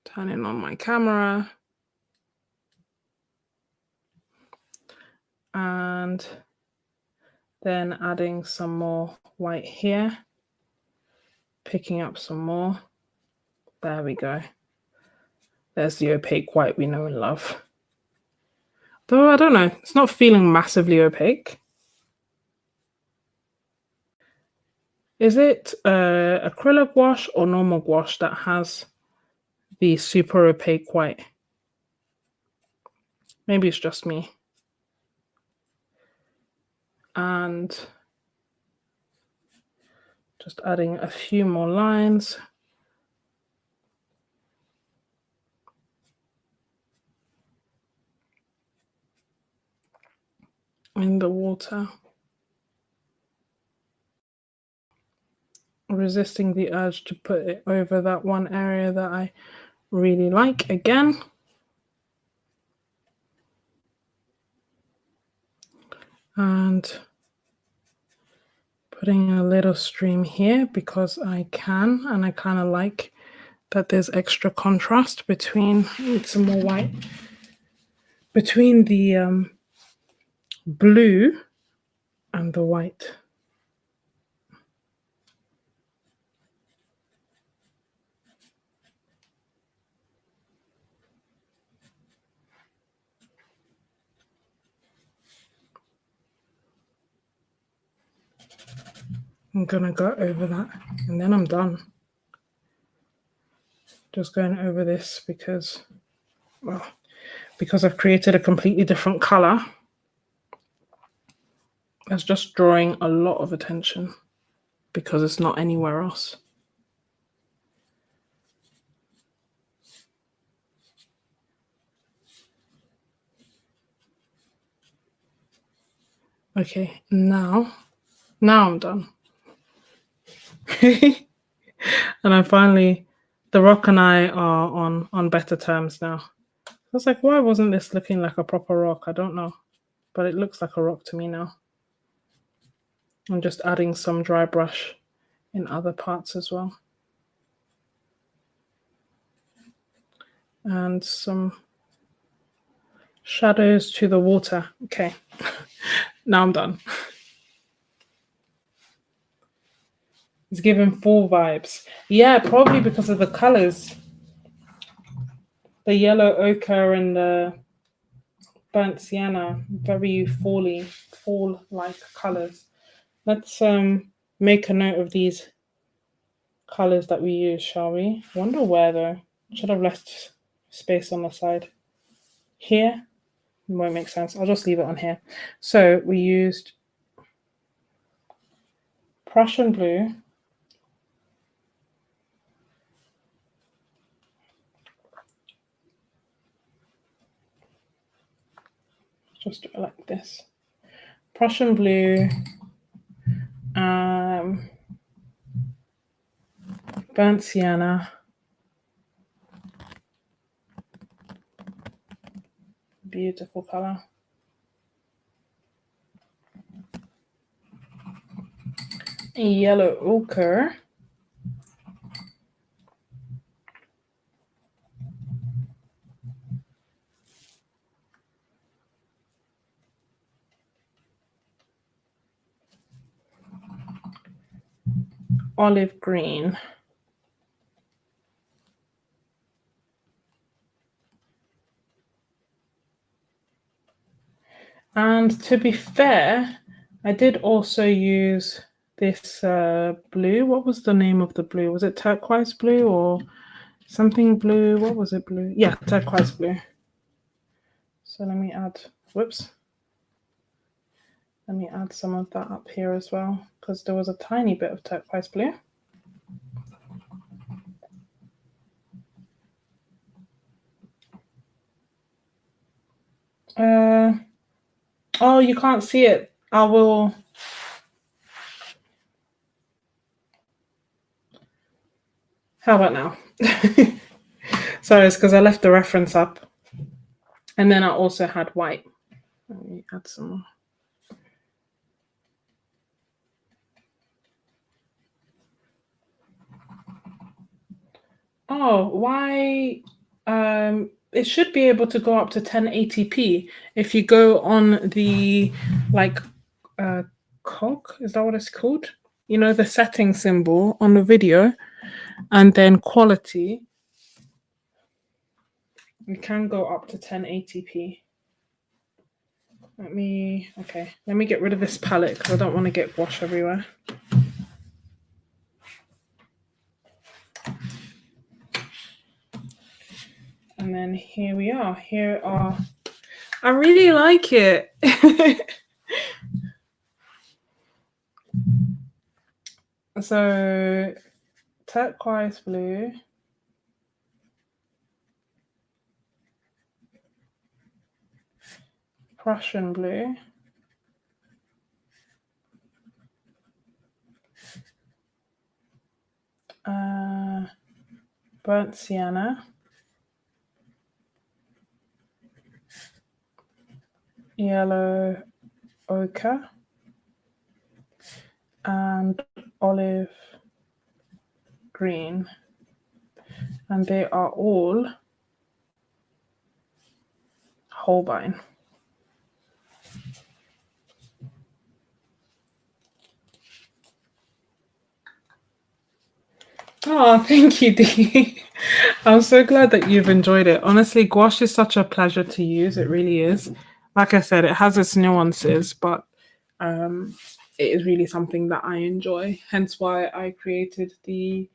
Speaker 1: Turning on my camera. And then adding some more white here. Picking up some more. There we go. There's the opaque white we know and love. Though I don't know, it's not feeling massively opaque. Is it acrylic gouache or normal gouache that has the super opaque white? Maybe it's just me. And just adding a few more lines. In the water. Resisting the urge to put it over that one area that I really like again. and putting a little stream here because I can, and I kind of like that there's extra contrast between, need some more white, between the blue and the white. I'm gonna go over that and then I'm done. Just going over this because, well, because I've created a completely different color. That's just drawing a lot of attention because it's not anywhere else. Okay, now I'm done. And I finally, the rock and I are on better terms now. I was like, why wasn't this looking like a proper rock? I don't know, but it looks like a rock to me now. I'm just adding some dry brush in other parts as well. And some shadows to the water. Okay, now I'm done. It's giving fall vibes. Yeah, probably because of the colors. The yellow ochre and the burnt sienna, very fall-like colors. Let's make a note of these colors that we use, shall we? Wonder where though. Should have left space on the side. Here won't make sense. I'll just leave it on here. So we used Prussian blue, just do it like this. Prussian blue, burnt sienna, beautiful color. Yellow ochre, olive green, and to be fair, I did also use this blue. What was the name of the blue? Was it turquoise blue or something blue? What was it blue? Yeah, turquoise blue. So let me add, whoops. Let me add some of that up here as well, because there was a tiny bit of turquoise blue. Oh, you can't see it. I will. How about now? Sorry, it's because I left the reference up. And then I also had white. Let me add some more. Oh, why? It should be able to go up to 1080p if you go on the cog. Is that what it's called? You know, the setting symbol on the video, and then quality. You can go up to 1080p. Let me get rid of this palette because I don't want to get gouache everywhere. And then here we are. Here are, I really like it. So turquoise blue. Prussian blue. Burnt sienna. Yellow ochre and olive green, and they are all Holbein. Oh, thank you, Dee. I'm so glad that you've enjoyed it. Honestly, gouache is such a pleasure to use. It really is. Like I said, it has its nuances, but um, it is really something that I enjoy. Hence why I created the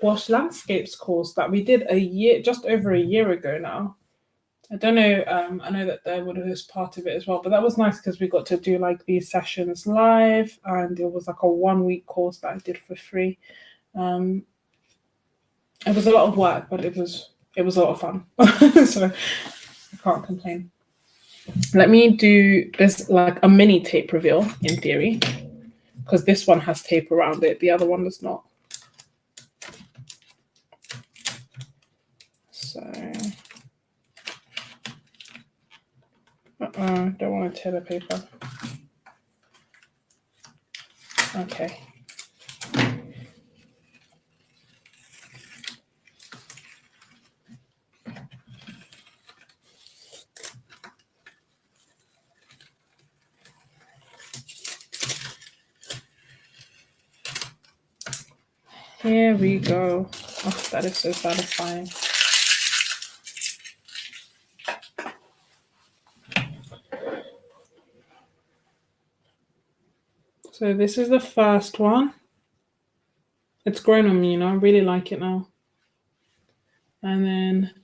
Speaker 1: gouache landscapes course that we did just over a year ago now. I don't know. I know that there was part of it as well, but that was nice because we got to do like these sessions live, and it was like a 1 week course that I did for free. It was a lot of work, but it was a lot of fun. So I can't complain. Let me do this like a mini tape reveal in theory, because this one has tape around it. The other one does not. So don't want to tear the paper. Okay. Here we go. Oh, that is so satisfying. So this is the first one. It's grown on me, you know. I really like it now. And then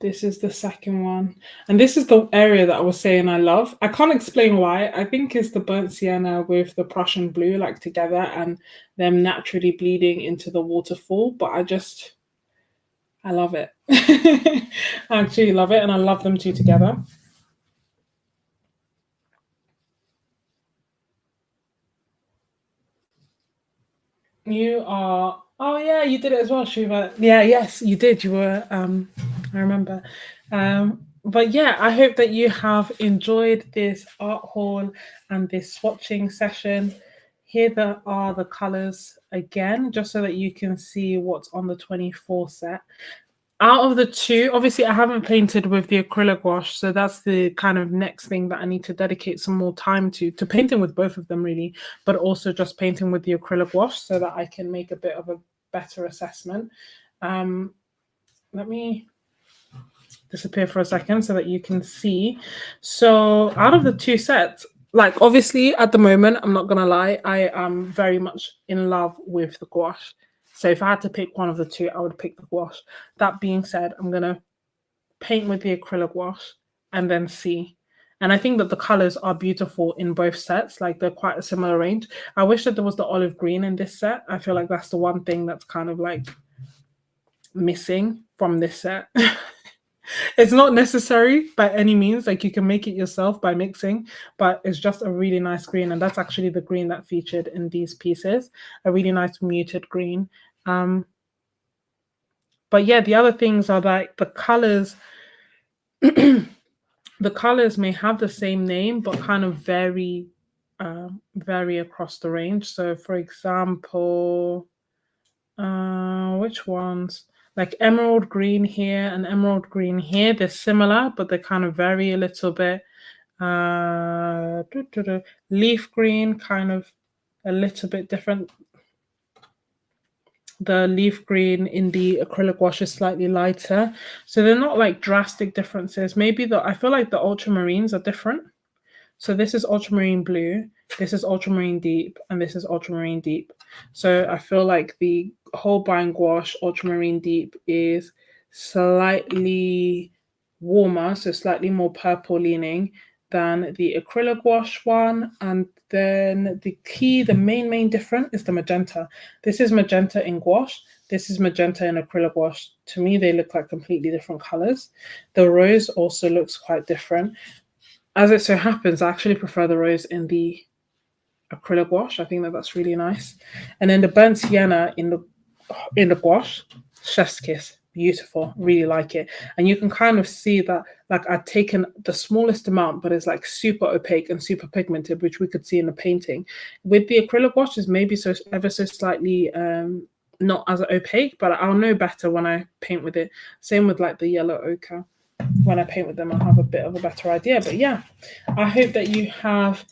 Speaker 1: this is the second one. And this is the area that I was saying I love. I can't explain why. I think it's the burnt sienna with the Prussian blue like together and them naturally bleeding into the waterfall. But I love it. I actually love it, and I love them two together. You are. Oh yeah, you did it as well, Shiva. Yeah, yes, you did. You were. I remember. But yeah, I hope that you have enjoyed this art haul and this swatching session. Here are the colors again, just so that you can see what's on the 24 set. Out of the two, obviously, I haven't painted with the acrylic gouache, so that's the kind of next thing that I need to dedicate some more time to painting with both of them, really, but also just painting with the acrylic gouache so that I can make a bit of a better assessment. Let me disappear for a second so that you can see. So, out of the two sets, like obviously at the moment, I'm not gonna lie, I am very much in love with the gouache. So if I had to pick one of the two, I would pick the gouache. That being said, I'm gonna paint with the acrylic gouache and then see. And I think that the colors are beautiful in both sets. Like they're quite a similar range. I wish that there was the olive green in this set. I feel like that's the one thing that's kind of like missing from this set. It's not necessary by any means. Like you can make it yourself by mixing, but it's just a really nice green. And that's actually the green that featured in these pieces, a really nice muted green. But yeah, the other things are like the colors. The colors may have the same name, but kind of vary across the range. So, for example, which ones? Like emerald green here and emerald green here, they're similar, but they kind of vary a little bit. Leaf green, kind of a little bit different. The leaf green in the acrylic gouache is slightly lighter. So they're not like drastic differences. Maybe I feel like the ultramarines are different. So this is ultramarine blue, this is ultramarine deep, and this is ultramarine deep. So I feel like the Holbein Gouache ultramarine deep is slightly warmer, so slightly more purple leaning than the acrylic gouache one. And then the main difference is the magenta. This is magenta in gouache. This is magenta in acrylic gouache. To me, they look like completely different colors. The rose also looks quite different. As it so happens, I actually prefer the rose in the acrylic gouache. I think that's really nice. And then the burnt sienna in the gouache, chef's kiss. beautiful. Really like it. And you can kind of see that like I'd taken the smallest amount, but it's like super opaque and super pigmented, which we could see in the painting. With the acrylic gouache is maybe so ever so slightly not as opaque, but I'll know better when I paint with it. Same with like the yellow ochre. When I paint with them, I'll have a bit of a better idea. But yeah, I hope that you have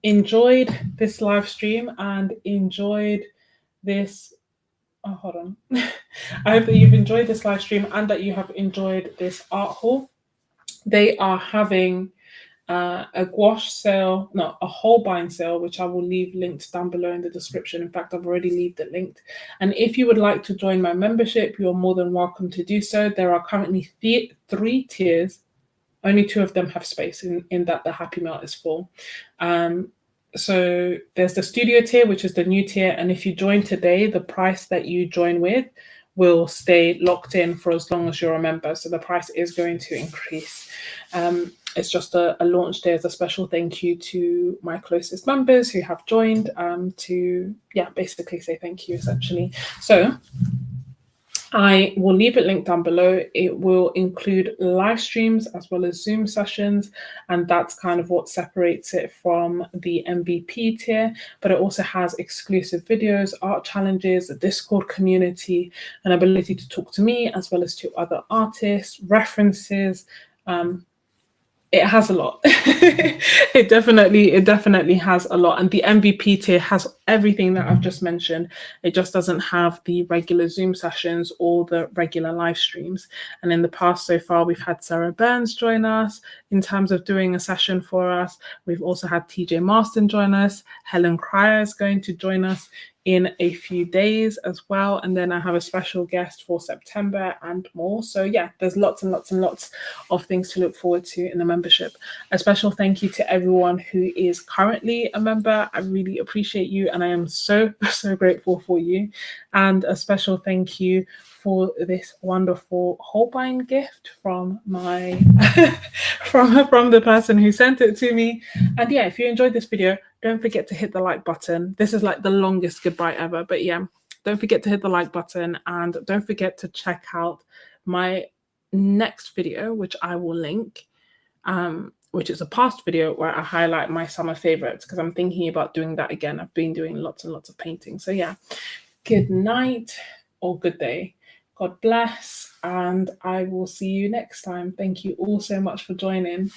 Speaker 1: enjoyed this live stream and enjoyed this. Oh, hold on. I hope that you've enjoyed this live stream and that you have enjoyed this art haul. They are having a gouache sale, no, a Holbein sale, which I will leave linked down below in the description. In fact, I've already left it linked. And if you would like to join my membership, you're more than welcome to do so. There are currently 3 tiers. Only 2 of them have space in that the Happy Mail is full. So there's the studio tier, which is the new tier. And if you join today, the price that you join with will stay locked in for as long as you're a member. So the price is going to increase. It's just a launch day as a special thank you to my closest members who have joined to, basically say thank you, essentially. So I will leave it linked down below. It will include live streams as well as Zoom sessions, and that's kind of what separates it from the MVP tier. But it also has exclusive videos, art challenges, a Discord community, an ability to talk to me as well as to other artists, references. It has a lot. It definitely has a lot. And the MVP tier has everything that I've just mentioned. It just doesn't have the regular Zoom sessions or the regular live streams. And in the past so far, we've had Sarah Burns join us in terms of doing a session for us. We've also had TJ Marston join us. Helen Cryer is going to join us in a few days as well. And then I have a special guest for September and more. So yeah, there's lots and lots and lots of things to look forward to in the membership. A special thank you to everyone who is currently a member. I really appreciate you and I am so grateful for you. And a special thank you for this wonderful Holbein gift from my from the person who sent it to me. And yeah, if you enjoyed this video, don't forget to hit the like button. This is like the longest goodbye ever, but yeah, don't forget to hit the like button and don't forget to check out my next video, which I will link, which is a past video where I highlight my summer favorites because I'm thinking about doing that again. I've been doing lots and lots of painting. So yeah, good night or good day. God bless, and I will see you next time. Thank you all so much for joining.